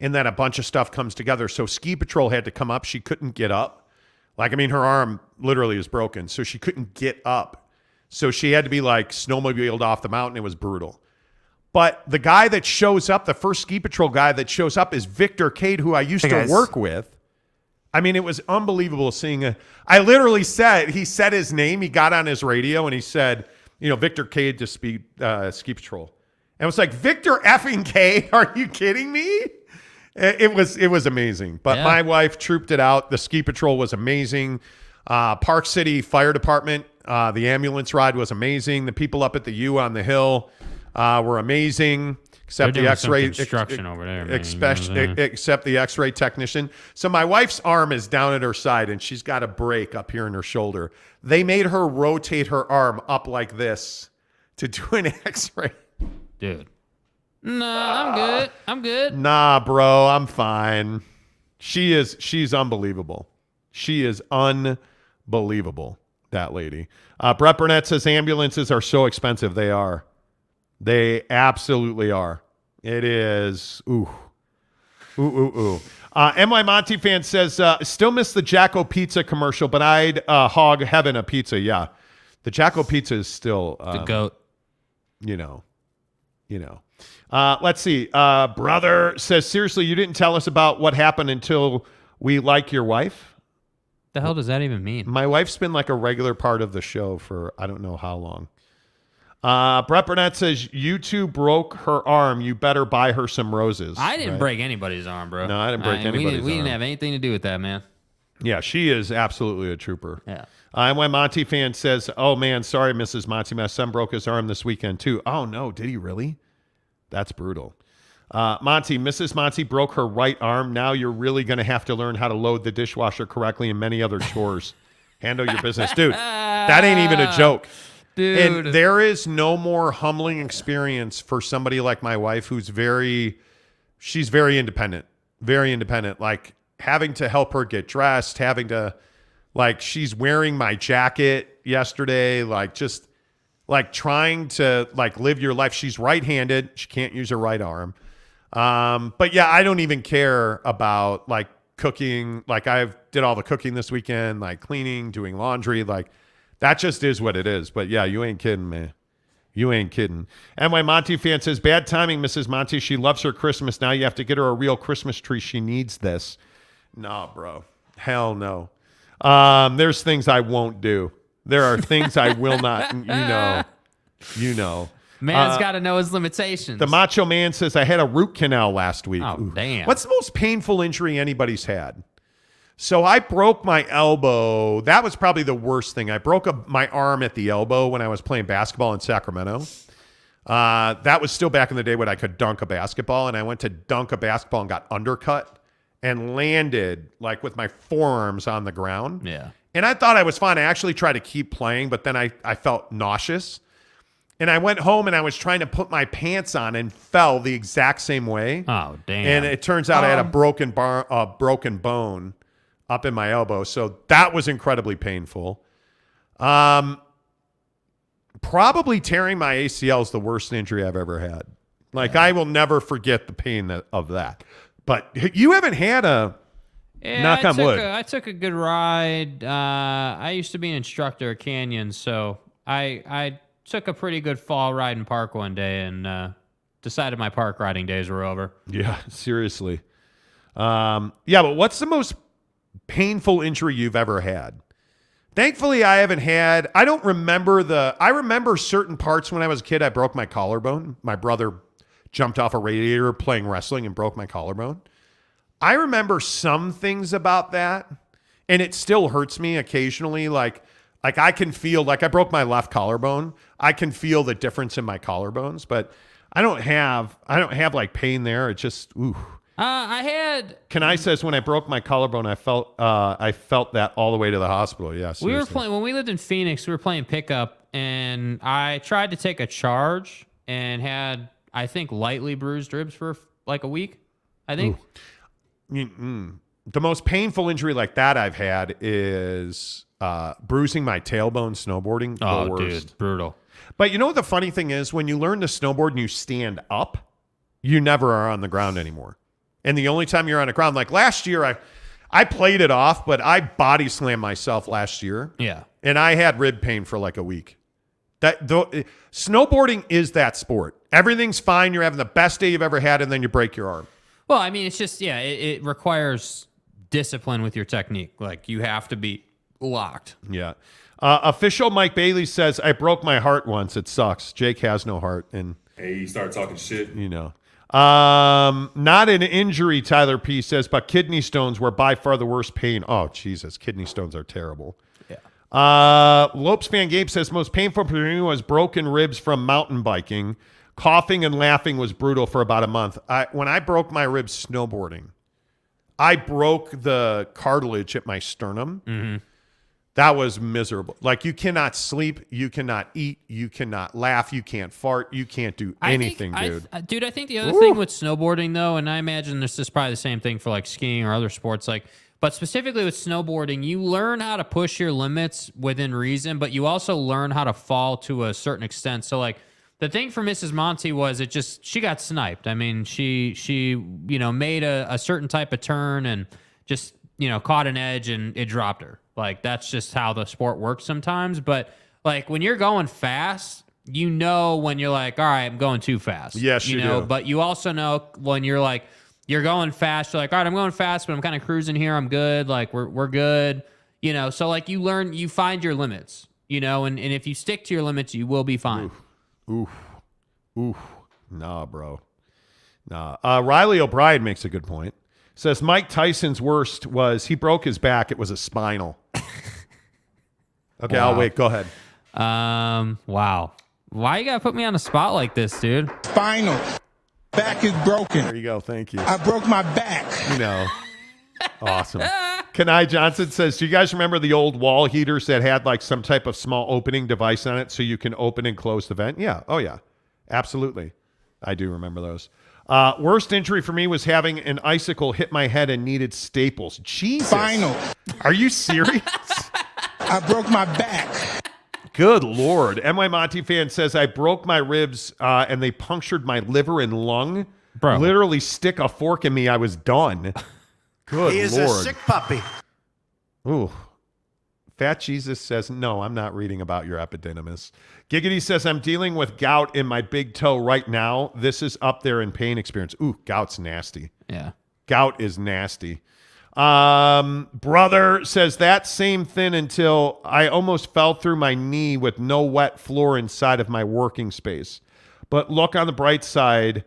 and then a bunch of stuff comes together. So Ski Patrol had to come up. She couldn't get up. Her arm literally is broken, so she couldn't get up. So she had to be snowmobiled off the mountain. It was brutal. But the guy that shows up, the first Ski Patrol guy that shows up is Victor Cade, who I used to work with. It was unbelievable seeing I literally he said his name. He got on his radio and he said, Victor Cade to Ski Patrol. And it was like, Victor effing Cade? Are you kidding me? It was amazing. But my wife trooped it out. The Ski Patrol was amazing. Park City Fire Department, the ambulance ride was amazing. The people up at the U on the hill were amazing. Except the X-ray construction over there, man, except the X-ray technician. So my wife's arm is down at her side, and she's got a break up here in her shoulder. They made her rotate her arm up like this to do an X-ray. Dude. Nah, I'm good. Nah, bro, I'm fine. She's unbelievable. She is unbelievable, that lady. Brett Burnett says ambulances are so expensive. They are. They absolutely are. It is. Ooh. MY Monty fan says, still miss the Jacko Pizza commercial, but I'd hog heaven a pizza. Yeah. The Jacko Pizza is still. The GOAT. Let's see. Brother says, seriously, you didn't tell us about what happened until we like your wife? The hell does that even mean? My wife's been like a regular part of the show for I don't know how long. Brett Burnett says, you two broke her arm. You better buy her some roses. I didn't break anybody's arm, bro. No, I didn't break anybody's arm. We didn't have anything to do with that, man. Yeah, she is absolutely a trooper. Yeah. My Monty fan says, oh, man, sorry, Mrs. Monty. My son broke his arm this weekend, too. Oh, no, did he really? That's brutal. Monty, Mrs. Monty broke her right arm. Now you're really going to have to learn how to load the dishwasher correctly and many other chores. Handle your business. Dude, that ain't even a joke. Dude. And there is no more humbling experience for somebody like my wife who's she's very independent. Very independent. Like having to help her get dressed, she's wearing my jacket yesterday, trying to live your life. She's right-handed. She can't use her right arm. But yeah, I don't even care about cooking. I did all the cooking this weekend, cleaning, doing laundry, that just is what it is. But yeah, you ain't kidding, man. You ain't kidding. And my Monty fan says, bad timing, Mrs. Monty. She loves her Christmas. Now you have to get her a real Christmas tree. She needs this. No, bro. Hell no. There's things I won't do. There are things I will not. You know. Man's got to know his limitations. The Macho Man says, I had a root canal last week. Oh, damn. What's the most painful injury anybody's had? So I broke my elbow. That was probably the worst thing. I broke my arm at the elbow when I was playing basketball in Sacramento. That was still back in the day when I could dunk a basketball, and I went to dunk a basketball and got undercut and landed with my forearms on the ground. Yeah. And I thought I was fine. I actually tried to keep playing, but then I felt nauseous. And I went home and I was trying to put my pants on and fell the exact same way. Oh, damn. And it turns out I had a broken bone up in my elbow. So that was incredibly painful. Probably tearing my ACL is the worst injury I've ever had. I will never forget the pain of that. But you haven't had knock on wood. I took a good ride. I used to be an instructor at Canyon, so I took a pretty good fall ride in park one day and decided my park riding days were over. Yeah, seriously. Yeah, but what's the most painful injury you've ever had. Thankfully, I haven't had, I don't remember I remember certain parts when I was a kid. I broke my collarbone. My brother jumped off a radiator playing wrestling and broke my collarbone. I remember some things about that, and it still hurts me occasionally. Like I can feel, like I broke my left collarbone. I can feel the difference in my collarbones, but I don't have like pain there. It's just, ooh. Kanai says when I broke my collarbone, I felt that all the way to the hospital. Yeah, seriously. We were playing when we lived in Phoenix. We were playing pickup, and I tried to take a charge and had, I think, lightly bruised ribs for like a week. I think. The most painful injury like that I've had is bruising my tailbone snowboarding. Oh, the worst. dude, brutal. But you know what the funny thing is? When you learn to snowboard and you stand up, you never are on the ground anymore. And the only time you're on the ground, like last year, I played it off, but I body slammed myself last year. Yeah. And I had rib pain for like a week. Snowboarding is that sport. Everything's fine. You're having the best day you've ever had, and then you break your arm. Well, I mean, it's just, it requires discipline with your technique. Like, you have to be locked. Yeah. Official Mike Bailey says, I broke my heart once. It sucks. Jake has no heart. And hey, you start talking shit. You know. Not an injury, Tyler P says, but kidney stones were by far the worst pain. Oh, Jesus. Kidney stones are terrible. Yeah. Lopes Fan Gabe says, most painful for me was broken ribs from mountain biking. Coughing and laughing was brutal for about a month. When I broke my ribs snowboarding, I broke the cartilage at my sternum. Mm-hmm. That was miserable. Like, you cannot sleep, you cannot eat, you cannot laugh, you can't fart, you can't do anything, dude. I think the other thing with snowboarding, though, and I imagine this is probably the same thing for like skiing or other sports, like, but specifically with snowboarding, you learn how to push your limits within reason, but you also learn how to fall to a certain extent. So, like, the thing for Mrs. Monty was she got sniped. I mean, she made a certain type of turn and just, caught an edge and it dropped her. Like, that's just how the sport works sometimes. But, like, when you're going fast, when you're like, all right, I'm going too fast. Yes, you do. But you also know when you're like, you're going fast, you're like, all right, I'm going fast, but I'm kind of cruising here. I'm good. Like, we're good. So, like, you find your limits, and if you stick to your limits, you will be fine. Oof. Nah, bro. Nah. Riley O'Brien makes a good point. Says Mike Tyson's worst was he broke his back. It was a spinal. Okay, Wow. I'll wait. Go ahead. Wow. Why you gotta put me on a spot like this, dude? Spinal. Back is broken. There you go. Thank you. I broke my back. Awesome. Kanai Johnson says, do you guys remember the old wall heaters that had like some type of small opening device on it so you can open and close the vent? Yeah. Oh, yeah. Absolutely. I do remember those. Worst injury for me was having an icicle hit my head and needed staples. Jesus. Spinal. Are you serious? I broke my back. Good Lord. MY Monty fan says, I broke my ribs and they punctured my liver and lung. Bro. Literally stick a fork in me. I was done. Good He is Lord. a sick puppy. Ooh. Fat Jesus says, no, I'm not reading about your epididymis. Giggity says, I'm dealing with gout in my big toe right now. This is up there in pain experience. Ooh, gout's nasty. Yeah. Gout is nasty. Brother says, that same thing until I almost fell through my knee with no wet floor inside of my working space. But look on the bright side.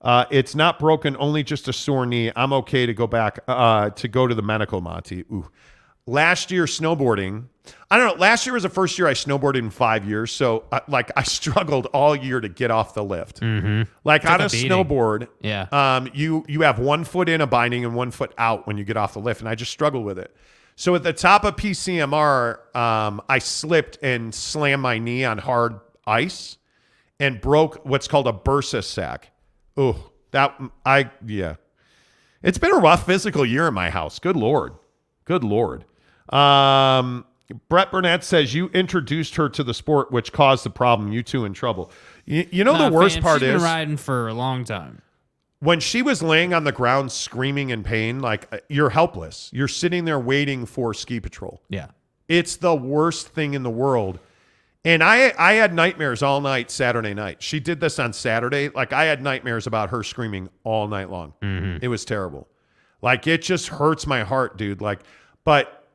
It's not broken, only just a sore knee. I'm okay to go back to go to the medical, Monty. Ooh. Last year, snowboarding. I don't know. Last year was the first year I snowboarded in 5 years. So, I struggled all year to get off the lift. Mm-hmm. Like, Took on a a beating. snowboard, Yeah. you have 1 foot in a binding and 1 foot out when you get off the lift. And I just struggled with it. So, at the top of PCMR, I slipped and slammed my knee on hard ice and broke what's called a bursa sac. Oh, yeah. It's been a rough physical year in my house. Good Lord. Good Lord. Brett Burnett says you introduced her to the sport, which caused the problem. You two in trouble. You know, the worst part she's is been riding for a long time. when she was laying on the ground screaming in pain, like, you're helpless. You're sitting there waiting for ski patrol. Yeah. It's the worst thing in the world. And I had nightmares all night Saturday night. She did this on Saturday. Like, I had nightmares about her screaming all night long. Mm-hmm. It was terrible. Like, it just hurts my heart, dude. Like, But,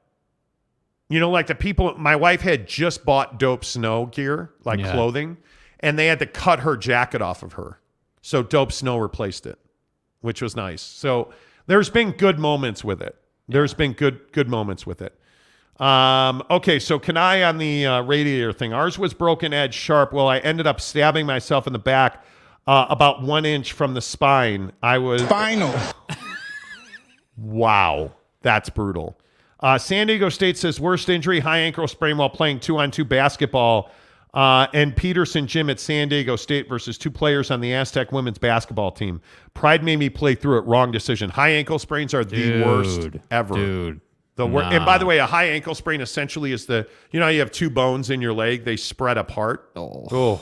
like the people, my wife had just bought dope snow gear, like clothing, and they had to cut her jacket off of her. So Dope Snow replaced it, which was nice. So there's been good moments with it. There's been good moments with it. Okay, so Kanai on the radiator thing. Ours was broken edge sharp. Well, I ended up stabbing myself in the back about 1 inch from the spine. I was... Spinal. Wow, that's brutal. San Diego State says, worst injury, high ankle sprain while playing 2-on-2 basketball. And Peterson Gym at San Diego State versus 2 players on the Aztec women's basketball team. Pride made me play through it. Wrong decision. High ankle sprains are the worst ever. Dude. And by the way, a high ankle sprain essentially is you have 2 bones in your leg. They spread apart. You're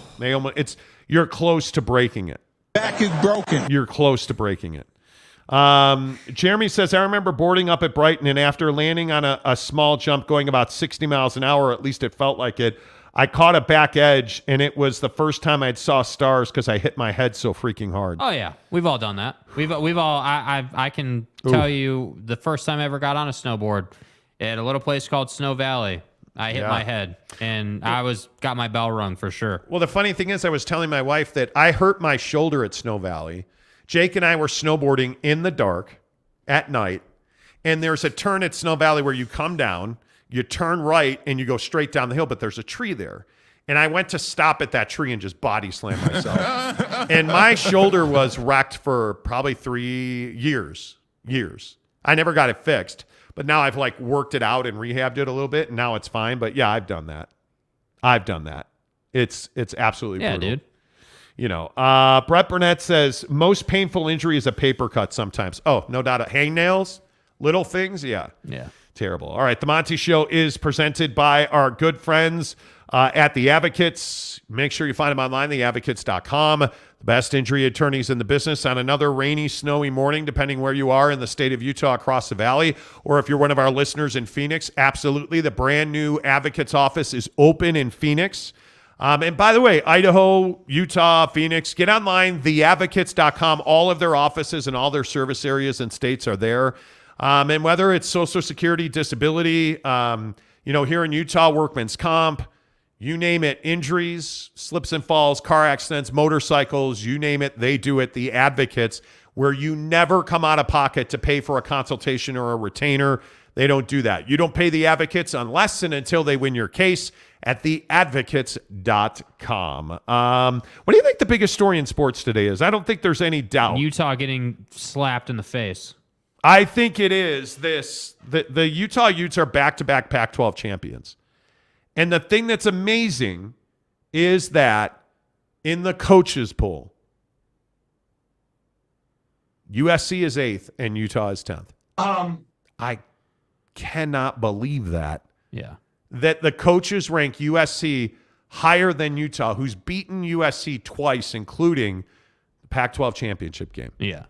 close to breaking it. Back is broken. You're close to breaking it. Jeremy says, I remember boarding up at Brighton, and after landing on a small jump going about 60 miles an hour, at least it felt like it, I caught a back edge, and it was the first time I'd saw stars because I hit my head so freaking hard. Oh yeah, we've all done that. We've all. I can tell you the first time I ever got on a snowboard at a little place called Snow Valley. I hit my head, and I got my bell rung for sure. Well, the funny thing is, I was telling my wife that I hurt my shoulder at Snow Valley. Jake and I were snowboarding in the dark at night, and there's a turn at Snow Valley where you come down. You turn right and you go straight down the hill, but there's a tree there. And I went to stop at that tree and just body slam myself. And my shoulder was wrecked for probably 3 years. I never got it fixed, but now I've worked it out and rehabbed it a little bit, and now it's fine. But yeah, I've done that. It's absolutely brutal. Dude. Brett Burnett says most painful injury is a paper cut sometimes. Oh, no doubt. Hangnails, little things. Yeah. Terrible. All right. The Monty Show is presented by our good friends at The Advocates. Make sure you find them online, theadvocates.com. The best injury attorneys in the business on another rainy, snowy morning, depending where you are in the state of Utah across the valley. Or if you're one of our listeners in Phoenix, absolutely. The brand new Advocates office is open in Phoenix. And by the way, Idaho, Utah, Phoenix, get online, theadvocates.com. All of their offices and all their service areas and states are there. And whether it's Social Security, disability, here in Utah, workman's comp, you name it, injuries, slips and falls, car accidents, motorcycles, you name it, they do it. The Advocates, where you never come out of pocket to pay for a consultation or a retainer. They don't do that. You don't pay the Advocates unless and until they win your case at theadvocates.com. What do you think the biggest story in sports today is? I don't think there's any doubt. Utah getting slapped in the face. I think it is this. The Utah Utes are back-to-back Pac-12 champions. And the thing that's amazing is that in the coaches poll, USC is 8th and Utah is 10th. I cannot believe that. Yeah. That the coaches rank USC higher than Utah, who's beaten USC twice, including the Pac-12 championship game. Yeah.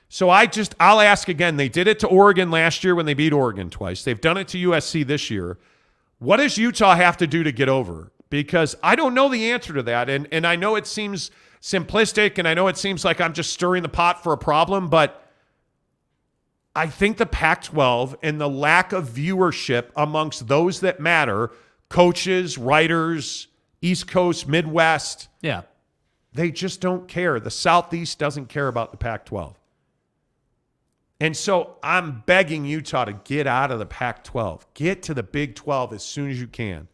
So I'll ask again. They did it to Oregon last year when they beat Oregon twice. They've done it to USC this year. What does Utah have to do to get over? Because I don't know the answer to that. And I know it seems simplistic, and I know it seems like I'm just stirring the pot for a problem, but I think the Pac-12 and the lack of viewership amongst those that matter, coaches, writers, East Coast, Midwest, they just don't care. The Southeast doesn't care about the Pac-12. And so I'm begging Utah to get out of the Pac-12. Get to the Big 12 as soon as you can.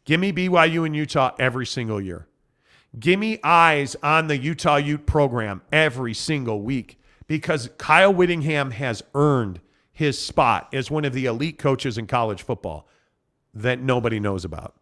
Give me BYU and Utah every single year. Give me eyes on the Utah Ute program every single week, because Kyle Whittingham has earned his spot as one of the elite coaches in college football that nobody knows about.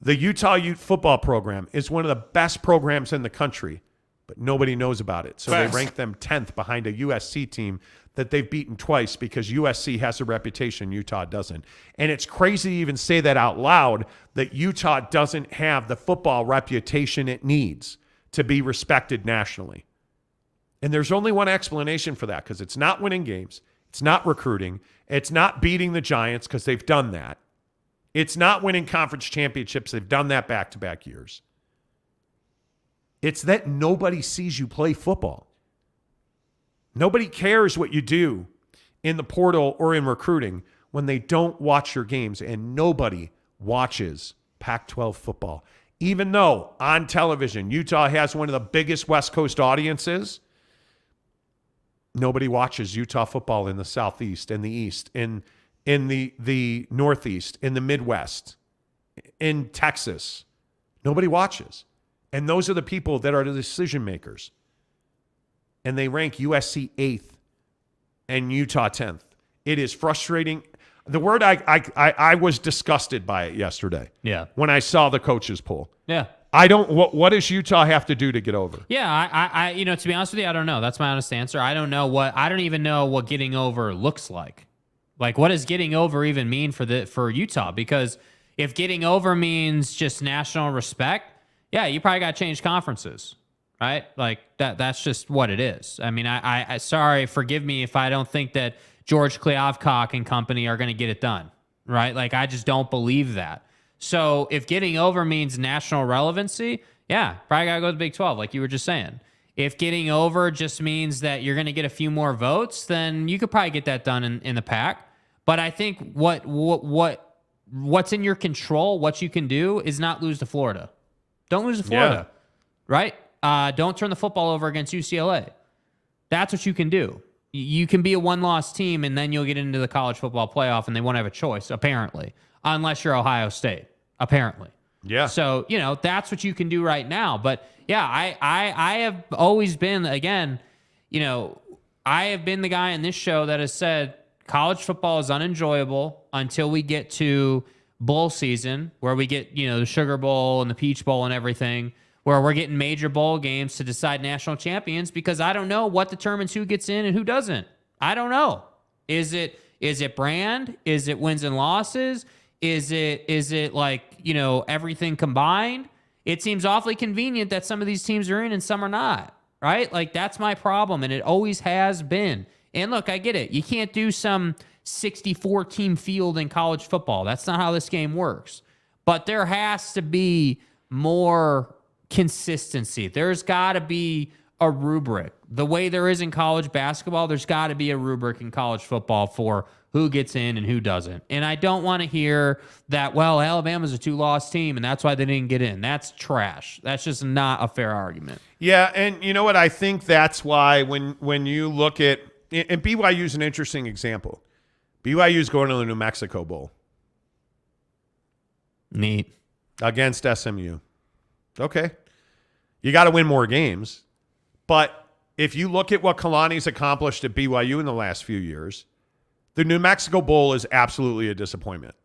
The Utah Ute football program is one of the best programs in the country, but nobody knows about it. So they rank them 10th behind a USC team that they've beaten twice, because USC has a reputation Utah doesn't. And it's crazy to even say that out loud, that Utah doesn't have the football reputation it needs to be respected nationally. And there's only one explanation for that, because it's not winning games. It's not recruiting. It's not beating the Giants, because they've done that. It's not winning conference championships. They've done that back-to-back years. It's that nobody sees you play football. Nobody cares what you do in the portal or in recruiting when they don't watch your games, and nobody watches Pac-12 football. Even though on television, Utah has one of the biggest West Coast audiences, nobody watches Utah football in the Southeast, in the East, in the Northeast, in the Midwest, in Texas. Nobody watches. And those are the people that are the decision makers. And they rank USC 8th and Utah 10th. It is frustrating. The word I was disgusted by it yesterday. Yeah. When I saw the coaches poll. Yeah. What does Utah have to do to get over? Yeah, I to be honest with you, I don't know. That's my honest answer. I don't even know what getting over looks like. Like, what does getting over even mean for Utah? Because if getting over means just national respect, yeah, you probably got to change conferences, right? Like that's just what it is. I mean, I sorry, forgive me if I don't think that George Kliavkoff and company are going to get it done, right? Like, I just don't believe that. So if getting over means national relevancy, yeah, probably got to go to the Big 12, like you were just saying. If getting over just means that you're going to get a few more votes, then you could probably get that done in the PAC. But I think what's in your control, what you can do, is not lose to Florida. Don't lose to Florida, right? Don't turn the football over against UCLA. That's what you can do. You can be a one-loss team, and then you'll get into the college football playoff, and they won't have a choice, apparently, unless you're Ohio State, apparently. Yeah. So, that's what you can do right now. But, yeah, I have always been, again, I have been the guy in this show that has said college football is unenjoyable until we get to bowl season, where we get, the Sugar Bowl and the Peach Bowl and everything, where we're getting major bowl games to decide national champions, because I don't know what determines who gets in and who doesn't. I don't know. Is it brand? Is it wins and losses? Is it like, everything combined? It seems awfully convenient that some of these teams are in and some are not, right? Like, that's my problem, and it always has been. And look, I get it. You can't do some 64-team field in college football. That's not how this game works. But there has to be more consistency. There's got to be a rubric. The way there is in college basketball, there's got to be a rubric in college football for who gets in and who doesn't. And I don't want to hear that, well, Alabama's a 2-loss team and that's why they didn't get in. That's trash. That's just not a fair argument. Yeah, and you know what? I think that's why when you look at, and BYU's an interesting example. BYU's going to the New Mexico Bowl. Neat. Against SMU. Okay. You got to win more games. But if you look at what Kalani's accomplished at BYU in the last few years, the New Mexico Bowl is absolutely a disappointment.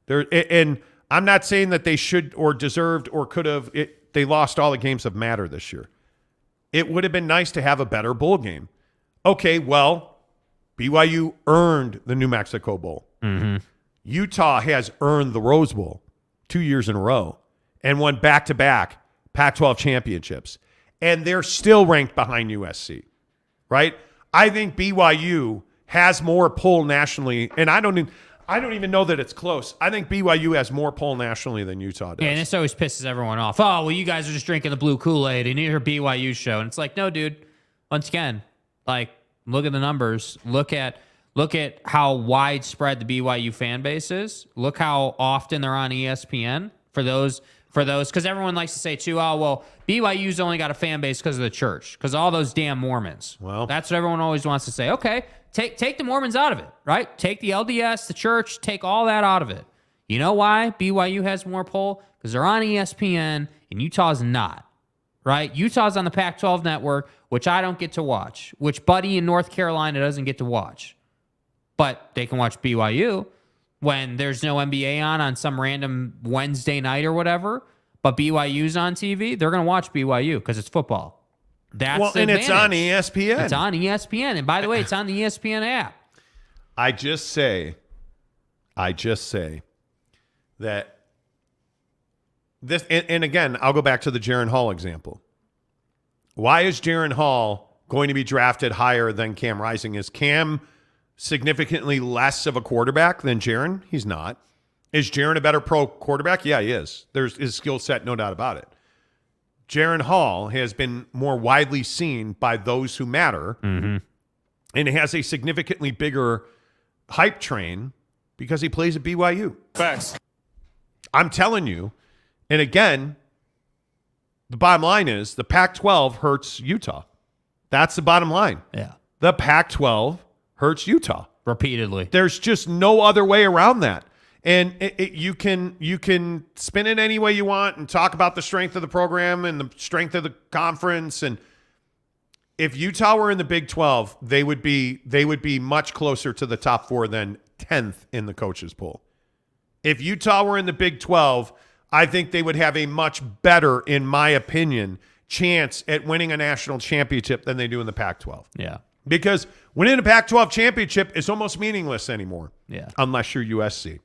And I'm not saying that they should or deserved or could have. They lost all the games that matter this year. It would have been nice to have a better bowl game. Okay, well, BYU earned the New Mexico Bowl. Mm-hmm. Utah has earned the Rose Bowl 2 years in a row and won back-to-back Pac-12 championships. And they're still ranked behind USC, right? I think BYU has more pull nationally, and I don't even know that it's close. I think BYU has more pull nationally than Utah does. Yeah, and this always pisses everyone off. Oh, well, you guys are just drinking the blue Kool-Aid and you're a BYU show. And it's like, no, dude. Once again, like, look at the numbers. Look at how widespread the BYU fan base is. Look how often they're on ESPN for those, because everyone likes to say too, oh, well, BYU's only got a fan base because of the church, because all those damn Mormons. Well, that's what everyone always wants to say. Okay, take the Mormons out of it, right? Take the LDS, the church, take all that out of it. You know why BYU has more pull? Because they're on ESPN and Utah's not, right? Utah's on the Pac-12 network, which I don't get to watch, which Buddy in North Carolina doesn't get to watch. But they can watch BYU when there's no NBA on some random Wednesday night or whatever, but BYU's on TV, they're going to watch BYU because it's football. That's the advantage. It's on ESPN. It's on ESPN. And by the way, it's on the ESPN app. I just say that this, and again, I'll go back to the Jaren Hall example. Why is Jaren Hall going to be drafted higher than Cam Rising? Is Cam significantly less of a quarterback than Jaren? He's not. Is Jaren a better pro quarterback? Yeah, he is. There's his skill set, no doubt about it. Jaren Hall has been more widely seen by those who matter, mm-hmm. and has a significantly bigger hype train because he plays at BYU. Facts. I'm telling you, and again, the bottom line is the Pac-12 hurts Utah. That's the bottom line. Yeah. The Pac-12 hurts Utah. Repeatedly. There's just no other way around that. And you can spin it any way you want and talk about the strength of the program and the strength of the conference. And if Utah were in the Big 12, they would be much closer to the top 4 than 10th in the coaches poll. If Utah were in the Big 12, I think they would have a much better, in my opinion, chance at winning a national championship than they do in the Pac-12. Yeah. Because winning a Pac-12 championship is almost meaningless anymore. Yeah. Unless you're USC.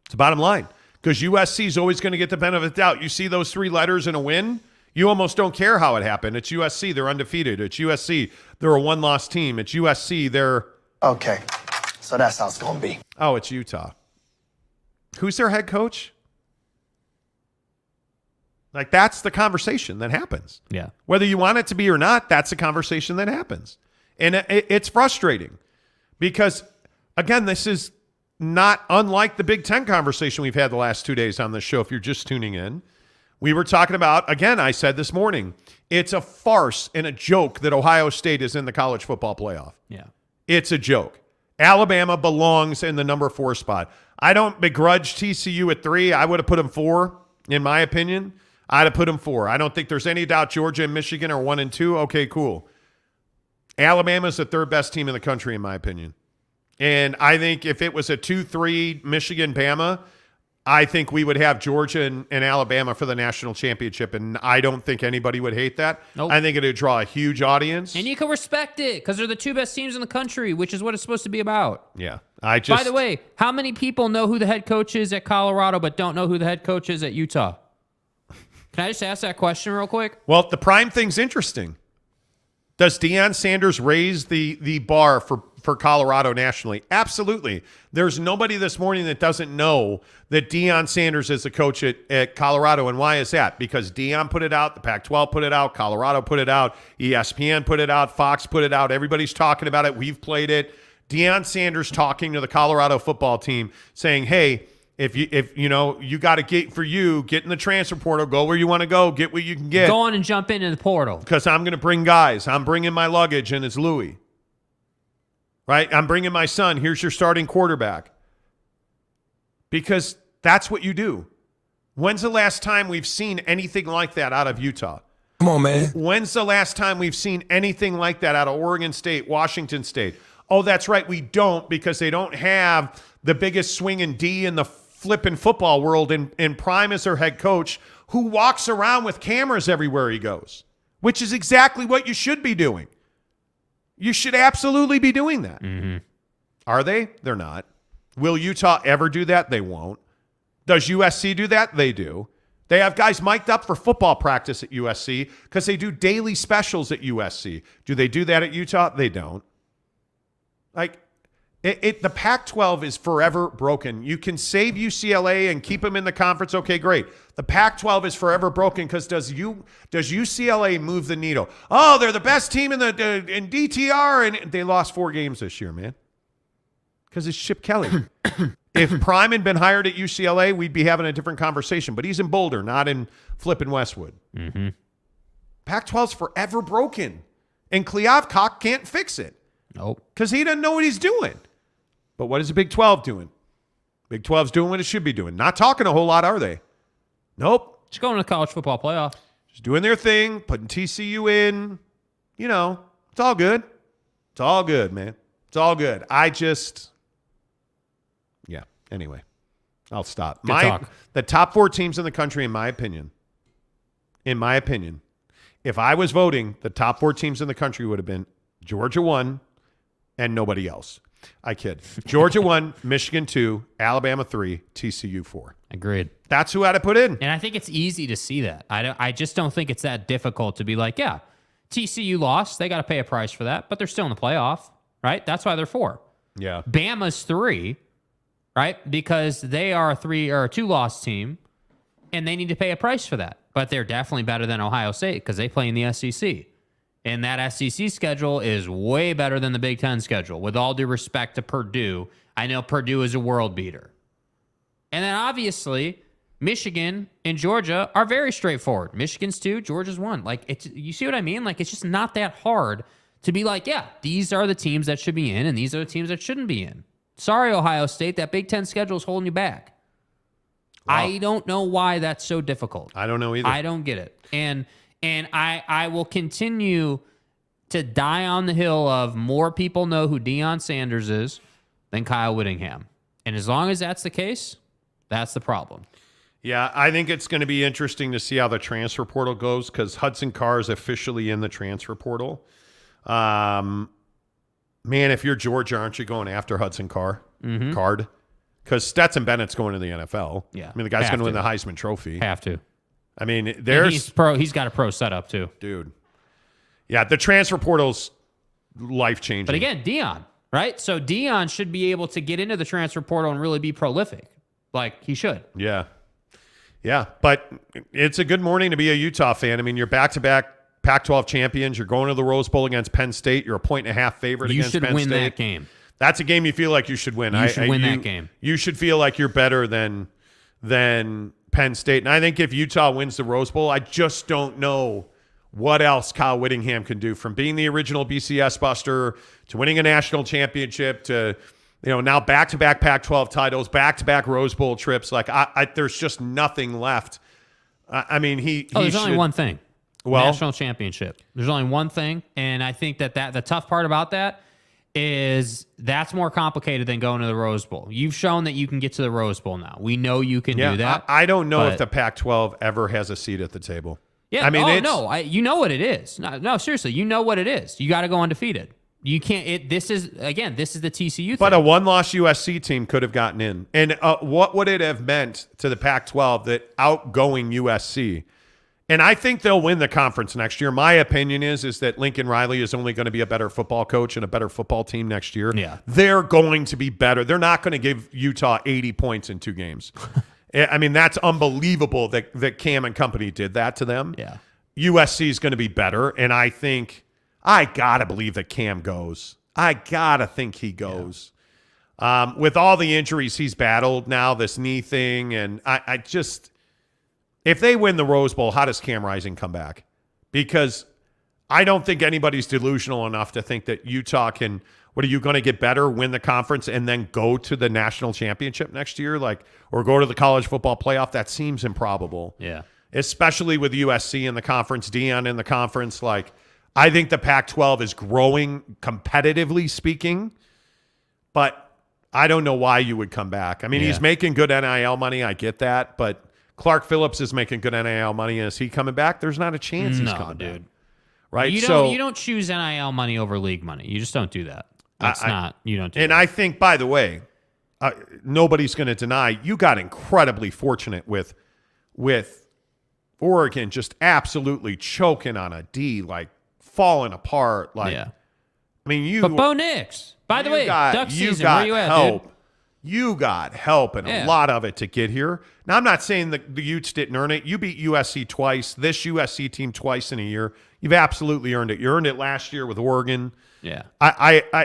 It's the bottom line. Because USC is always going to get the benefit of the doubt. You see those 3 letters in a win, you almost don't care how it happened. It's USC. They're undefeated. It's USC. They're a one-loss team. It's USC. They're... Okay, so that's how it's going to be. Oh, it's Utah. Who's their head coach? Like, that's the conversation that happens. Yeah. Whether you want it to be or not, that's the conversation that happens. And it's frustrating because, again, this is not unlike the Big Ten conversation we've had the last 2 days on this show. If you're just tuning in, we were talking about, again, I said this morning, it's a farce and a joke that Ohio State is in the college football playoff. Yeah. It's a joke. Alabama belongs in the number 4 spot. I don't begrudge TCU at 3. I would have put them 4, in my opinion. I'd have put them 4. I don't think there's any doubt Georgia and Michigan are 1 and 2. Okay, cool. Alabama's the 3rd best team in the country, in my opinion. And I think if it was a 2-3 Michigan-Bama, I think we would have Georgia and Alabama for the national championship, and I don't think anybody would hate that. Nope. I think it would draw a huge audience. And you can respect it because they're the 2 best teams in the country, which is what it's supposed to be about. Yeah. By the way, how many people know who the head coach is at Colorado but don't know who the head coach is at Utah? Can I just ask that question real quick? Well, the prime thing's interesting. Does Deion Sanders raise the bar for Colorado nationally? Absolutely. There's nobody this morning that doesn't know that Deion Sanders is the coach at Colorado. And why is that? Because Deion put it out, the Pac-12 put it out, Colorado put it out, ESPN put it out, Fox put it out. Everybody's talking about it. We've played it. Deion Sanders talking to the Colorado football team saying, hey, if you got to get in the transfer portal, go where you want to go, get what you can get. Go on and jump into the portal. Because I'm going to bring guys. I'm bringing my luggage, and it's Louis. Right? I'm bringing my son. Here's your starting quarterback. Because that's what you do. When's the last time we've seen anything like that out of Utah? Come on, man. When's the last time we've seen anything like that out of Oregon State, Washington State? Oh, that's right. We don't, because they don't have the biggest swinging D in the flipping football world in Prime as their head coach, who walks around with cameras everywhere he goes, which is exactly what you should be doing. You should absolutely be doing that. Mm-hmm. Are they? They're not. Will Utah ever do that? They won't. Does USC do that? They do. They have guys mic'd up for football practice at USC because they do daily specials at USC. Do they do that at Utah? They don't. Like, the Pac-12 is forever broken. You can save UCLA and keep them in the conference. Okay, great. The Pac-12 is forever broken because does UCLA move the needle? Oh, they're the best team in DTR, and they lost 4 games this year, man. Because it's Chip Kelly. If Prime had been hired at UCLA, we'd be having a different conversation. But he's in Boulder, not in flipping Westwood. Mm-hmm. Pac-12's forever broken, and Kliavkoff can't fix it. Nope. Because he doesn't know what he's doing. But what is the Big 12 doing? Big 12's doing what it should be doing. Not talking a whole lot, are they? Nope. Just going to the college football playoff. Just doing their thing, putting TCU in. You know, it's all good. It's all good, man. It's all good. Yeah, anyway. I'll stop. Good talk. The top 4 teams in the country, in my opinion, if I was voting, the top 4 teams in the country would have been Georgia 1 and nobody else. I kid. Georgia 1, Michigan 2, Alabama 3, TCU 4. Agreed. That's who I'd have put in. And I think it's easy to see that. I just don't think it's that difficult to be like, yeah, TCU lost. They got to pay a price for that, but they're still in the playoff, right? That's why they're 4. Yeah. Bama's 3, right? Because they are a 2-loss team, and they need to pay a price for that. But they're definitely better than Ohio State because they play in the SEC. And that SEC schedule is way better than the Big Ten schedule. With all due respect to Purdue, I know Purdue is a world beater. And then obviously, Michigan and Georgia are very straightforward. Michigan's 2, Georgia's 1. Like, you see what I mean? Like, it's just not that hard to be like, yeah, these are the teams that should be in, and these are the teams that shouldn't be in. Sorry, Ohio State, that Big Ten schedule is holding you back. Wow. I don't know why that's so difficult. I don't know either. I don't get it. And I will continue to die on the hill of more people know who Deion Sanders is than Kyle Whittingham. And as long as that's the case, that's the problem. Yeah, I think it's going to be interesting to see how the transfer portal goes because Hudson Carr is officially in the transfer portal. Man, if you're Georgia, aren't you going after Hudson Carr? Mm-hmm. Card? Because Stetson Bennett's going to the NFL. Yeah. I mean, the guy's going to win the Heisman Trophy. Have to. I mean, there's... He's got a pro setup, too. Dude. Yeah, the transfer portal's life-changing. But again, Deion, right? So Deion should be able to get into the transfer portal and really be prolific. Like, he should. Yeah. Yeah, but it's a good morning to be a Utah fan. I mean, you're back-to-back Pac-12 champions. You're going to the Rose Bowl against Penn State. You're a 1.5 favorite against Penn State. You should win that game. That's a game you feel like you should win. You should win that game. You should feel like you're better than Penn State. And I think if Utah wins the Rose Bowl, I just don't know what else Kyle Whittingham can do, from being the original BCS buster to winning a national championship to, now back-to-back Pac-12 titles, back-to-back Rose Bowl trips. Like, there's just nothing left. I mean, there's only one thing. Well, national championship. There's only one thing, and I think that the tough part about that is that's more complicated than going to the Rose Bowl. You've shown that you can get to the Rose Bowl now. We know you can do that. I don't know if the Pac-12 ever has a seat at the table. Yeah, I mean, you know what it is. No, seriously, you know what it is. You got to go undefeated. You can't. This is the TCU thing. But a one-loss USC team could have gotten in. And what would it have meant to the Pac-12 that outgoing USC? And I think they'll win the conference next year. My opinion is that Lincoln Riley is only going to be a better football coach and a better football team next year. Yeah. They're going to be better. They're not going to give Utah 80 points in 2 games. I mean, that's unbelievable that Cam and company did that to them. Yeah. USC is going to be better, and I think I got to believe that Cam goes. I got to think he goes. Yeah. With all the injuries he's battled now, this knee thing, and I just – if they win the Rose Bowl, how does Cam Rising come back? Because I don't think anybody's delusional enough to think that Utah can – what, are you going to get better, win the conference, and then go to the national championship next year? Or go to the college football playoff? That seems improbable. Yeah. Especially with USC in the conference, Deion in the conference. I think the Pac-12 is growing competitively speaking, but I don't know why you would come back. I mean, he's making good NIL money. I get that, but – Clark Phillips is making good NIL money. Is he coming back? There's not a chance he's coming back. Right? You don't choose NIL money over league money. You just don't do that. You don't do that. And I think, by the way, nobody's going to deny you got incredibly fortunate with Oregon just absolutely choking on a D, falling apart. I mean, But Bo Nix, by the way, duck season, where you at, help. dude? You got help and a lot of it to get here. Now, I'm not saying that the Utes didn't earn it. You beat USC twice, this USC team twice in a year. You've absolutely earned it. You earned it last year with Oregon. Yeah.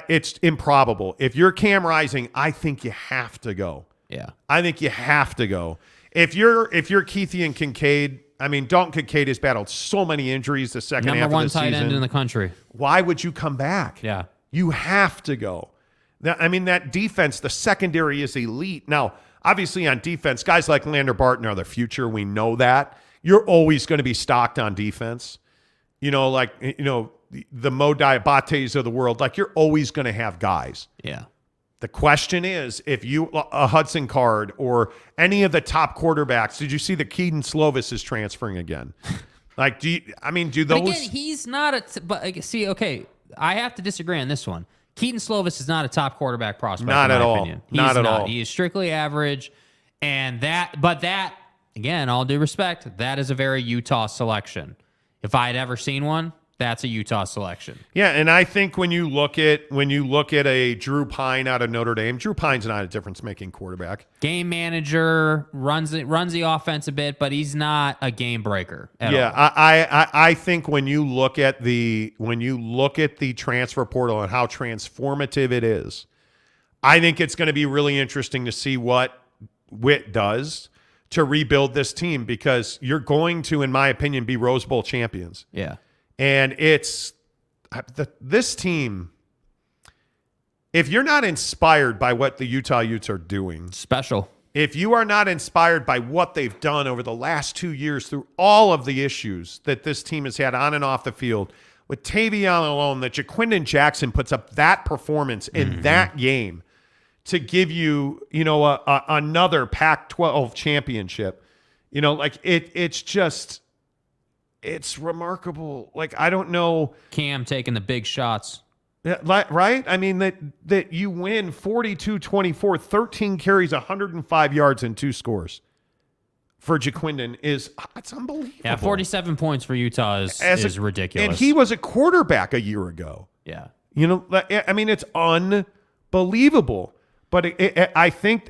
It's improbable. If you're Cam Rising, I think you have to go. Yeah. I think you have to go. If you're Keithy and Kincaid, I mean, Dalton Kincaid has battled so many injuries the second half of the season. Number 1 tight end in the country. Why would you come back? Yeah. You have to go. I mean, that defense, the secondary is elite. Now, obviously on defense, guys like Lander Barton are the future. We know that. You're always going to be stocked on defense. The Mo Diabates of the world. You're always going to have guys. Yeah. The question is, if a Hudson Card or any of the top quarterbacks, did you see that Keaton Slovis is transferring again? Do those? But again, he's not okay, I have to disagree on this one. Keaton Slovis is not a top quarterback prospect. Not in at my all. opinion. Not at all. He is strictly average, and that, again, all due respect, that is a very Utah selection. If I had ever seen one, that's a Utah selection. Yeah, and I think when you look at a Drew Pine out of Notre Dame, Drew Pine's not a difference-making quarterback. Game manager, runs the offense a bit, but he's not a game breaker at all. I think when you look at the transfer portal and how transformative it is, I think it's going to be really interesting to see what Witt does to rebuild this team, because you're going to, in my opinion, be Rose Bowl champions. Yeah. And it's this team, if you're not inspired by what the Utah Utes are doing, special. If you are not inspired by what they've done over the last 2 years through all of the issues that this team has had on and off the field, with Tavion alone, that Jaquindon Jackson puts up that performance in that game to give you, another Pac-12 championship, it's remarkable. Like, I don't know. Cam taking the big shots. Right? I mean, that you win 42-24, 13 carries, 105 yards, and 2 scores for Jaquindon it's unbelievable. Yeah, 47 points for Utah is ridiculous. And he was a quarterback a year ago. Yeah. I mean, it's unbelievable. But I think,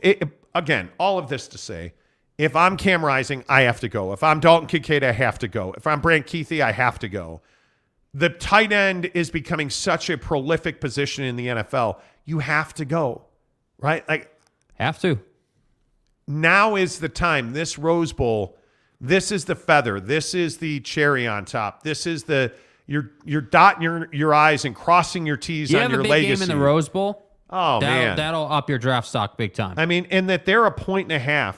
again, all of this to say, if I'm Cam Rising, I have to go. If I'm Dalton Kincaid, I have to go. If I'm Brant Keithy, I have to go. The tight end is becoming such a prolific position in the NFL. You have to go, right? Like, have to. Now is the time. This Rose Bowl, this is the feather. This is the cherry on top. This is you're dotting your I's and crossing your T's on your legacy. You have a big game in the Rose Bowl. Oh, man. That'll up your draft stock big time. I mean, and that they're 1.5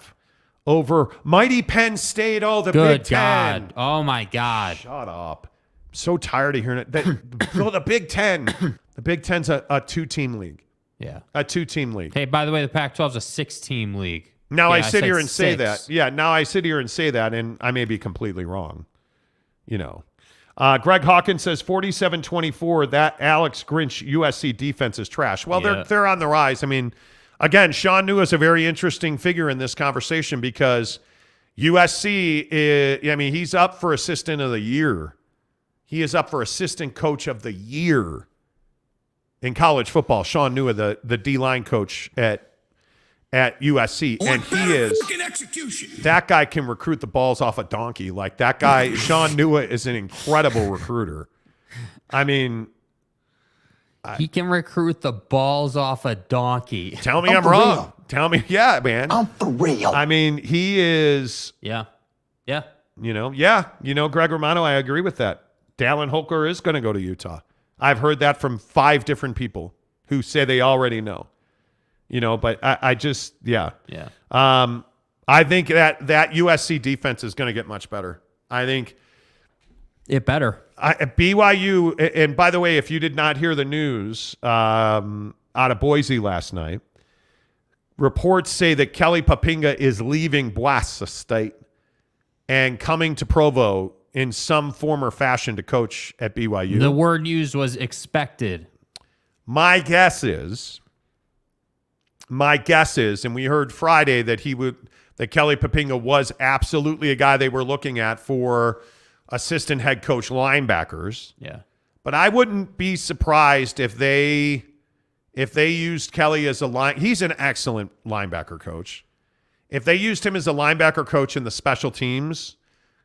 over mighty Penn State. Oh, the Good Big Ten. God. Oh, my God. Shut up. I'm so tired of hearing it. The Big Ten. The Big Ten's a 2-team league. Yeah. A 2-team league. Hey, by the way, the Pac-12's a 6-team league. Now I sit here and say that. Yeah, now I sit here and say that, and I may be completely wrong. Greg Hawkins says 47-24, that Alex Grinch USC defense is trash. Well, they're on the rise. I mean, again, Sean New is a very interesting figure in this conversation because USC, he's up for assistant of the year. He is up for assistant coach of the year in college football. Sean New, the D-line coach at USC, and he is that guy can recruit the balls off a donkey. Like that guy, Sean Nua is an incredible recruiter. I mean, he can recruit the balls off a donkey. Tell me I'm wrong. Real. Tell me, yeah, man. I'm for real. I mean, he is. Yeah. Greg Romano, I agree with that. Dallin Holker is going to go to Utah. I've heard that from 5 different people who say they already know. But I just, yeah. Yeah. I think that USC defense is going to get much better. I think it better. BYU, and by the way, if you did not hear the news out of Boise last night, reports say that Kelly Papinga is leaving Boise State and coming to Provo in some form or fashion to coach at BYU. The word used was expected. My guess is, and we heard Friday that Kelly Papinga was absolutely a guy they were looking at for assistant head coach linebackers. Yeah. But I wouldn't be surprised if they used Kelly as he's an excellent linebacker coach. If they used him as a linebacker coach and the special teams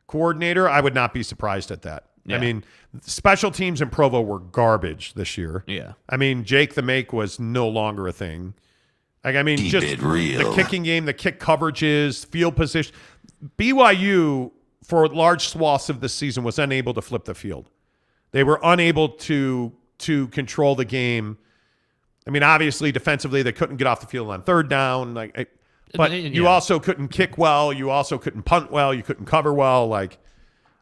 coordinator, I would not be surprised at that. Yeah. I mean, special teams in Provo were garbage this year. Yeah. I mean, Jake the Make was no longer a thing. Keep just the kicking game, the kick coverages, field position. BYU, for large swaths of the season, was unable to flip the field. They were unable to control the game. I mean, obviously, defensively, they couldn't get off the field on third down. But you also couldn't kick well. You also couldn't punt well. You couldn't cover well.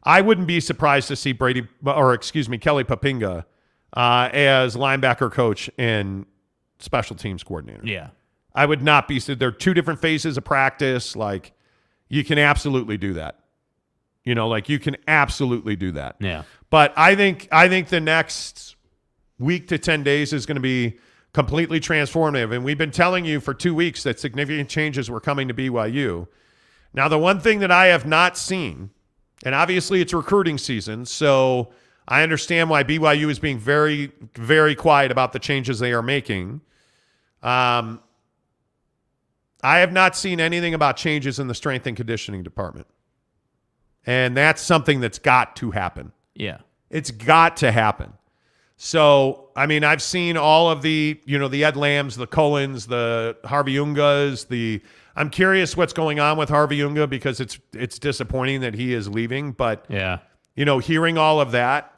I wouldn't be surprised to see Kelly Papinga as linebacker coach and special teams coordinator. Yeah. I would not be. They're 2 different phases of practice. You can absolutely do that. You can absolutely do that. Yeah. But I think the next week to 10 days is going to be completely transformative. And we've been telling you for 2 weeks that significant changes were coming to BYU. Now, the one thing that I have not seen, and obviously it's recruiting season, so I understand why BYU is being very, very quiet about the changes they are making. I have not seen anything about changes in the strength and conditioning department. And that's something that's got to happen. Yeah. It's got to happen. So, I mean, I've seen all of the, the Ed Lambs, the Cullens, the Harvey Ungas, I'm curious what's going on with Harvey Unga because it's disappointing that he is leaving. But, hearing all of that,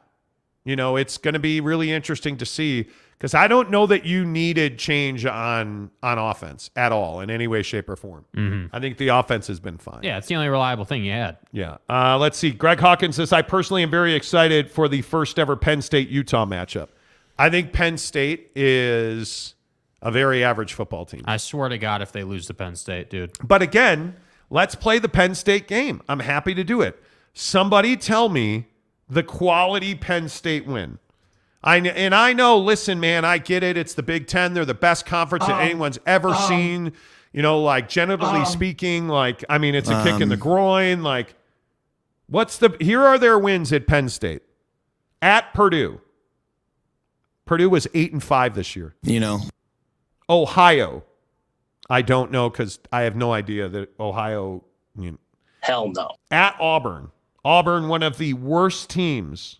it's going to be really interesting to see because I don't know that you needed change on offense at all in any way, shape, or form. Mm-hmm. I think the offense has been fine. Yeah, it's the only reliable thing you had. Yeah. Let's see. Greg Hawkins says, I personally am very excited for the first ever Penn State-Utah matchup. I think Penn State is a very average football team. I swear to God if they lose to Penn State, dude. But again, let's play the Penn State game. I'm happy to do it. Somebody tell me the quality Penn State win. I know, listen, man, I get it. It's the Big Ten. They're the best conference that anyone's ever seen. Generally speaking, it's a kick in the groin. Here are their wins at Penn State. At Purdue. Purdue was 8-5 this year. Ohio. I don't know because I have no idea that Ohio. Hell no. At Auburn. Auburn, one of the worst teams.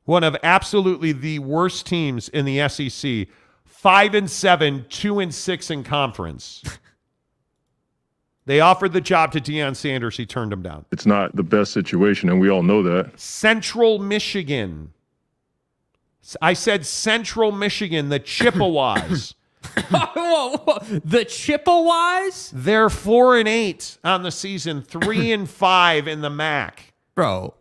One of absolutely the worst teams in the SEC. 5-7, 2-6 in conference. They offered the job to Deion Sanders. He turned him down. It's not the best situation, and we all know that. Central Michigan. I said Central Michigan, the Chippewas. The Chippewas? They're 4-8 on the season, 3-5 in the MAC. Bro.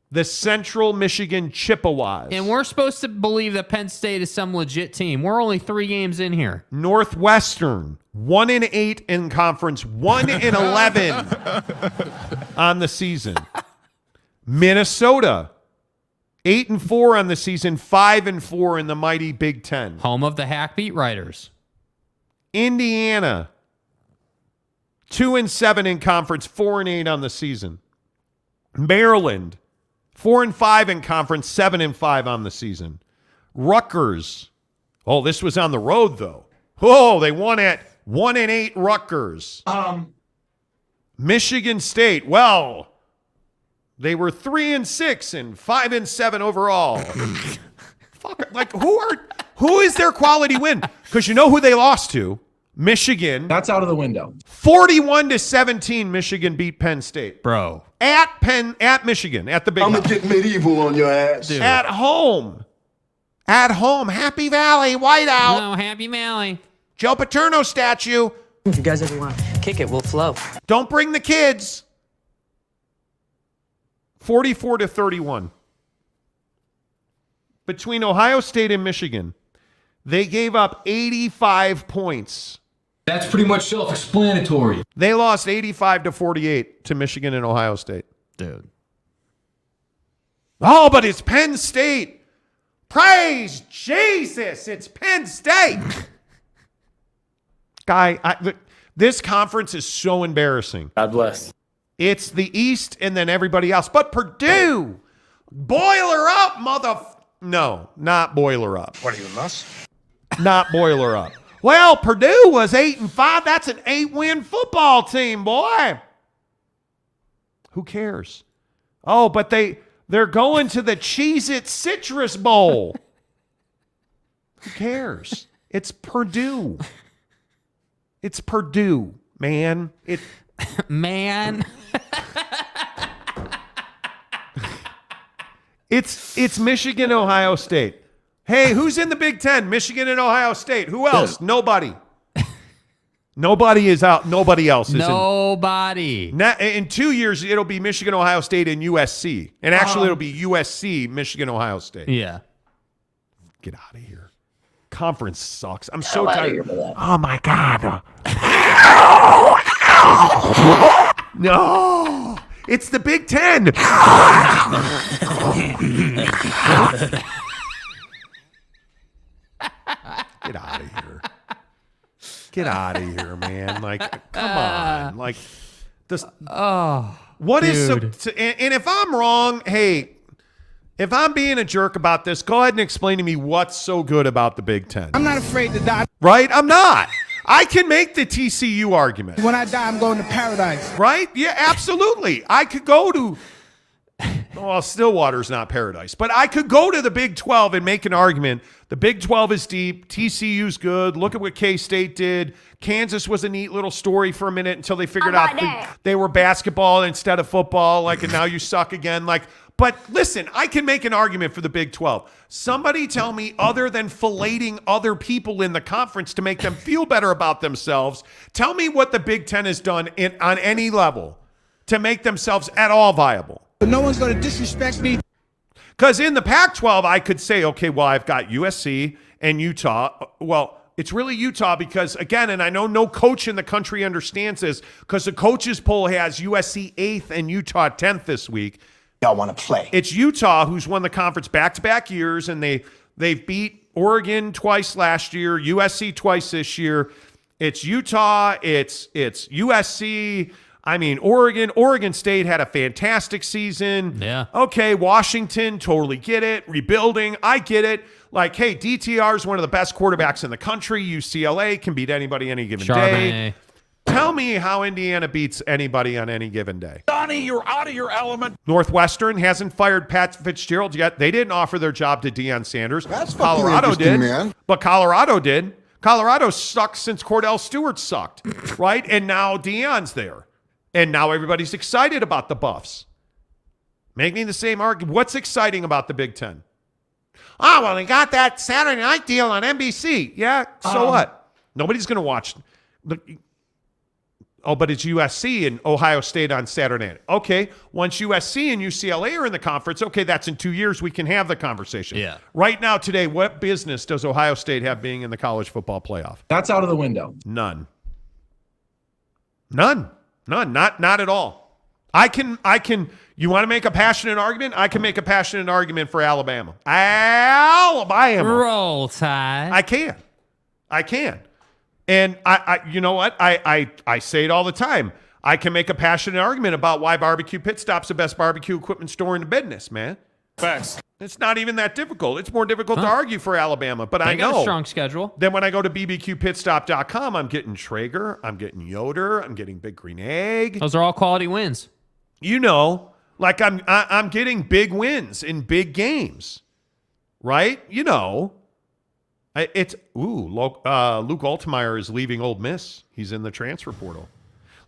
The Central Michigan Chippewas. And we're supposed to believe that Penn State is some legit team. We're only 3 games in here. Northwestern, 1-8 in conference, 1-11 on the season. Minnesota, 8-4 on the season, 5-4 in the mighty Big Ten. Home of the Hack Beat Writers. Indiana, 2-7 in conference, 4-8 on the season. Maryland, 4-5 in conference, 7-5 on the season. Rutgers. Oh, this was on the road, though. Oh, they won at 1-8 Rutgers. Michigan State. Well, they were 3-6 and 5-7 overall. Fuck, who is their quality win? Because you know who they lost to? Michigan. That's out of the window. 41-17, Michigan beat Penn State. Bro. At Michigan, at the Big I'm House. gonna get medieval on your ass. Dude. At home. Happy Valley, whiteout. No, Happy Valley. Joe Paterno statue. If you guys ever want to kick it, we'll flow. Don't bring the kids. 44-31. Between Ohio State and Michigan, they gave up 85 points. That's pretty much self-explanatory. They lost 85-48 to Michigan and Ohio State. Dude. Oh, but it's Penn State. Praise Jesus, it's Penn State. This conference is so embarrassing. God bless. It's the East and then everybody else. But Purdue, boiler up, No, not boiler up. What are you, nuts? Not boiler up. Well, Purdue was 8-5. That's an 8-win football team, boy. Who cares? Oh, but they're going to the Cheez-It Citrus Bowl. Who cares? It's Purdue. It's Purdue, man. Man. It's Michigan, Ohio State. Hey, who's in the Big Ten? Michigan and Ohio State. Who else? Nobody. Nobody is out. Nobody else is Nobody. In 2 years, it'll be Michigan, Ohio State, and USC. And actually, it'll be USC, Michigan, Ohio State. Yeah. Get out of here. Conference sucks. I'm so tired. Oh, my God. No. It's the Big Ten. Get out of here. Get out of here, man. Come on. This. Oh. What dude. is and if I'm wrong, hey, If I'm being a jerk about this, go ahead and explain to me what's so good about the Big Ten. I'm not afraid to die. Right? I'm not. I can make the TCU argument. When I die, I'm going to paradise. Right? Yeah, absolutely. I could go to, well, Stillwater's not paradise, but I could go to the Big 12 and make an argument. The Big 12 is deep. TCU's good. Look at what K-State did. Kansas was a neat little story for a minute until they figured out they were basketball instead of football. Like, and now you suck again. Like, but listen, I can make an argument for the Big 12. Somebody tell me, other than filleting other people in the conference to make them feel better about themselves, tell me what the Big 10 has done on any level to make themselves at all viable. But no one's going to disrespect me. Because in the Pac-12, I could say, okay, well, I've got USC and Utah. Well, it's really Utah because, again, and I know no coach in the country understands this, because the coaches poll has USC 8th and Utah 10th this week. Y'all want to play. It's Utah who's won the conference back-to-back years, and they've beat Oregon twice last year, USC twice this year. It's Utah, it's USC. I mean, Oregon State had a fantastic season. Yeah. Okay, Washington, totally get it. Rebuilding, I get it. Like, hey, DTR is one of the best quarterbacks in the country. UCLA can beat anybody any given day. Tell me how Indiana beats anybody on any given day. Donnie, you're out of your element. Northwestern hasn't fired Pat Fitzgerald yet. They didn't offer their job to Deion Sanders. That's Colorado did, man. But Colorado did. Colorado sucked since Cordell Stewart sucked, right? And now Deion's there. And now everybody's excited about the Buffs. Make me the same argument. What's exciting about the Big Ten? Oh, well, they got that Saturday night deal on NBC. Yeah, so what? Nobody's going to watch. Oh, but it's USC and Ohio State on Saturday night. Okay, once USC and UCLA are in the conference, okay, that's in 2 years. We can have the conversation. Yeah. Right now, today, what business does Ohio State have being in the college football playoff? That's out of the window. None. Not at all. I can, you want to make a passionate argument? I can make a passionate argument for Alabama. Roll Tide. I can. And I you know what? I say it all the time. I can make a passionate argument about why Barbecue Pit Stop's the best barbecue equipment store in the business, man. Facts. It's not even that difficult. It's more difficult to argue for Alabama, but I know. Got a strong schedule. Then when I go to bbqpitstop.com, I'm getting Traeger, I'm getting Yoder, I'm getting Big Green Egg. Those are all quality wins. You know, like I'm getting big wins in big games, right? You know, Luke Altmaier is leaving Ole Miss. He's in the transfer portal.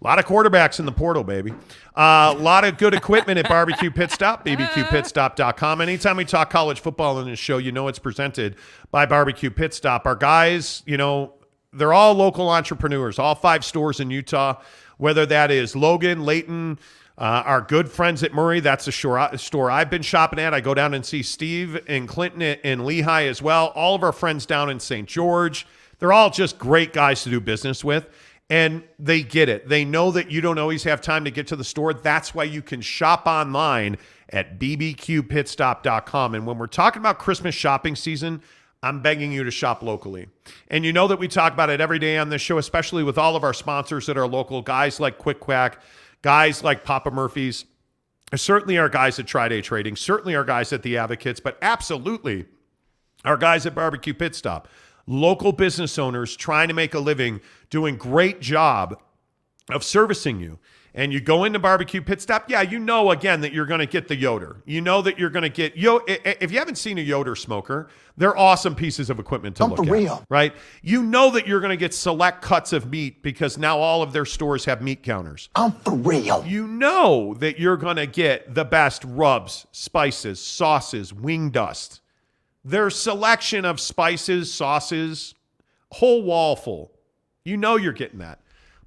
A lot of quarterbacks in the portal, baby. A lot of good equipment at Barbecue Pit Stop, bbqpitstop.com. Anytime we talk college football in this show, you know it's presented by Barbecue Pit Stop. Our guys, you know, they're all local entrepreneurs, all 5 stores in Utah, whether that is Logan, Layton, our good friends at Murray. That's a store I've been shopping at. I go down and see Steve and Clinton and Lehigh as well. All of our friends down in St. George. They're all just great guys to do business with. And they get it. They know that you don't always have time to get to the store. That's why you can shop online at bbqpitstop.com. And when we're talking about Christmas shopping season, I'm begging you to shop locally. And you know that we talk about it every day on this show, especially with all of our sponsors that are local, guys like Quick Quack, guys like Papa Murphy's, certainly our guys at Tri-Day Trading, certainly our guys at The Advocates, but absolutely our guys at Barbecue Pit Stop. Local business owners trying to make a living, doing great job of servicing you. And you go into Barbecue Pit Stop, yeah, you know, again, that you're going to get the Yoder. You know that you're going to get, if you haven't seen a Yoder smoker, they're awesome pieces of equipment to look at, right? You know that you're going to get select cuts of meat because now all of their stores have meat counters. I'm for real. You know that you're going to get the best rubs, spices, sauces, wing dust. Their selection of spices, sauces, whole wall full. You know you're getting that.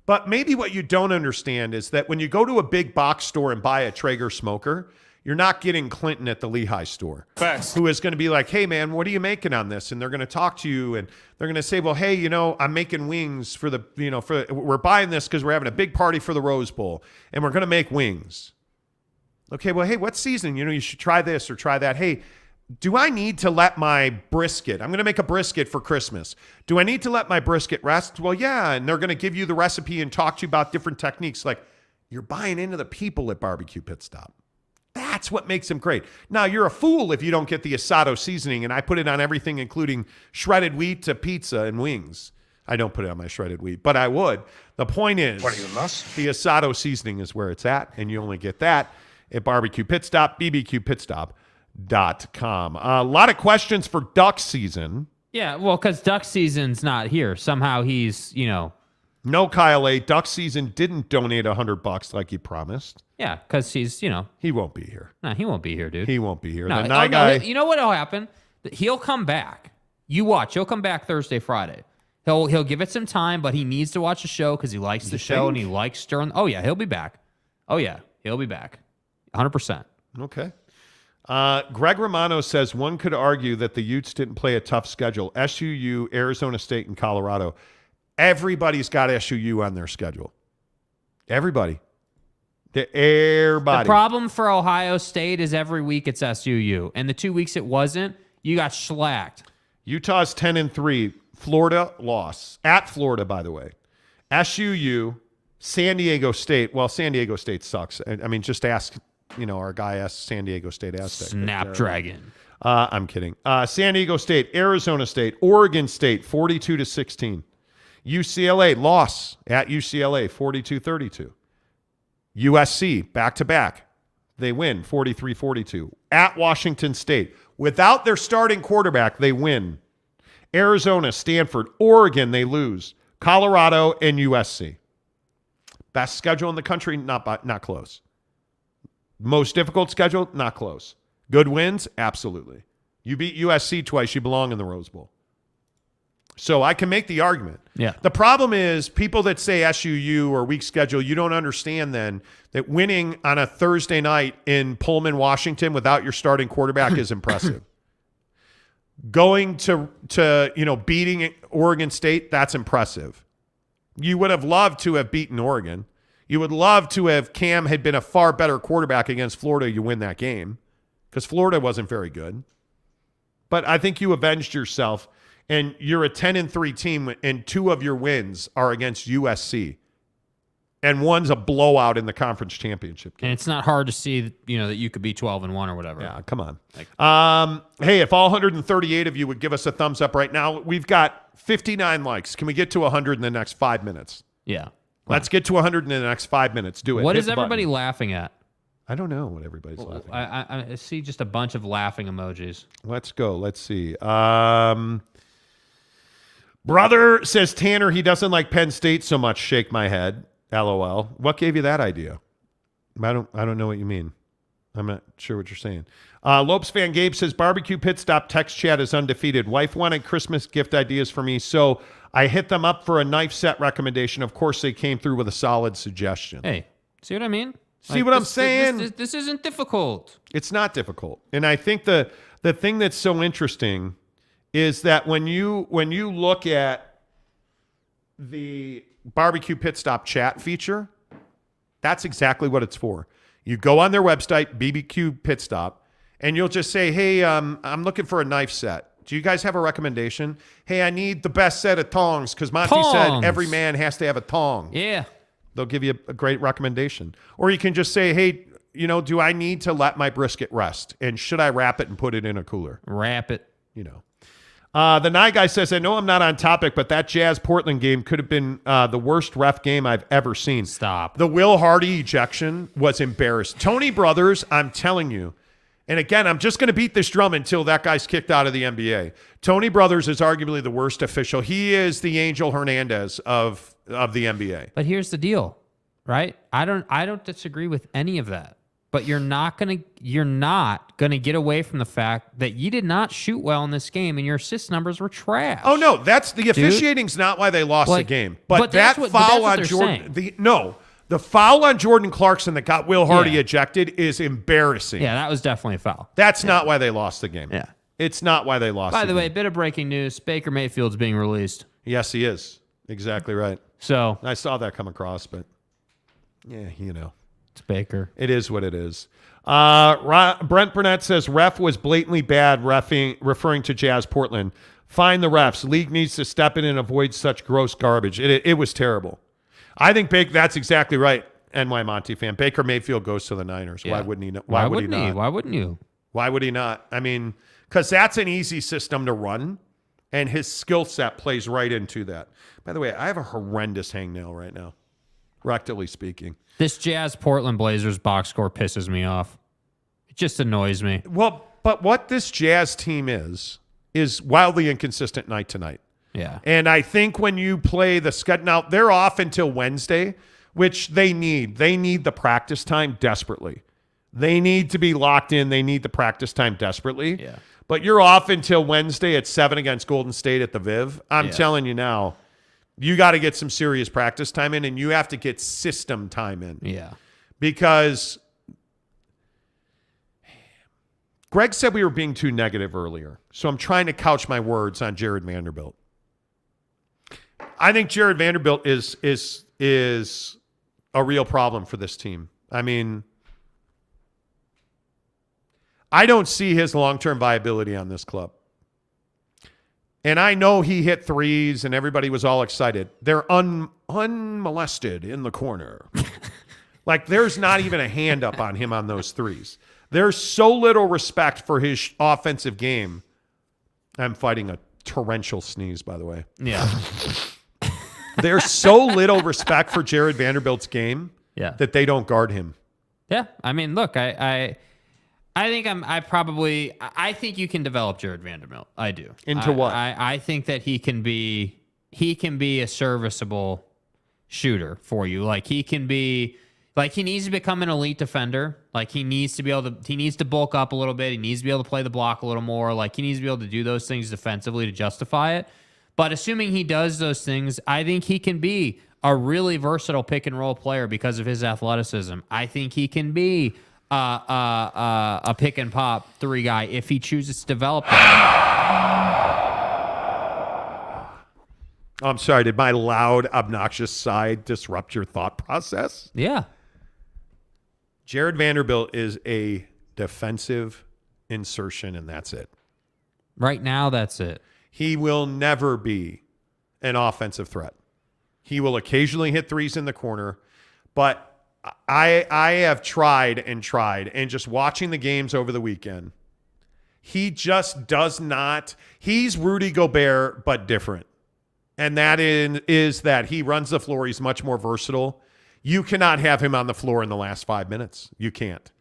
But maybe what you don't understand is that when you go to a big box store and buy a Traeger smoker, you're not getting Clinton at the Lehigh store. Facts. Who is going to be like, hey, man, what are you making on this? And they're going to talk to you and they're going to say, well, hey, you know, I'm making wings for the, you know, we're buying this because we're having a big party for the Rose Bowl and we're going to make wings. Okay, well, hey, what season? You know, you should try this or try that. Hey, do I need to let my brisket, I'm going to make a brisket for Christmas. Do I need to let my brisket rest? Well, yeah. And they're going to give you the recipe and talk to you about different techniques. Like, you're buying into the people at Barbecue Pit Stop. That's That's what makes them great. Now, you're a fool if you don't get the asado seasoning, and I put it on everything, including shredded wheat to pizza and wings. I don't put it on my shredded wheat, but I would. The point is, What are you, nuts? the asado seasoning is where it's at, and you only get that at Barbecue Pit Stop, bbqpitstop.com. A lot of questions for duck season. Yeah, well, because duck season's not here. Somehow he's, No, Kyle A. Duck season didn't donate $100 like he promised. Yeah, because he's, He won't be here. No, he won't be here, dude. He won't be here. No, The Nye guy. you know what'll happen? He'll come back. You watch. He'll come back Thursday, Friday. He'll give it some time, but he needs to watch the show because he likes the show and he likes stirring. Oh, yeah, he'll be back. Oh, yeah, he'll be back. 100%. Okay. Greg Romano says one could argue that the Utes didn't play a tough schedule. SUU, Arizona State, and Colorado. Everybody's got SUU on their schedule. Everybody. The problem for Ohio State is every week it's SUU. And the 2 weeks it wasn't, you got shellacked. Utah's 10-3. Florida loss. At Florida, by the way. SUU, San Diego State. Well, San Diego State sucks. I mean, just ask, our guy asked San Diego State Aztec. Snapdragon. I'm kidding. San Diego State, Arizona State, Oregon State, 42-16. UCLA, loss at UCLA, 42-32. USC, back-to-back. They win, 43-42. At Washington State. Without their starting quarterback, they win. Arizona, Stanford, Oregon, they lose. Colorado, and USC. Best schedule in the country, not close. Most difficult schedule, not close. Good wins, absolutely. You beat USC twice, you belong in the Rose Bowl. So I can make the argument. Yeah. The problem is people that say SUU or weak schedule, you don't understand then that winning on a Thursday night in Pullman, Washington without your starting quarterback is impressive. Going to beating Oregon State, that's impressive. You would have loved to have beaten Oregon. You would love to have Cam had been a far better quarterback against Florida, you win that game because Florida wasn't very good. But I think you avenged yourself, and you're a 10-3 team, and 2 of your wins are against USC. And one's a blowout in the conference championship game. And it's not hard to see, that you could be 12-1 or whatever. Yeah, come on. Hey, if all 138 of you would give us a thumbs up right now, we've got 59 likes. Can we get to 100 in the next 5 minutes? Yeah. Let's get to 100 in the next 5 minutes. Do it. What Hit is the everybody button. laughing at? I don't know what everybody's laughing at. I see just a bunch of laughing emojis. Let's go. Let's see. Brother says Tanner, he doesn't like Penn State so much. Shake my head. LOL. What gave you that idea? I don't know what you mean. I'm not sure what you're saying. Lopes fan Gabe says Barbecue Pit Stop text chat is undefeated. Wife wanted Christmas gift ideas for me, so I hit them up for a knife set recommendation. Of course, they came through with a solid suggestion. Hey, see what I mean? See what I'm saying? This isn't difficult. It's not difficult. And I think the thing that's so interesting is that when you look at the Barbecue Pit Stop chat feature, that's exactly what it's for. You go on their website, BBQ Pit Stop, and you'll just say, hey, I'm looking for a knife set. Do you guys have a recommendation? Hey, I need the best set of tongs because Monty said every man has to have a tong. Yeah. They'll give you a great recommendation. Or you can just say, hey, do I need to let my brisket rest? And should I wrap it and put it in a cooler? Wrap it. The Nye guy says, I know I'm not on topic, but that Jazz-Portland game could have been the worst ref game I've ever seen. Stop. The Will Hardy ejection was embarrassing. Tony Brothers, I'm telling you, and again, I'm just going to beat this drum until that guy's kicked out of the NBA. Tony Brothers is arguably the worst official. He is the Angel Hernandez of the NBA. But here's the deal, right? I don't disagree with any of that. But you're not gonna get away from the fact that you did not shoot well in this game, and your assist numbers were trash. Oh no, that's the officiating's not why they lost the game. But that foul on Jordan, the foul on Jordan Clarkson that got Will Hardy ejected is embarrassing. Yeah, that was definitely a foul. That's not why they lost the game. Yeah, it's not why they lost. By the way, game. bit of breaking news: Baker Mayfield's being released. Yes, he is. Exactly right. So I saw that come across, but yeah, it's Baker. It is what it is. Brent Burnett says ref was blatantly bad, referring to Jazz Portland. Find the refs. League needs to step in and avoid such gross garbage. It was terrible. I think that's exactly right. NY Monty fan. Baker Mayfield goes to the Niners. Yeah. Why wouldn't he? Why wouldn't he? Why wouldn't you? Why would he not? I mean, because that's an easy system to run, and his skill set plays right into that. By the way, I have a horrendous hangnail right now, rectally speaking. This Jazz Portland Blazers box score pisses me off. It just annoys me. Well, but what this Jazz team is wildly inconsistent night to night. Yeah. And I think when you play the scud, now they're off until Wednesday, which they need. They need the practice time desperately. They need to be locked in. They need the practice time desperately. Yeah. But you're off until Wednesday at 7 against Golden State at the Viv. I'm telling you now, you got to get some serious practice time in, and you have to get system time in. Yeah. Because Greg said we were being too negative earlier. So I'm trying to couch my words on Jared Vanderbilt. I think Jared Vanderbilt is a real problem for this team. I mean, I don't see his long-term viability on this club. And I know he hit threes and everybody was all excited. They're unmolested in the corner. Like, there's not even a hand up on him on those threes. There's so little respect for his offensive game. I'm fighting a torrential sneeze, by the way. Yeah. There's so little respect for Jared Vanderbilt's game that they don't guard him. Yeah. I mean, look, I think you can develop Jared Vanderbilt. I do. Into what? I think that he can be a serviceable shooter for you. Like, he needs to become an elite defender. Like, he needs to bulk up a little bit. He needs to be able to play the block a little more. Like, he needs to be able to do those things defensively to justify it. But assuming he does those things, I think he can be a really versatile pick and roll player because of his athleticism. I think he can be a pick and pop three guy if he chooses to develop that. I'm sorry. Did my loud, obnoxious side disrupt your thought process? Yeah. Jared Vanderbilt is a defensive insertion, and that's it. Right now, that's it. He will never be an offensive threat. He will occasionally hit threes in the corner, but I have tried, and just watching the games over the weekend, he just does not. He's Rudy Gobert, but different. And that is that he runs the floor. He's much more versatile. You cannot have him on the floor in the last 5 minutes. You can't.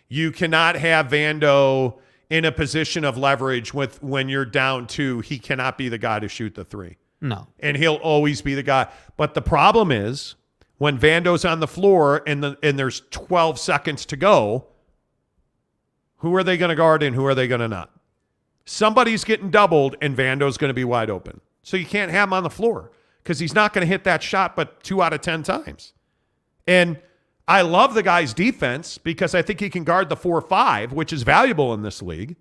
You cannot have Vando in a position of leverage when you're down 2. He cannot be the guy to shoot the three. No. And he'll always be the guy. But the problem is when Vando's on the floor and there's 12 seconds to go, who are they going to guard and who are they going to not? Somebody's getting doubled and Vando's going to be wide open. So you can't have him on the floor because he's not going to hit that shot but 2 out of 10 times. And I love the guy's defense because I think he can guard the 4-5, which is valuable in this league.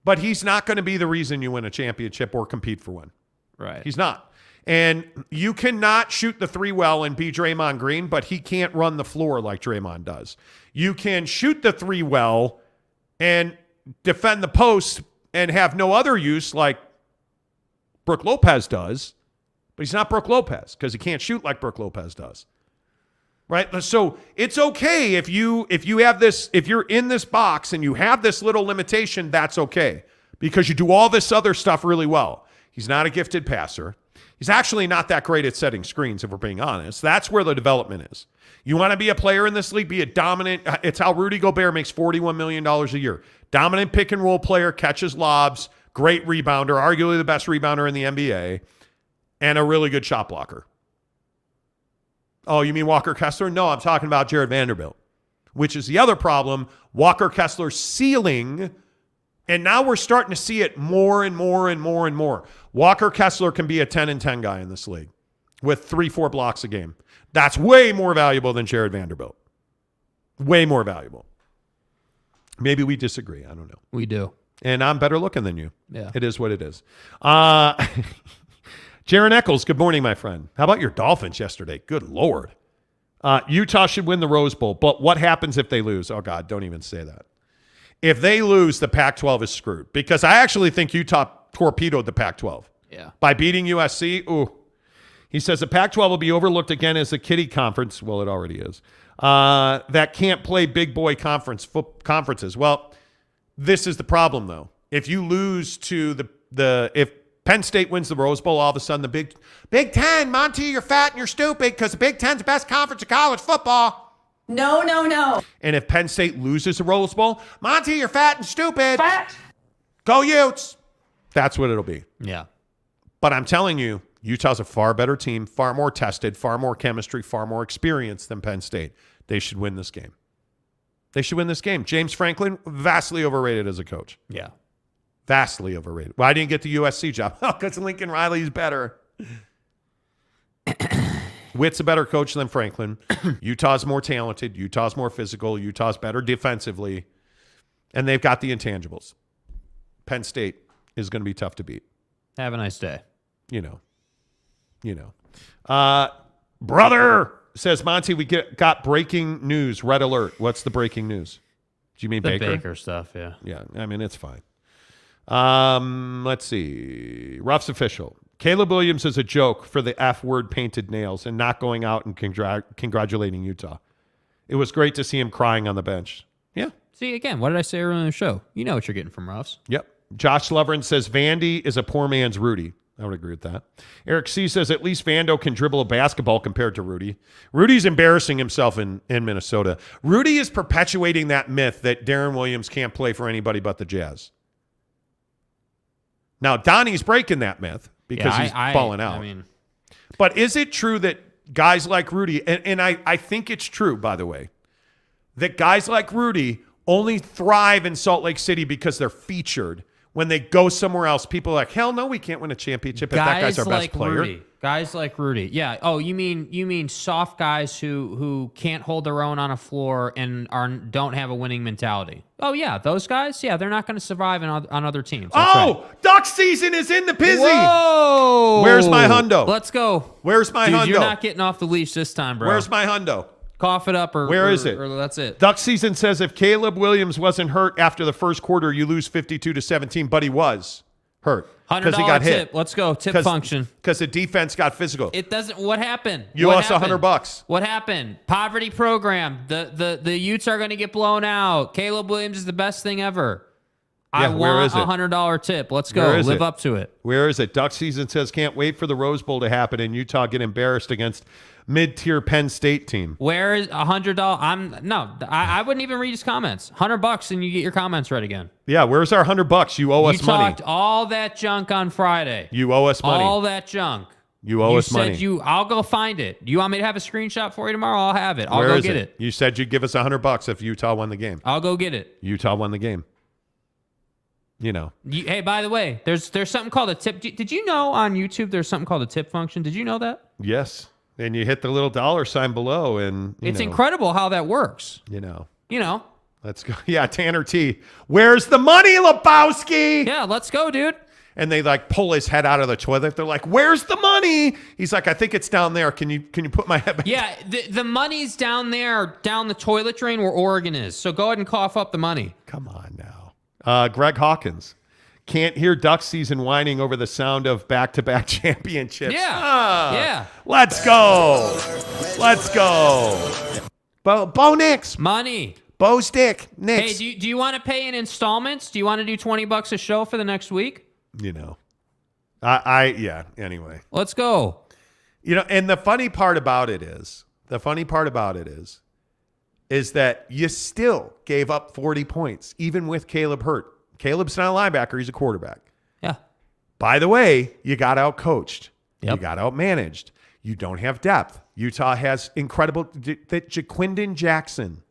But he's not going to be the reason you win a championship or compete for one. Right. He's not. And you cannot shoot the three well and be Draymond Green, but he can't run the floor like Draymond does. You can shoot the three well and defend the post and have no other use like Brook Lopez does, but he's not Brook Lopez because he can't shoot like Brook Lopez does. Right? So it's okay if you have this, if you're in this box and you have this little limitation, that's okay because you do all this other stuff really well. He's not a gifted passer. He's actually not that great at setting screens, if we're being honest. That's where the development is. You want to be a player in this league, be a dominant. It's how Rudy Gobert makes $41 million a year. Dominant pick and roll player, catches lobs, great rebounder, arguably the best rebounder in the NBA, and a really good shot blocker. Oh, you mean Walker Kessler? No, I'm talking about Jared Vanderbilt, which is the other problem. Walker Kessler's ceiling, and now we're starting to see it more and more and more and more. Walker Kessler can be a 10-10 guy in this league with 3-4 blocks a game. That's way more valuable than Jared Vanderbilt. Way more valuable. Maybe we disagree. I don't know. We do. And I'm better looking than you. Yeah. It is what it is. Jaron Eccles, good morning, my friend. How about your Dolphins yesterday? Good Lord. Utah should win the Rose Bowl, but what happens if they lose? Oh, God, don't even say that. If they lose, the Pac-12 is screwed because I actually think Utah torpedoed the Pac-12. Yeah. By beating USC, ooh. He says the Pac-12 will be overlooked again as a kiddie conference. Well, it already is. That can't play big boy conferences. Well, this is the problem, though. If you lose to if Penn State wins the Rose Bowl, all of a sudden the Big Ten, Monty, you're fat and you're stupid because the Big Ten's the best conference of college football. No. And if Penn State loses the Rose Bowl, Monty, you're fat and stupid. Fat. Go Utes. That's what it'll be. Yeah. But I'm telling you, Utah's a far better team, far more tested, far more chemistry, far more experience than Penn State. They should win this game. They should win this game. James Franklin, vastly overrated as a coach. Yeah. Vastly overrated. Why didn't he get the USC job? Oh, because Lincoln Riley's better. Witt's a better coach than Franklin. Utah's more talented. Utah's more physical. Utah's better defensively. And they've got the intangibles. Penn State is going to be tough to beat. Have a nice day. You know. Brother, says Monty, we got breaking news. Red alert. What's the breaking news? Do you mean the Baker? Baker stuff, yeah. Yeah, I mean, it's fine. Let's see. Ruff's official. Caleb Williams is a joke for the F word painted nails and not going out and congratulating Utah. It was great to see him crying on the bench. Yeah. See, again, what did I say earlier in the show? You know what you're getting from Ruffs. Yep. Josh Lovren says Vandy is a poor man's Rudy. I would agree with that. Eric C. says at least Vando can dribble a basketball compared to Rudy. Rudy's embarrassing himself in Minnesota. Rudy is perpetuating that myth that Darren Williams can't play for anybody but the Jazz. Now, Donnie's breaking that myth because he's falling out. But is it true that guys like Rudy, and I think it's true, by the way, that guys like Rudy only thrive in Salt Lake City because they're featured. When they go somewhere else, people are like, hell no, we can't win a championship if that guy's our best player. Guys like Rudy. Yeah. Oh, you mean soft guys who can't hold their own on a floor and don't have a winning mentality. Oh, yeah. Those guys, yeah, they're not going to survive on other teams. That's right. Duck season is in the pizzy. Whoa. Where's my hundo? Let's go. Where's my hundo? You're not getting off the leash this time, bro. Where's my hundo? Cough it up where is it? Or that's it. Duck season says if Caleb Williams wasn't hurt after the first quarter, you lose 52-17, but he was hurt because he got hit. Let's go. Tip function. Because the defense got physical. It doesn't. What happened? You lost $100. What happened? Poverty program. The Utes are going to get blown out. Caleb Williams is the best thing ever. I want a $100 tip. Let's go. Live up to it. Where is it? Duck season says can't wait for the Rose Bowl to happen and Utah get embarrassed against mid-tier Penn State team. Where is $100? I wouldn't even read his comments. $100 and you get your comments read again. Yeah, where's our $100? You owe us money. You talked all that junk on Friday. You owe us money. All that junk. You owe us money. I'll go find it. You want me to have a screenshot for you tomorrow? I'll have it. I'll go get it. You said you'd give us $100 if Utah won the game. I'll go get it. Utah won the game. You know. Hey, by the way, there's something called a tip. Did you know on YouTube there's something called a tip function? Did you know that? Yes. And you hit the little $ below, and it's incredible how that works. You know. Let's go. Yeah, Tanner T. Where's the money, Lebowski? Yeah, let's go, dude. And they pull his head out of the toilet. They're like, "Where's the money?" He's like, "I think it's down there. Can you put my head back?" Yeah, the money's down there, down the toilet drain where Oregon is. So go ahead and cough up the money. Come on now. Greg Hawkins. Can't hear duck season whining over the sound of back-to-back championships. Yeah. Yeah. Let's go. Bo Nix. Money. Bo Stick. Nix. Hey, do you want to pay in installments? Do you want to do $20 a show for the next week? Yeah, anyway. Let's go. And the funny part about it is that you still gave up 40 points, even with Caleb hurt. Caleb's not a linebacker. He's a quarterback. Yeah. By the way, you got out-coached. Yep. You got out-managed. You don't have depth. Utah has incredible – that Jaquindon Jackson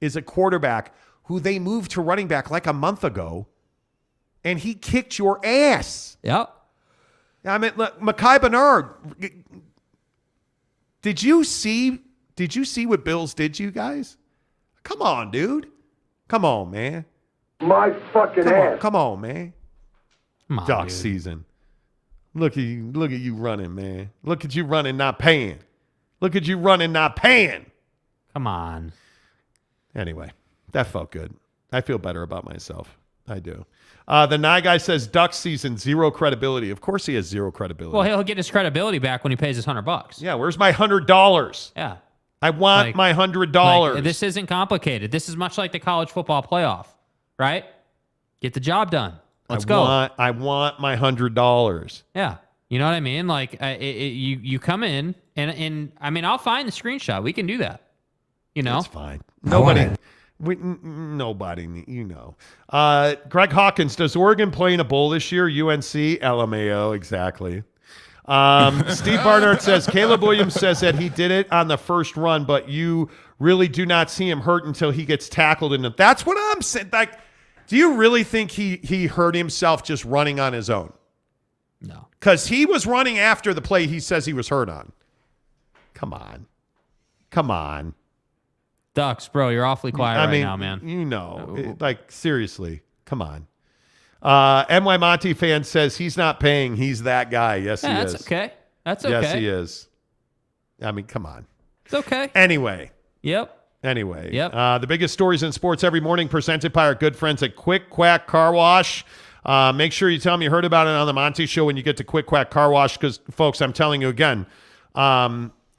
is a quarterback who they moved to running back like a month ago, and he kicked your ass. Yep. I mean, look, Mekhi Bernard, did you see what Bills did to you guys? Come on, dude. Come on, man. My fucking ass. Come on, man. Come on, Duck dude. season. Look at you running, man. Look at you running, not paying. Come on. Anyway, that felt good. I feel better about myself. I do. The Nye guy says Duck season, zero credibility. Of course he has zero credibility. Well, he'll get his credibility back when he pays his $100. Yeah, where's my $100? Yeah. I want my $100. This isn't complicated. This is much like the college football playoff, right? Get the job done. Let's go. I want my $100. Yeah. You know what I mean? Like, you come in, and I mean, I'll find the screenshot. We can do that. You know? That's fine. Nobody, you know. Greg Hawkins, does Oregon play in a bowl this year? UNC? LMAO, exactly. Steve Barnard says, Caleb Williams says that he did it on the first run, but you really do not see him hurt until he gets tackled. And that's what I'm saying. Like, do you really think he hurt himself just running on his own? No. Because he was running after the play he says he was hurt on. Come on. Ducks, bro, you're awfully quiet right now, man. You know, seriously, come on. NY Monty fan says he's not paying. He's that guy. Yes, he is. That's okay. That's okay. Yes, he is. I mean, come on. It's okay. Anyway. Yep. The biggest stories in sports every morning presented by our good friends at Quick Quack Car Wash. Make sure you tell them you heard about it on the Monty Show when you get to Quick Quack Car Wash because, folks, I'm telling you again,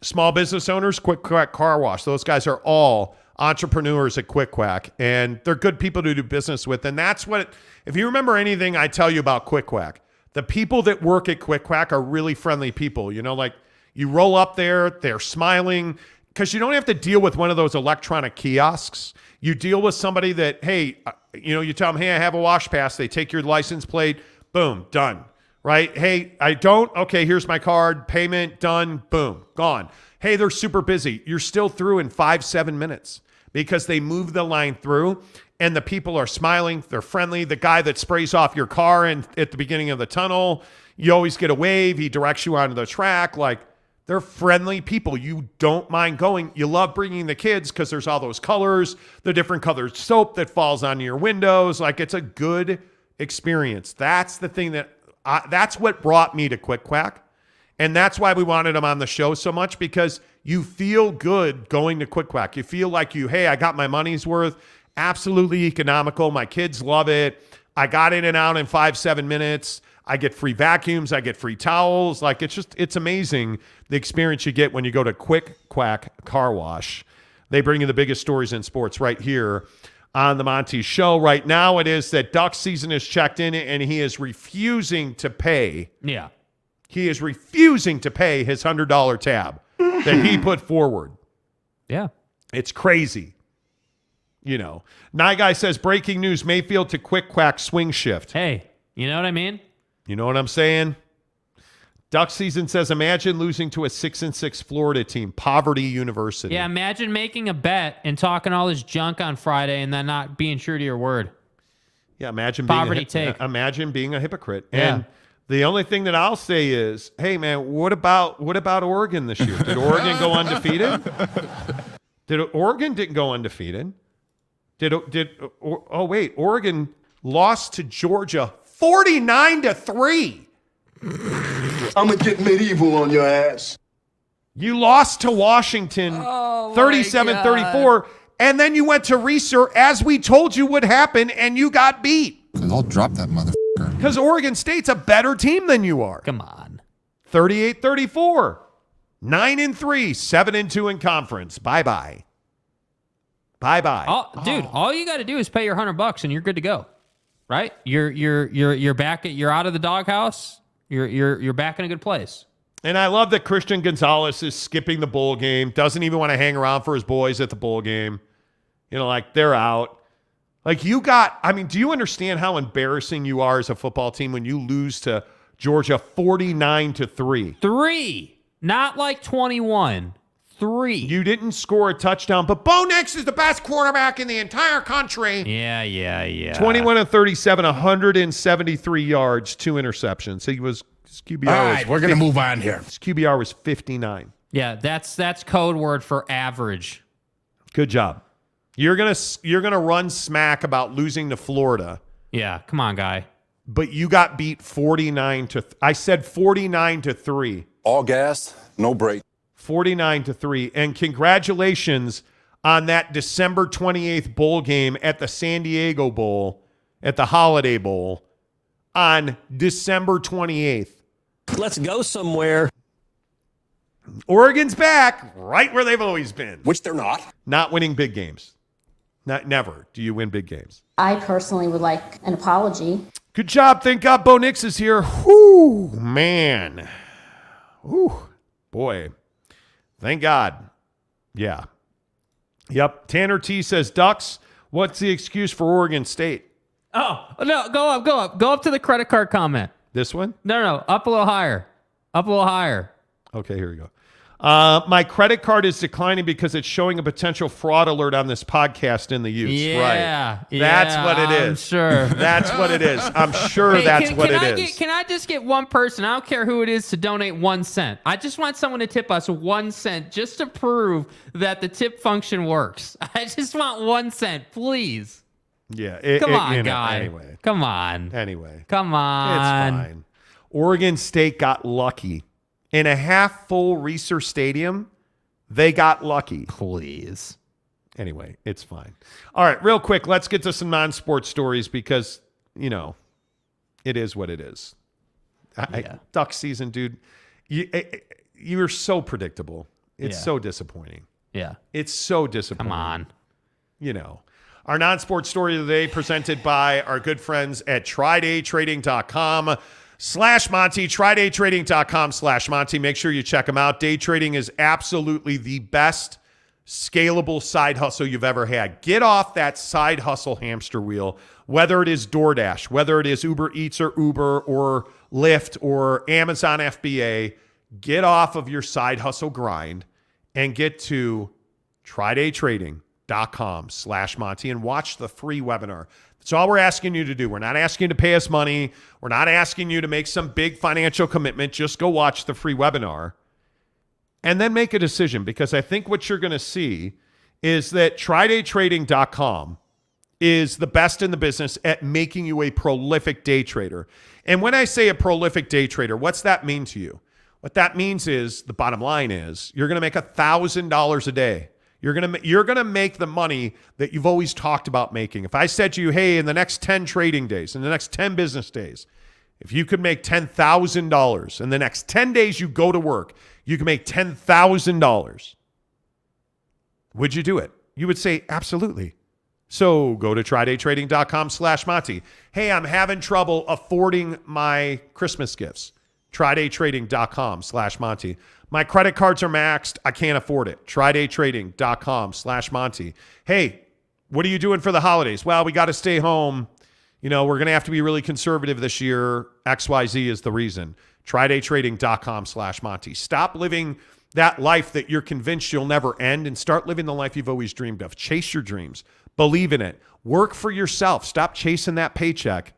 small business owners, Quick Quack Car Wash, those guys are all entrepreneurs at Quick Quack, and they're good people to do business with. And that's what, if you remember anything I tell you about Quick Quack, the people that work at Quick Quack are really friendly people. You know, like you roll up there, they're smiling, because you don't have to deal with one of those electronic kiosks. You deal with somebody that, hey, you tell them, hey, I have a wash pass. They take your license plate, boom, done, right? Hey, I don't. Okay, here's my card, payment, done, boom, gone. Hey, they're super busy. You're still through in 5-7 minutes because they move the line through and the people are smiling. They're friendly. The guy that sprays off your car and at the beginning of the tunnel, you always get a wave. He directs you onto the track. Like, they're friendly people. You don't mind going. You love bringing the kids because there's all those colors, the different colored soap that falls onto your windows. Like, it's a good experience. That's the thing that's what brought me to Quick Quack. And that's why we wanted him on the show so much, because you feel good going to Quick Quack. You feel like hey, I got my money's worth. Absolutely economical. My kids love it. I got in and out in 5-7 minutes. I get free vacuums. I get free towels. Like, it's amazing the experience you get when you go to Quick Quack Car Wash. They bring you the biggest stories in sports right here on the Monty Show. Right now it is that duck season is checked in and he is refusing to pay. Yeah. He is refusing to pay his $100 tab that he put forward. Yeah. It's crazy. You know. Nye Guy says, breaking news, Mayfield to Quick Quack swing shift. Hey, you know what I mean? You know what I'm saying? Duck season says, imagine losing to a 6-6 Florida team, Poverty University. Yeah, imagine making a bet and talking all this junk on Friday and then not being true to your word. Yeah, imagine being a hypocrite. Yeah. And the only thing that I'll say is, hey man, what about Oregon this year? Did Oregon go undefeated? Oregon didn't go undefeated. Oregon lost to Georgia 49-3. I'm going to get medieval on your ass. You lost to Washington 37-34, and then you went to Reser, as we told you would happen, and you got beat. Because I'll drop that motherfucker. Because Oregon State's a better team than you are. Come on. 38-34. 9-3, 7-2 in conference. Bye-bye. Dude, all you got to do is pay your $100 and you're good to go. Right? You're back you're out of the doghouse. You're back in a good place. And I love that Christian Gonzalez is skipping the bowl game, doesn't even want to hang around for his boys at the bowl game. You know, like, they're out. Like, do you understand how embarrassing you are as a football team when you lose to Georgia 49-3? 3, not like 21. 3. You didn't score a touchdown, but Bo Nix is the best quarterback in the entire country. Yeah. 21-37, 173 yards, 2 interceptions. His QBR. All right, we're going to move on here. His QBR was 59. Yeah, that's code word for average. Good job. You're gonna run smack about losing to Florida. Yeah, come on, guy. But you got beat 49-3. All gas, no break. 49-3. And congratulations on that December 28th bowl game at the San Diego Bowl. at the Holiday Bowl on December 28th. Let's go somewhere. Oregon's back right where they've always been. Which they're not. Not winning big games. Never do you win big games. I personally would like an apology. Good job. Thank God Bo Nix is here. Whoo, man. Whoo, boy. Thank God. Yeah. Yep. Tanner T says, Ducks, what's the excuse for Oregon State? Oh, no, go up. Go up to the credit card comment. This one? No, up a little higher. Up a little higher. Okay, here we go. My credit card is declining because it's showing a potential fraud alert on this podcast in the Utes. Yeah, right. That's what it is. I'm sure. That's what it is. I'm sure that's what it is. Can I just get one person, I don't care who it is, to donate 1 cent? I just want someone to tip us 1 cent just to prove that the tip function works. I just want 1 cent, please. Yeah. Come on, guy. Anyway. Come on. Anyway. Come on. It's fine. Oregon State got lucky. In a half-full Reser Stadium, they got lucky. Please. Anyway, it's fine. All right, real quick, let's get to some non-sports stories because, you know, it is what it is. Duck season, dude, you're so predictable. It's so disappointing. Yeah. It's so disappointing. Come on. You know. Our non-sports story of the day presented by our good friends at TryDayTrading.com/Monty, TryDayTrading.com/Monty. Make sure you check them out. Day trading is absolutely the best scalable side hustle you've ever had. Get off that side hustle hamster wheel, whether it is DoorDash, whether it is Uber Eats or Uber or Lyft or Amazon FBA. Get off of your side hustle grind and get to TryDayTrading.com/Monty and watch the free webinar. That's all we're asking you to do. We're not asking you to pay us money. We're not asking you to make some big financial commitment. Just go watch the free webinar and then make a decision, because I think what you're going to see is that TryDayTrading.com is the best in the business at making you a prolific day trader. And when I say a prolific day trader, what's that mean to you? What that means is, the bottom line is, you're going to make $1,000 a day. You're gonna make the money that you've always talked about making. If I said to you, hey, in the next 10 trading days, in the next 10 business days, if you could make $10,000 in the next 10 days you go to work, you can make $10,000. Would you do it? You would say, absolutely. So go to TryDayTrading.com/Monty. Hey, I'm having trouble affording my Christmas gifts. TryDayTrading.com/Monty. My credit cards are maxed. I can't afford it. TryDayTrading.com/Monty. Hey, what are you doing for the holidays? Well, we got to stay home. You know, we're going to have to be really conservative this year. XYZ is the reason. TryDayTrading.com/Monty. Stop living that life that you're convinced you'll never end and start living the life you've always dreamed of. Chase your dreams. Believe in it. Work for yourself. Stop chasing that paycheck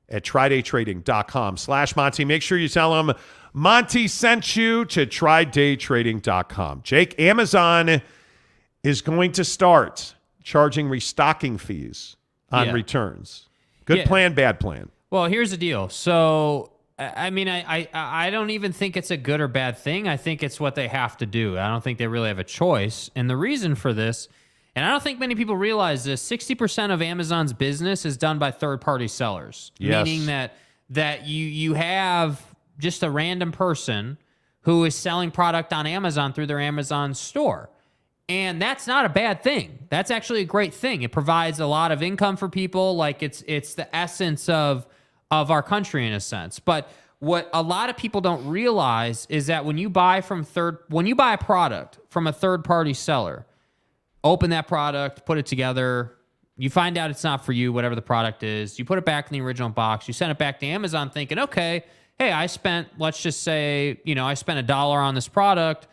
at TryDayTrading.com/Monty. Make sure you tell them Monty sent you to TryDayTrading.com. Jake, Amazon is going to start charging restocking fees on returns. Good plan, bad plan. Well, here's the deal. So, I mean, I don't even think it's a good or bad thing. I think it's what they have to do. I don't think they really have a choice. And the reason for this, and I don't think many people realize this, 60% of Amazon's business is done by third-party sellers. Yes. Meaning that you have just a random person who is selling product on Amazon through their Amazon store. And that's not a bad thing. That's actually a great thing. It provides a lot of income for people. Like it's the essence of our country in a sense. But what a lot of people don't realize is that when you buy a product from a third-party seller, open that product, put it together, you find out it's not for you, whatever the product is, you put it back in the original box, you send it back to Amazon thinking, okay, hey, let's just say, I spent $1 on this product.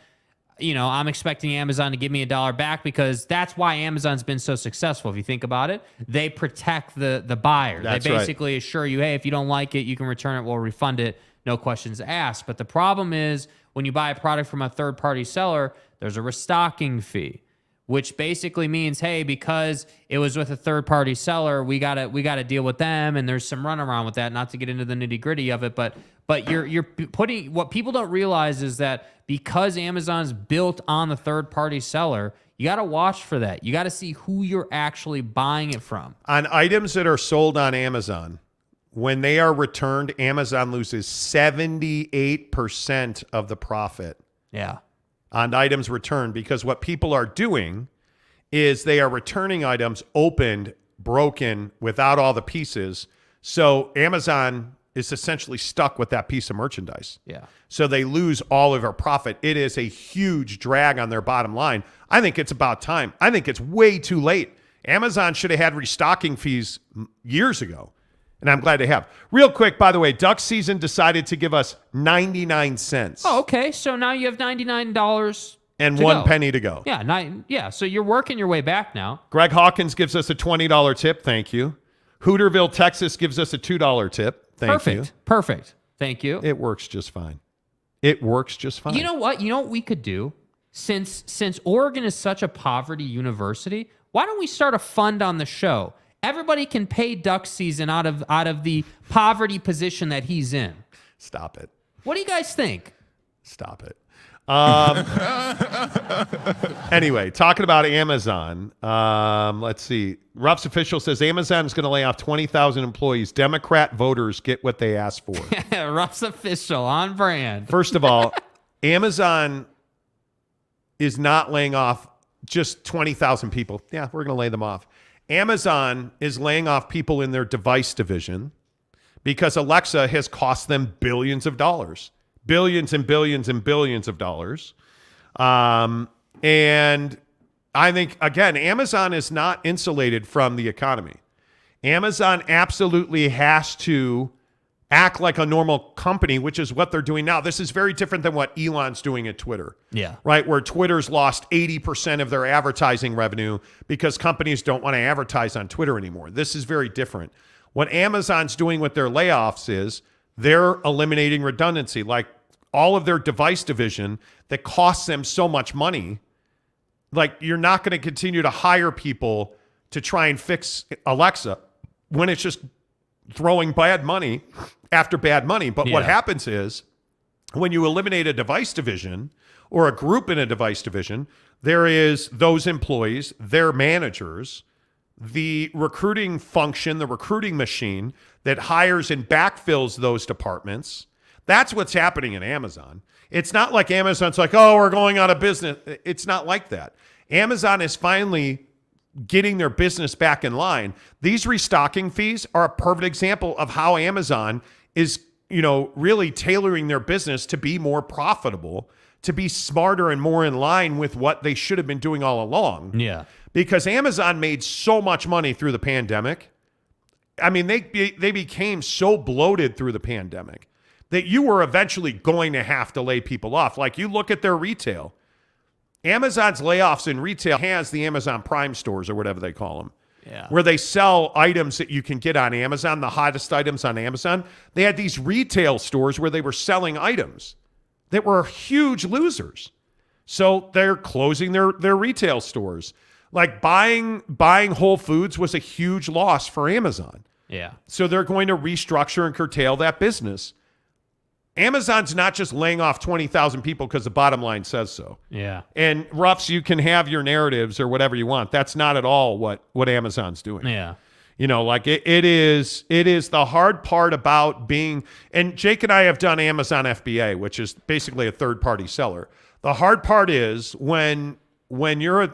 I'm expecting Amazon to give me $1 back because that's why Amazon's been so successful. If you think about it, they protect the buyer. That's they basically assure you, hey, if you don't like it, you can return it, we'll refund it, no questions asked. But the problem is when you buy a product from a third-party seller, there's a restocking fee, which basically means, hey, because it was with a third-party seller, we gotta deal with them, and there's some runaround with that. Not to get into the nitty-gritty of it, but But you're putting, what people don't realize is that because Amazon's built on the third-party seller, you got to watch for that. You got to see who you're actually buying it from. On items that are sold on Amazon, when they are returned, Amazon loses 78% of the profit. Yeah. On items returned, because what people are doing is they are returning items opened, broken, without all the pieces. So Amazon is essentially stuck with that piece of merchandise. Yeah. So they lose all of their profit. It is a huge drag on their bottom line. I think it's about time. I think it's way too late. Amazon should have had restocking fees years ago, and I'm glad they have. Real quick, by the way, duck season decided to give us 99 cents. Oh, okay. So now you have $99 and to 1 go. penny to go. Yeah, so you're working your way back now. Greg Hawkins gives us a $20 tip. Thank you. Hooterville, Texas gives us a $2 tip. Thank you. Perfect. Thank you. It works just fine. It works just fine. You know what? You know what we could do? Since Oregon is such a poverty university, why don't we start a fund on the show? Everybody can pay duck season out of the poverty position that he's in. Stop it. What do you guys think? Stop it. Anyway, talking about Amazon, let's see. Ruff's official says Amazon is going to lay off 20,000 employees. Democrat voters get what they asked for. Ruff's official, on brand. First of all, Amazon is not laying off just 20,000 people. Yeah, we're going to lay them off. Amazon is laying off people in their device division because Alexa has cost them billions of dollars. Billions and billions and billions of dollars. And I think, again, Amazon is not insulated from the economy. Amazon absolutely has to act like a normal company, which is what they're doing now. This is very different than what Elon's doing at Twitter. Yeah. Right? Where Twitter's lost 80% of their advertising revenue because companies don't want to advertise on Twitter anymore. This is very different. What Amazon's doing with their layoffs is they're eliminating redundancy, like all of their device division that costs them so much money. Like, you're not going to continue to hire people to try and fix Alexa when it's just throwing bad money after bad money. But what happens is when you eliminate a device division or a group in a device division, there is those employees, their managers, the recruiting function, the recruiting machine that hires and backfills those departments. That's what's happening in Amazon. It's not like Amazon's like, oh, we're going out of business. It's not like that. Amazon is finally getting their business back in line. These restocking fees are a perfect example of how Amazon is, really tailoring their business to be more profitable, to be smarter and more in line with what they should have been doing all along. Yeah. Because Amazon made so much money through the pandemic. I mean, they became so bloated through the pandemic that you were eventually going to have to lay people off. Like, you look at their retail. Amazon's layoffs in retail has the Amazon Prime stores, or whatever they call them, where they sell items that you can get on Amazon, the hottest items on Amazon. They had these retail stores where they were selling items that were huge losers. So they're closing their retail stores. Like, buying Whole Foods was a huge loss for Amazon. Yeah. So they're going to restructure and curtail that business. Amazon's not just laying off 20,000 people because the bottom line says so. Yeah. And Ruffs, you can have your narratives or whatever you want. That's not at all what Amazon's doing. Yeah. Like it is the hard part about being, and Jake and I have done Amazon FBA, which is basically a third-party seller. The hard part is when you're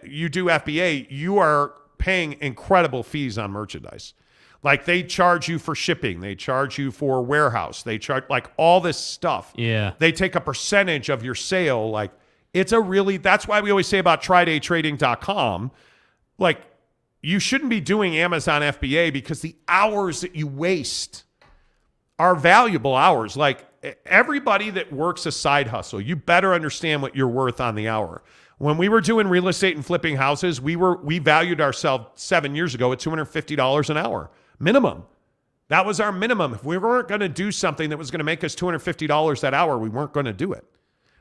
you do FBA, you are paying incredible fees on merchandise. Like, they charge you for shipping. They charge you for warehouse. They charge, like, all this stuff. Yeah. They take a percentage of your sale. Like, that's why we always say about trydaytrading.com, like, you shouldn't be doing Amazon FBA because the hours that you waste are valuable hours. Like, everybody that works a side hustle, you better understand what you're worth on the hour. When we were doing real estate and flipping houses, we valued ourselves 7 years ago at $250 an hour. Minimum. That was our minimum. If we weren't going to do something that was going to make us $250 that hour, we weren't going to do it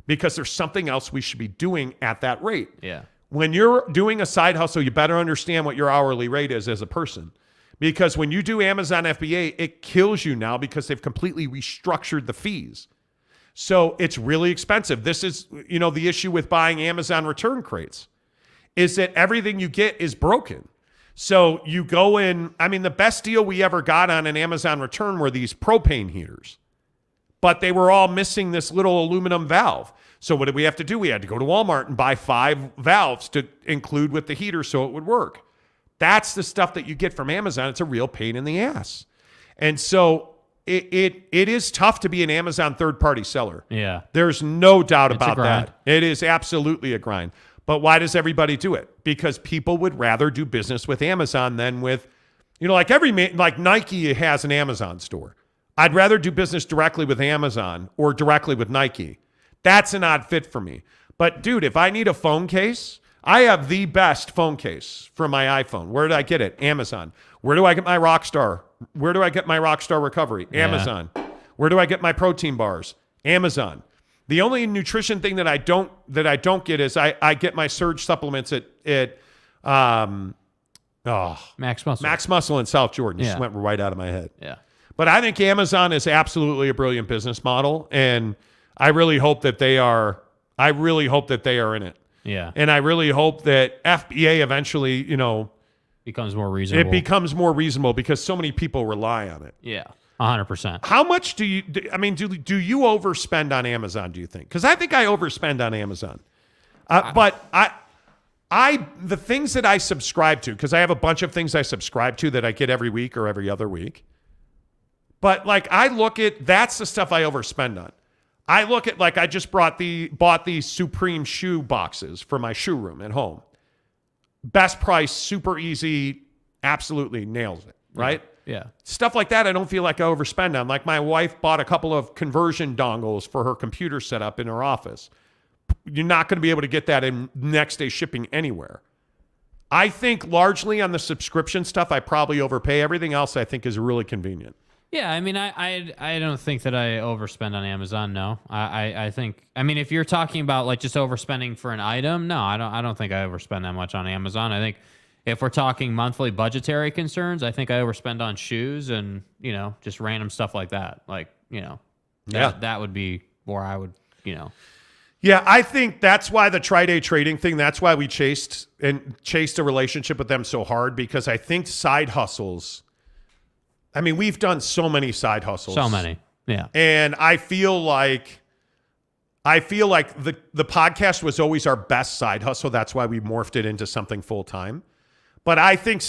because there's something else we should be doing at that rate. Yeah. When you're doing a side hustle, you better understand what your hourly rate is as a person, Because when you do Amazon FBA, it kills you now because they've completely restructured the fees. So it's really expensive. This is, the issue with buying Amazon return crates is that everything you get is broken. So you go in, the best deal we ever got on an Amazon return were these propane heaters, but they were all missing this little aluminum valve. So what did we have to do? We had to go to Walmart and buy 5 valves to include with the heater so it would work. That's the stuff that you get from Amazon. It's a real pain in the ass. And so it is tough to be an Amazon third-party seller. Yeah. There's no doubt about that. It is absolutely a grind. But why does everybody do it? Because people would rather do business with Amazon than with, like Nike has an Amazon store. I'd rather do business directly with Amazon or directly with Nike. That's an odd fit for me. But dude, if I need a phone case, I have the best phone case for my iPhone. Where did I get it? Amazon. Where do I get my Rockstar? Where do I get my Rockstar Recovery? Amazon. Where do I get my protein bars? Amazon. The only nutrition thing that I don't get is I get my Surge supplements at Max Muscle. Max Muscle in South Jordan. Just went right out of my head. Yeah. But I think Amazon is absolutely a brilliant business model, and I really hope that they are. I really hope that they are in it. Yeah. And I really hope that FBA eventually, becomes more reasonable. It becomes more reasonable because so many people rely on it. Yeah. 100%. How much do you overspend on Amazon, do you think? Because I think I overspend on Amazon. But the things that I subscribe to, because I have a bunch of things I subscribe to that I get every week or every other week. But I look at, that's the stuff I overspend on. I look at, I just bought these Supreme shoe boxes for my shoe room at home. Best price, super easy, absolutely nails it, right? Yeah. Stuff like that I don't feel like I overspend on. Like my wife bought a couple of conversion dongles for her computer setup in her office. You're not going to be able to get that in next day shipping anywhere. I think largely on the subscription stuff, I probably overpay. Everything else I think is really convenient. Yeah, I don't think that I overspend on Amazon. No, I think if you're talking about just overspending for an item, no, I don't think I overspend that much on Amazon. I think if we're talking monthly budgetary concerns, I think I overspend on shoes and just random stuff like that. That would be where I would Yeah, I think that's why the tri-day trading thing. That's why we chased a relationship with them so hard, because I think side hustles. We've done so many side hustles. So many. Yeah. And I feel like the podcast was always our best side hustle. That's why we morphed it into something full time. But I think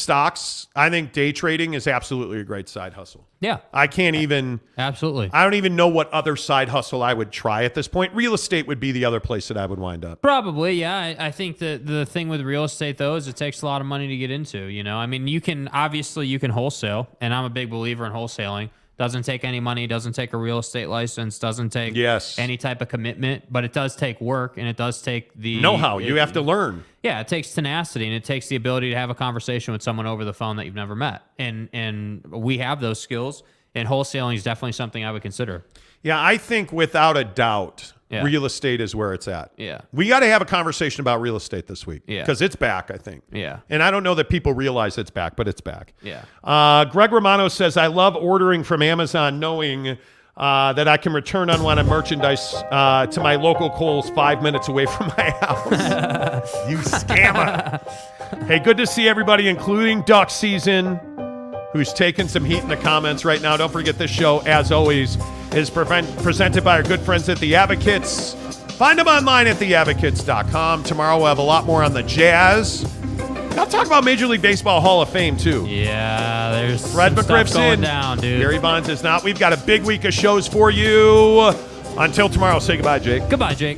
day trading is absolutely a great side hustle. Yeah. I can't even. Absolutely. I don't even know what other side hustle I would try at this point. Real estate would be the other place that I would wind up. Probably, yeah. I think that the thing with real estate, though, is it takes a lot of money to get into. You can wholesale, and I'm a big believer in wholesaling. Doesn't take any money, doesn't take a real estate license, doesn't take any type of commitment, but it does take work, and it does take the know-how. You have to learn. Yeah, it takes tenacity, and it takes the ability to have a conversation with someone over the phone that you've never met. And we have those skills, and wholesaling is definitely something I would consider. Yeah, I think without a doubt, real estate is where it's at. Yeah. We got to have a conversation about real estate this week. Yeah. Because it's back, I think. Yeah. And I don't know that people realize it's back, but it's back. Yeah. Greg Romano says, I love ordering from Amazon knowing that I can return unwanted merchandise to my local Kohl's 5 minutes away from my house. You scammer. Hey, good to see everybody, including Duck Season, who's taking some heat in the comments right now. Don't forget this show, as always, is presented by our good friends at The Advocates. Find them online at theadvocates.com. Tomorrow we'll have a lot more on the Jazz. I'll talk about Major League Baseball Hall of Fame, too. Yeah, there's Fred some McGriff's stuff going in. down, dude. Gary Bonds is not. We've got a big week of shows for you. Until tomorrow, say goodbye, Jake. Goodbye, Jake.